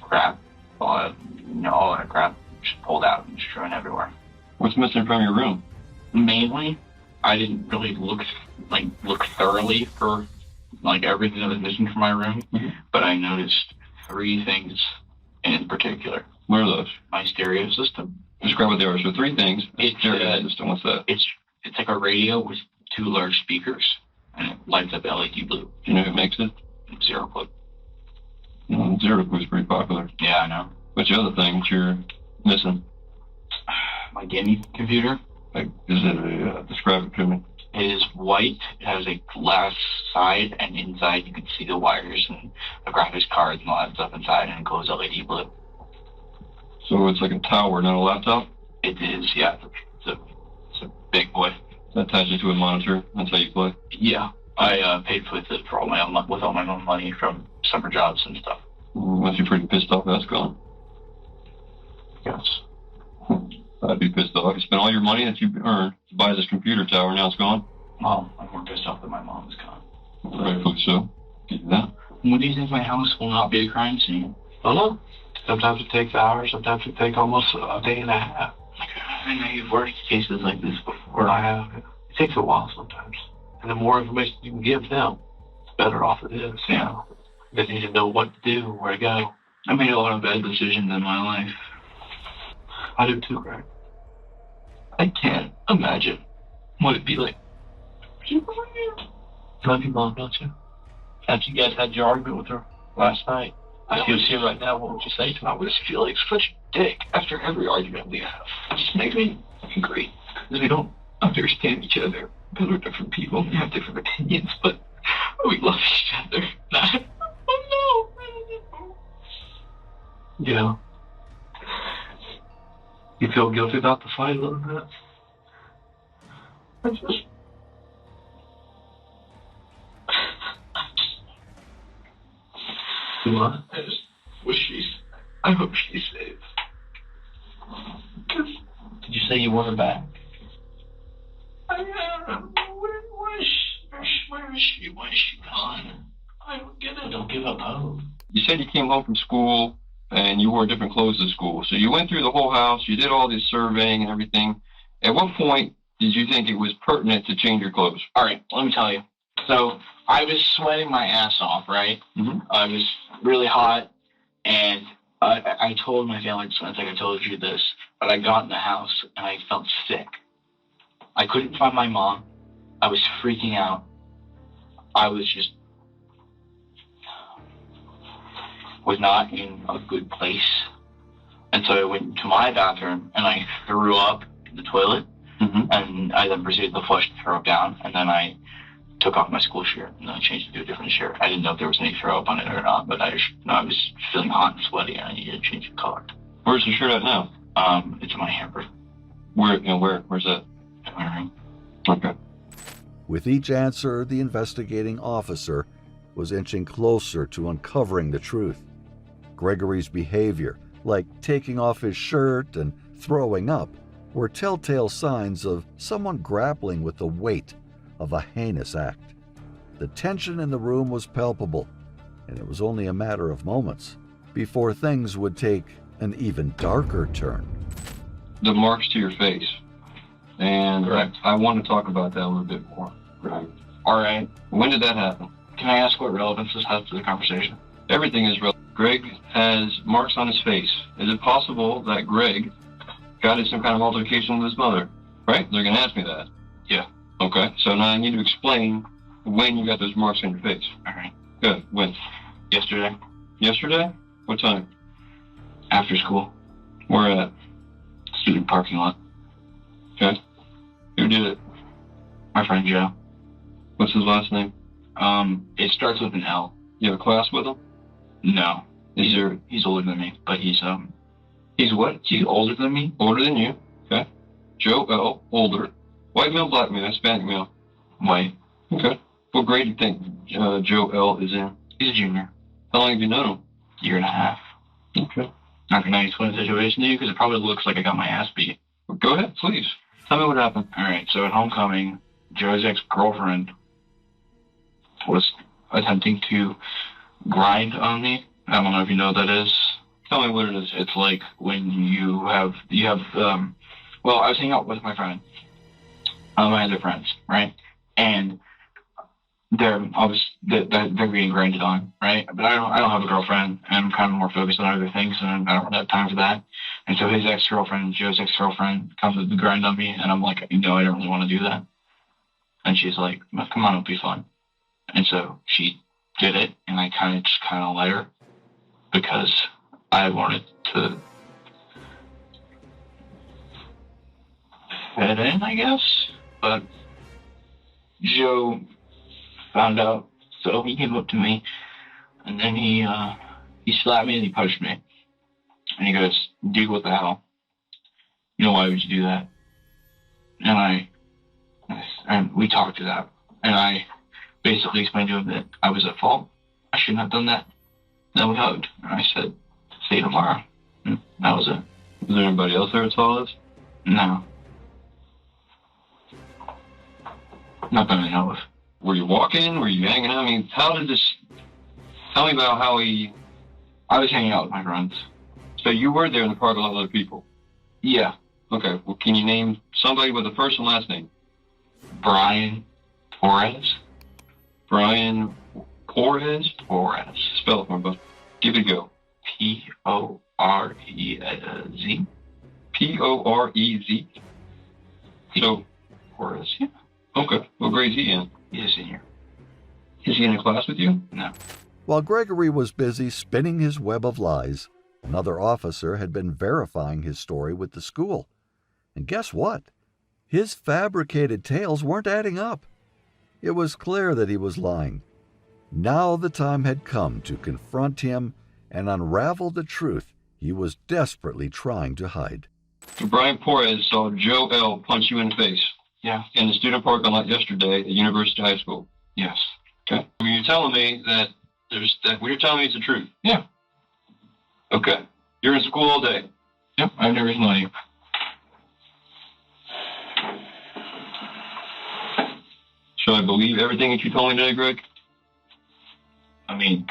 crap, all that crap just pulled out and strewn everywhere. What's missing from your room? Mainly, I didn't really look thoroughly for like everything that was missing from my room, but I noticed 3 things in particular. What are those? My stereo system. Describe what they are. So 3 things. It's stereo system. What's that? It's like a radio with 2 large speakers, and it lights up LED blue. Do you know who makes it? Zero Clue. Zero Clue is pretty popular. Yeah, I know. What's the other thing that you're missing? My gaming computer. Like, is it describe it to me? It is white. It has a glass side, and inside you can see the wires and the graphics cards and all that stuff inside, and it glows LED blue. So it's like a tower, not a laptop? It is, yeah. It's a big boy. That ties you to a monitor. That's how you play? Yeah. I paid with it with all my own money from summer jobs and stuff. Must be pretty pissed off that's gone. Yes. I'd be pissed off. You spent all your money that you earned to buy this computer tower, now it's gone? Well, I'm more pissed off that my mom is gone. Rightfully so. Get that. When do you think my house will not be a crime scene? I don't know. Sometimes it takes hours, sometimes it takes almost a day and a half. I know you've worked cases like this before. I have. It takes a while sometimes. And the more information you can give them, the better off it is. Yeah. They need to know what to do, where to go. I made a lot of bad decisions in my life. I do too, Greg. I can't imagine what it'd be like. You love your mom, don't you? After you guys had your argument with her last night, if she was here right now, what would you say to her? I would just feel like such a dick after every argument we have. It just makes me angry because we don't understand each other because we're different people and we have different opinions, but we love each other. Oh no! Yeah. You feel guilty about the fight a little bit? I just... What? I just wish I hope she's safe. Did you say you want her back? Where is she? Why is she gone? I don't get it. Don't give up hope. You said you came home from school and you wore different clothes to school. So you went through the whole house, you did all this surveying and everything. At what point did you think it was pertinent to change your clothes? All right, let me tell you. So I was sweating my ass off, right? Mm-hmm. I was really hot, and I told my family, I think I told you this, but I got in the house and I felt sick. I couldn't find my mom. I was freaking out. I was not in a good place. And so I went to my bathroom and I threw up in the toilet. Mm-hmm. And I then proceeded to flush the throw up down. And then I took off my school shirt and then I changed it to a different shirt. I didn't know if there was any throw up on it or not, but I was feeling hot and sweaty and I needed to change the color. Where's the shirt at now? It's in my hamper. Where's that? In my room. Okay. With each answer, the investigating officer was inching closer to uncovering the truth. Gregory's behavior, like taking off his shirt and throwing up, were telltale signs of someone grappling with the weight of a heinous act. The tension in the room was palpable, and it was only a matter of moments before things would take an even darker turn. The marks to your face. And Correct. I want to talk about that a little bit more. Right. All right. When did that happen? Can I ask what relevance this has to the conversation? Everything is relevant. Greg has marks on his face. Is it possible that Greg got in some kind of altercation with his mother? Right? They're going to ask me that. Yeah. Okay. So now I need to explain when you got those marks on your face. All right. Good. When? Yesterday. Yesterday? What time? After school. Where at? Student parking lot. Okay. Who did it? My friend Joe. What's his last name? It starts with an L. You have a class with him? No. He's older than me, but he's what? He's older than me. Older than you. Okay. Joe L. Older. White male, black male, Hispanic male. White. Okay. What grade do you think Joe L. is in? He's a junior. How long have you known him? Year and a half. Okay. Not gonna explain the situation to you because it probably looks like I got my ass beat. Well, go ahead, please. Tell me what happened. All right. So at homecoming, Joe's ex-girlfriend was attempting to grind on me. I don't know if you know what that is. Tell me what it is. It's like when you have well, I was hanging out with my friend, my other friends, right? And they're being grinded on, right? But I don't have a girlfriend, and I'm kind of more focused on other things, and I don't have time for that. And so his ex-girlfriend, Joe's ex-girlfriend, comes to grind on me, and I'm like, I don't really want to do that. And she's like, come on, it'll be fun. And so she did it, and I kind of let her because I wanted to fit in, I guess. But Joe found out, so he came up to me, and then he slapped me and he punched me. And he goes, dude, what the hell? Why would you do that? And we talked to that, and I basically explained to him that I was at fault. I shouldn't have done that. Then we hugged, and I said, see you tomorrow. And that was it. Is there anybody else there at all this? No. Not that I know of. Were you walking? Were you hanging out? I mean, how did this... Tell me about how he... I was hanging out with my friends. So you were there in the park with a lot of other people? Yeah. Okay, well, can you name somebody with a first and last name? Brian Torres. Brian Torres? Torres. Spell it for me, bud. Give it a go. P-O-R-E-Z. P-O-R-E-Z? So... Torres, yeah. Okay, what grade is he in? He's a senior. Is he in a class with you? No. While Gregory was busy spinning his web of lies, another officer had been verifying his story with the school. And guess what? His fabricated tales weren't adding up. It was clear that he was lying. Now the time had come to confront him and unravel the truth he was desperately trying to hide. So Brian Torres saw Joe L. punch you in the face. Yeah. In the student parking lot yesterday at University High School. Yes. Okay. You're telling me that what you're telling me is the truth? Yeah. Okay. You're in school all day? Yep, I have no reason to lie. Should I believe everything that you told me today, Greg? I mean,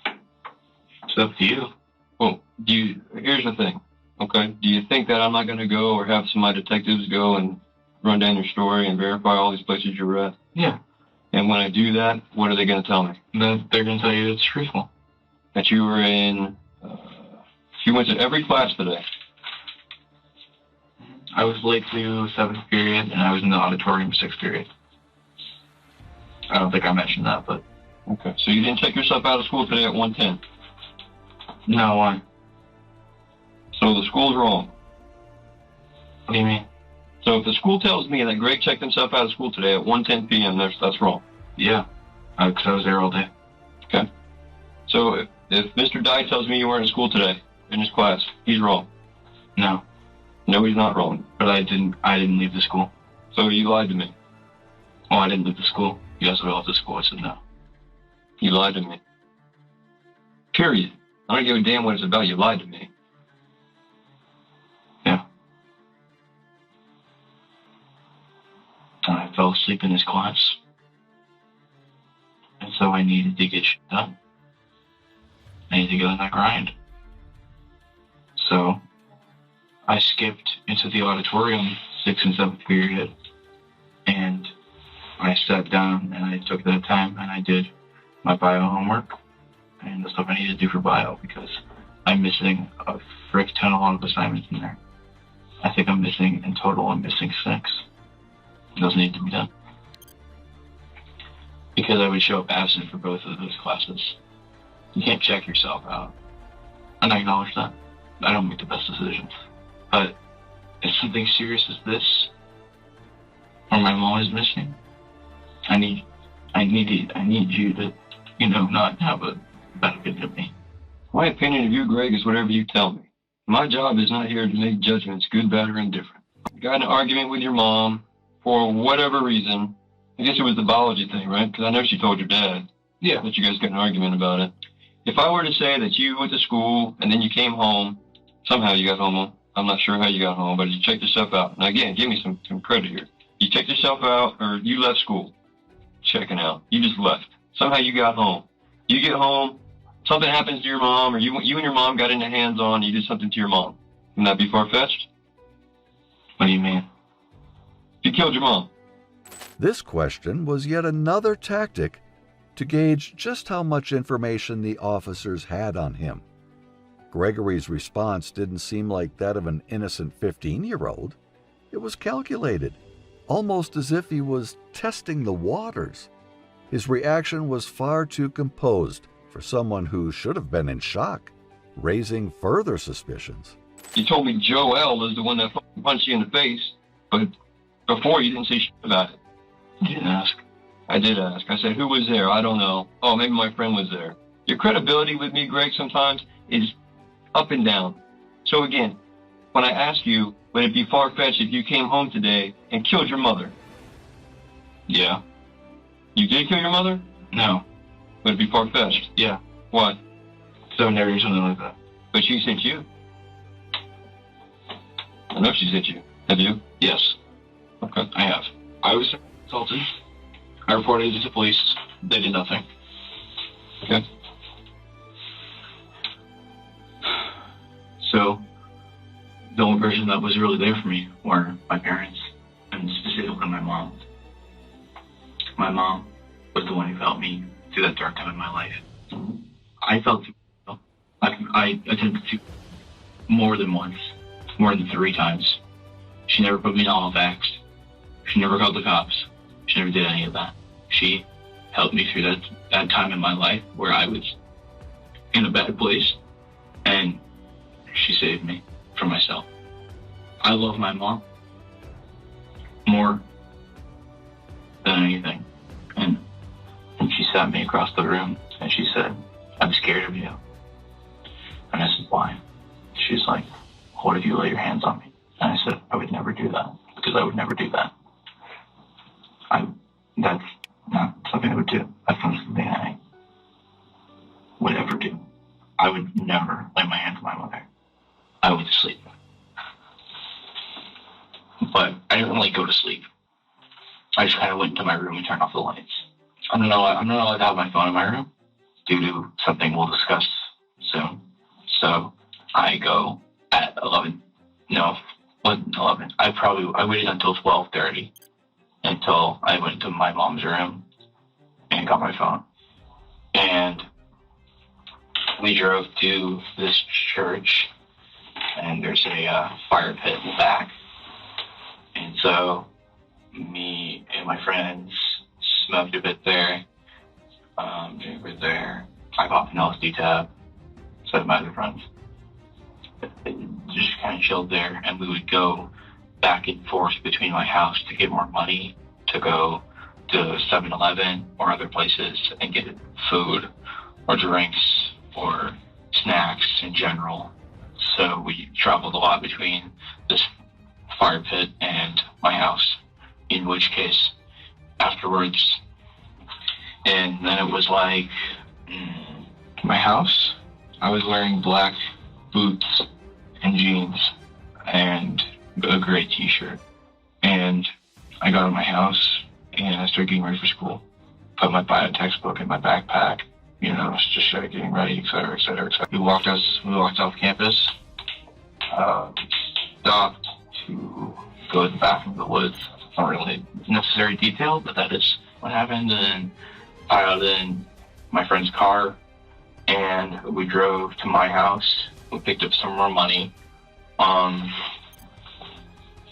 it's up to you. Well, here's the thing, okay? Do you think that I'm not going to go or have some of my detectives go and run down your story and verify all these places you were at? Yeah. And when I do that, what are they going to tell me? That they're going to tell you it's truthful. That you were in... you went to every class today. I was late to 7th period, and I was in the auditorium 6th period. I don't think I mentioned that, but... Okay, so you didn't check yourself out of school today at 1:10? No, why? So the school's wrong. What do you mean? So if the school tells me that Greg checked himself out of school today at 1:10 p.m., that's wrong. Yeah, because I was there all day. Okay. So if Mr. Dye tells me you weren't in school today, in his class, he's wrong. No. No, he's not wrong. But I didn't leave the school. So you lied to me. Oh, I didn't leave the school. You asked me about the school. I said no. You lied to me. Period. I don't give a damn what it's about. You lied to me. Yeah. I fell asleep in his class. And so I needed to get shit done. I needed to get on that grind. So I skipped into the auditorium 6th and 7th period, and I sat down and I took that time and I did my bio homework and the stuff I need to do for bio, because I'm missing a frick ton a lot of assignments in there. I think I'm missing 6. Those need to be done. Because I would show up absent for both of those classes. You can't check yourself out. And I acknowledge that. I don't make the best decisions. But if something serious as this, or my mom is missing, I need you to, not have a bad opinion of me. My opinion of you, Greg, is whatever you tell me. My job is not here to make judgments, good, bad, or indifferent. You got in an argument with your mom for whatever reason. I guess it was the biology thing, right? Because I know she told your dad. Yeah. That you guys got in an argument about it. If I were to say that you went to school and then you came home, somehow you got home. I'm not sure how you got home, but you checked yourself out. Now again, give me some credit here. You checked yourself out, or you left school. Checking out. You just left. Somehow you got home. You get home, something happens to your mom, or you and your mom got into hands-on, you did something to your mom. Wouldn't that be far-fetched? What do you mean? You killed your mom. This question was yet another tactic to gauge just how much information the officers had on him. Gregory's response didn't seem like that of an innocent 15-year-old. It was calculated, almost as if he was testing the waters. His reaction was far too composed for someone who should have been in shock, raising further suspicions. You told me Joel is the one that punched you in the face, but before you didn't say shit about it. You didn't ask. I did ask. I said, who was there? I don't know. Oh, maybe my friend was there. Your credibility with me, Greg, sometimes is up and down. So again, when I ask you, would it be far-fetched if you came home today and killed your mother? Yeah. You did kill your mother? No. Would it be far-fetched? Yeah. What? So I'm never doing something like that. But she sent you. I know she sent you. Have you? Yes. Okay. I have. I was assaulted. I reported it to the police. They did nothing. Okay. So, the only person that was really there for me were my parents, and specifically my mom. My mom was the one who helped me through that dark time in my life. I felt I attempted to more than once, more than 3 times. She never put me in all facts. She never called the cops. She never did any of that. She helped me through that time in my life where I was in a bad place, and she saved me from myself. I love my mom more than anything. And she sat me across the room and she said, I'm scared of you. And I said, why? She's like, what if you lay your hands on me? And I said, I would never do that, because I would never do that. That's not something I would do. That's not something I would ever do. I would never lay my hands on my mother. I went to sleep. But I didn't really go to sleep. I just kind of went into my room and turned off the lights. I'm not allowed to have my phone in my room due to something we'll discuss soon. So I go at 11. No, wasn't 11. I waited until 12:30 until I went to my mom's room and got my phone. And we drove to this church, and there's a fire pit in the back. And so me and my friends smoked a bit there, drank there. I popped an LSD tab, so did my other friends. Just kind of chilled there, and we would go back and forth between my house to get more money, to go to 7-Eleven or other places and get food or drinks or snacks in general. So we traveled a lot between this fire pit and my house, in which case afterwards, and then it was like my house, I was wearing black boots and jeans and a gray t-shirt, and I got out of my house and I started getting ready for school. Put my bio textbook in my backpack, just started getting ready, etc., etc., etc. We walked off campus, stopped to go to the back of the woods. It's not really necessary detail, but that is what happened. And piled in my friend's car, and we drove to my house. We picked up some more money.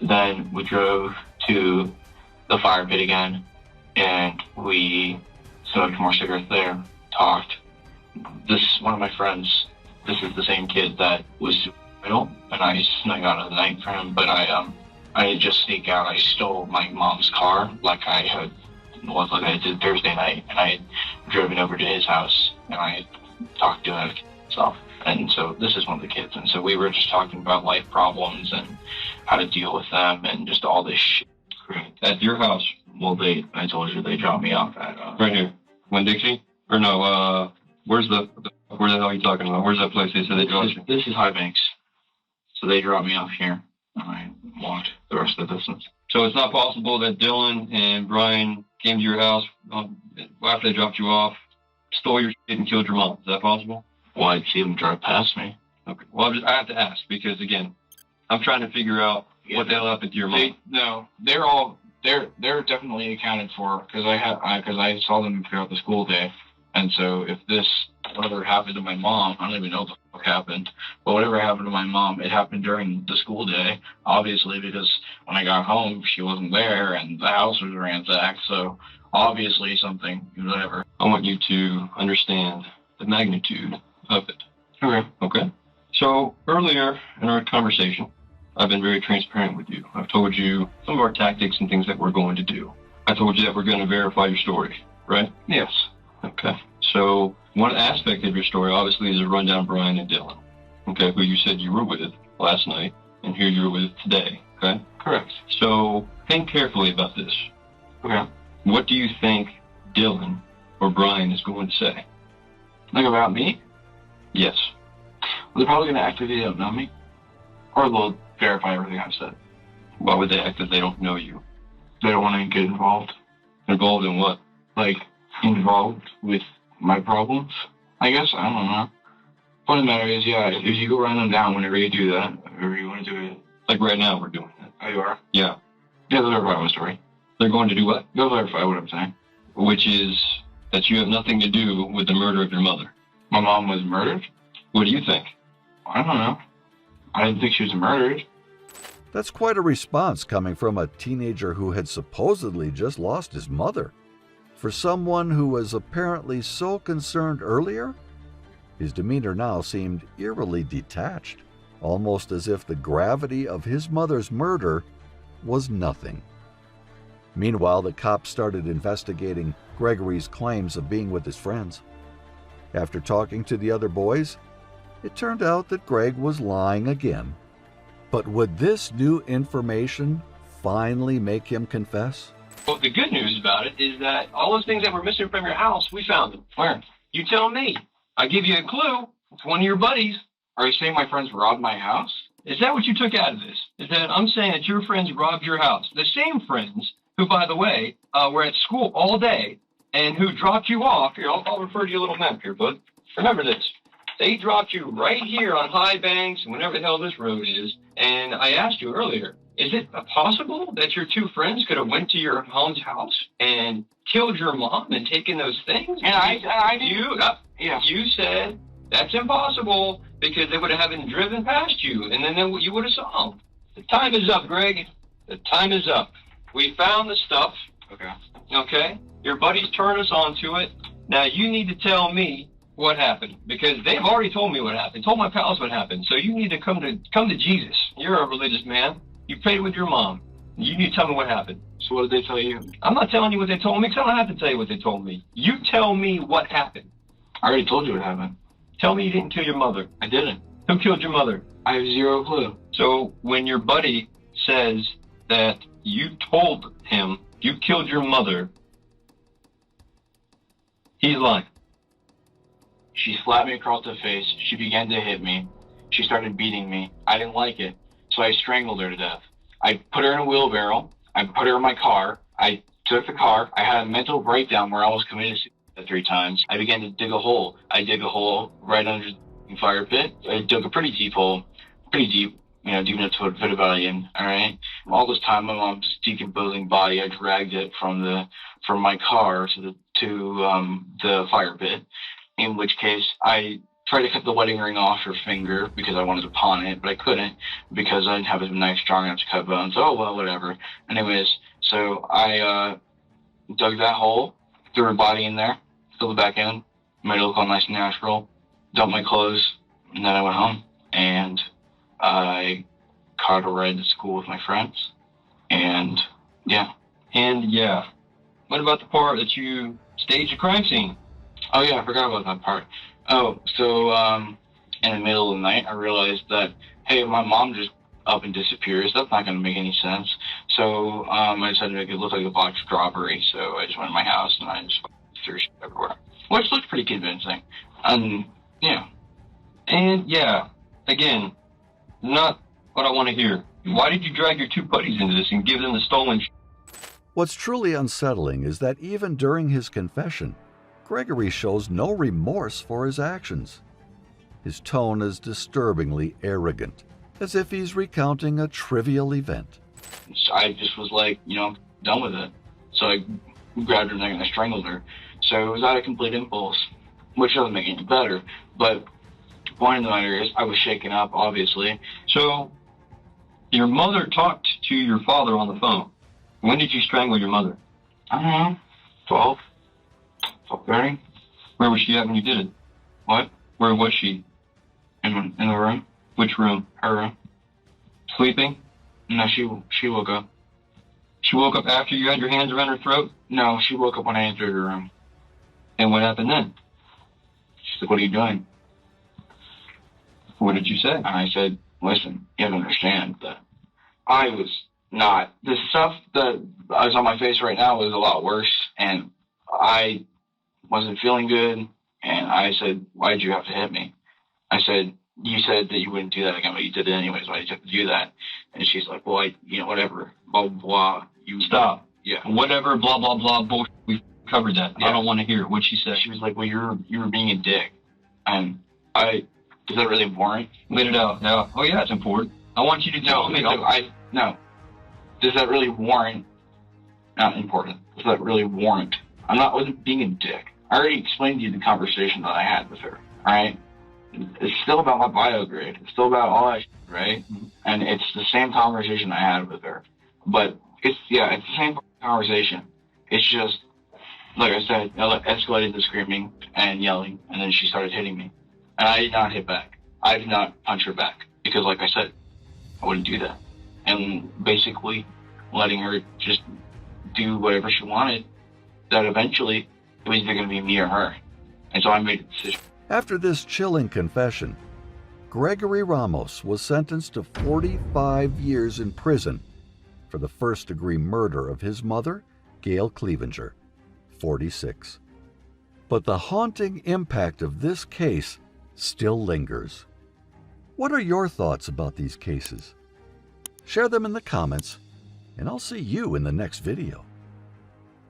Then we drove to the fire pit again, and we smoked more cigarettes there, talked. One of my friends, this is the same kid that was suicidal, and I snuck out of the night for him, but I didn't just sneak out. I stole my mom's car like I did Thursday night, and I had driven over to his house, and I had talked to him stuff. And so this is one of the kids, and so we were just talking about life problems and how to deal with them and just all this shit. At your house, Well, I told you they dropped me off at right here, Winn-Dixie? Or no, where the hell are you talking about? Where's that place they said they dropped you? This is High Banks. So they dropped me off here, and I walked the rest of the distance. So it's not possible that Dylan and Brian came to your house after they dropped you off, stole your shit, and killed your mom. Is that possible? Well, I'd see them drive past me. Okay. Well, I have to ask because, again, I'm trying to figure out what the hell happened to your mom. They're definitely accounted for because I saw them throughout the school day, and so if whatever happened to my mom, I don't even know what the fuck happened, but whatever happened to my mom, it happened during the school day, obviously, because when I got home, she wasn't there and the house was ransacked, so obviously something, whatever. I want you to understand the magnitude of it. Okay. So earlier in our conversation, I've been very transparent with you. I've told you some of our tactics and things that we're going to do. I told you that we're going to verify your story, right? Yes. Okay. So one aspect of your story, obviously, is a rundown Brian and Dylan, okay, who you said you were with last night, and here you were with today, okay? Correct. So think carefully about this. Okay. What do you think Dylan or Brian is going to say? Like about me? Yes. Well, they're probably going to act like they don't know me, or they'll verify everything I've said. Why would they act as they don't know you? They don't want to get involved. Involved in what? Like, involved with my problems, I guess. I don't know. Point of the matter is, yeah, if you go run them down whenever you do that, whenever you want to do it. Like right now we're doing it. Oh, you are? Yeah. Yeah, they'll verify my story. They're going to do what? They'll verify what I'm saying. Which is that you have nothing to do with the murder of your mother. My mom was murdered? What do you think? I don't know. I didn't think she was murdered. That's quite a response coming from a teenager who had supposedly just lost his mother. For someone who was apparently so concerned earlier, his demeanor now seemed eerily detached, almost as if the gravity of his mother's murder was nothing. Meanwhile, the cops started investigating Gregory's claims of being with his friends. After talking to the other boys, it turned out that Greg was lying again. But would this new information finally make him confess? Well, the good news about it is that all those things that were missing from your house, we found them. Where? You tell me. I give you a clue. It's one of your buddies. Are you saying my friends robbed my house? Is that what you took out of this? Is that I'm saying that your friends robbed your house? The same friends who, by the way, were at school all day and who dropped you off. Here, I'll refer to your little map here, bud. Remember this. They dropped you right here on High Banks, whenever the hell this road is. And I asked you earlier, is it possible that your two friends could have went to your mom's house and killed your mom and taken those things? And you said that's impossible because they would have been driven past you, and then you would have saw them. The time is up, Greg. The time is up. We found the stuff. Okay? Your buddies turned us onto it. Now you need to tell me what happened, because they've already told me what happened, told my pals what happened. So you need to come to Jesus. You're a religious man. You prayed with your mom. You need to tell me what happened. So what did they tell you? I'm not telling you what they told me, because I don't have to tell you what they told me. You tell me what happened. I already told you what happened. Tell me you didn't kill your mother. I didn't. Who killed your mother? I have zero clue. So when your buddy says that you told him you killed your mother, he's lying. She slapped me across the face. She began to hit me. She started beating me. I didn't like it, so I strangled her to death. I put her in a wheelbarrow. I put her in my car. I took the car. I had a mental breakdown where I was committed suicide 3 times. I began to dig a hole. I dig a hole right under the fire pit. I dug a pretty deep hole, pretty deep, decomposing, all right? All this time, my mom's decomposing body, I dragged it from my car to the fire pit, in which case I tried to cut the wedding ring off her finger because I wanted to pawn it, but I couldn't because I didn't have a knife strong enough to cut bones. Oh, well, whatever. Anyways, so I dug that hole, threw her body in there, filled it back in, made it look all nice and natural, dumped my clothes, and then I went home. And I caught a ride to school with my friends. And, yeah. And, yeah. What about the part that you staged a crime scene? Oh, yeah, I forgot about that part. Oh, so, in the middle of the night, I realized that, hey, my mom just up and disappears. That's not going to make any sense. So, I decided to make it look like a botched robbery. So I just went to my house and I just threw shit everywhere. Which looked pretty convincing. Yeah. And, yeah, again, not what I want to hear. Why did you drag your two buddies into this and give them the stolen What's truly unsettling is that even during his confession, Gregory shows no remorse for his actions. His tone is disturbingly arrogant, as if he's recounting a trivial event. So I just was like, I'm done with it. So I grabbed her neck and I strangled her. So it was out of complete impulse, which doesn't make it any better. But the point of the matter is, I was shaken up, obviously. So, your mother talked to your father on the phone. When did you strangle your mother? I don't know, 12:30. Where was she at when you did it? What? Where was she? In the room. Which room? Her room. Sleeping? No, she woke up. She woke up after you had your hands around her throat? No, she woke up when I entered her room. And what happened then? She's like, what are you doing? What did you say? And I said, listen, you have to understand that I was not. The stuff that is on my face right now was a lot worse, and I wasn't feeling good, and I said, why did you have to hit me? I said, you said that you wouldn't do that again, but you did it anyways. Why did you have to do that? And she's like, well, whatever, blah, blah, blah. You stop. Yeah. Whatever, blah, blah, blah, bullshit. We've covered that. Yeah. I don't want to hear it. What'd she say? She was like, well, you were being a dick. And is that really important? Let it out. Yeah. Oh, yeah, it's important. I want you to tell me. No. Does that really warrant? Not important. Does that really warrant? I wasn't being a dick. I already explained to you the conversation that I had with her. All right. It's still about my bio grade. It's still about all that shit, right? Mm-hmm. And it's the same conversation I had with her. But it's the same conversation. It's just, like I said, it escalated to screaming and yelling, and then she started hitting me. And I did not hit back. I did not punch her back. Because like I said, I wouldn't do that. And basically letting her just do whatever she wanted, that eventually it was either going to be me or her. And so I made a decision. After this chilling confession, Gregory Ramos was sentenced to 45 years in prison for the first-degree murder of his mother, Gail Clevenger, 46. But the haunting impact of this case still lingers. What are your thoughts about these cases? Share them in the comments, and I'll see you in the next video.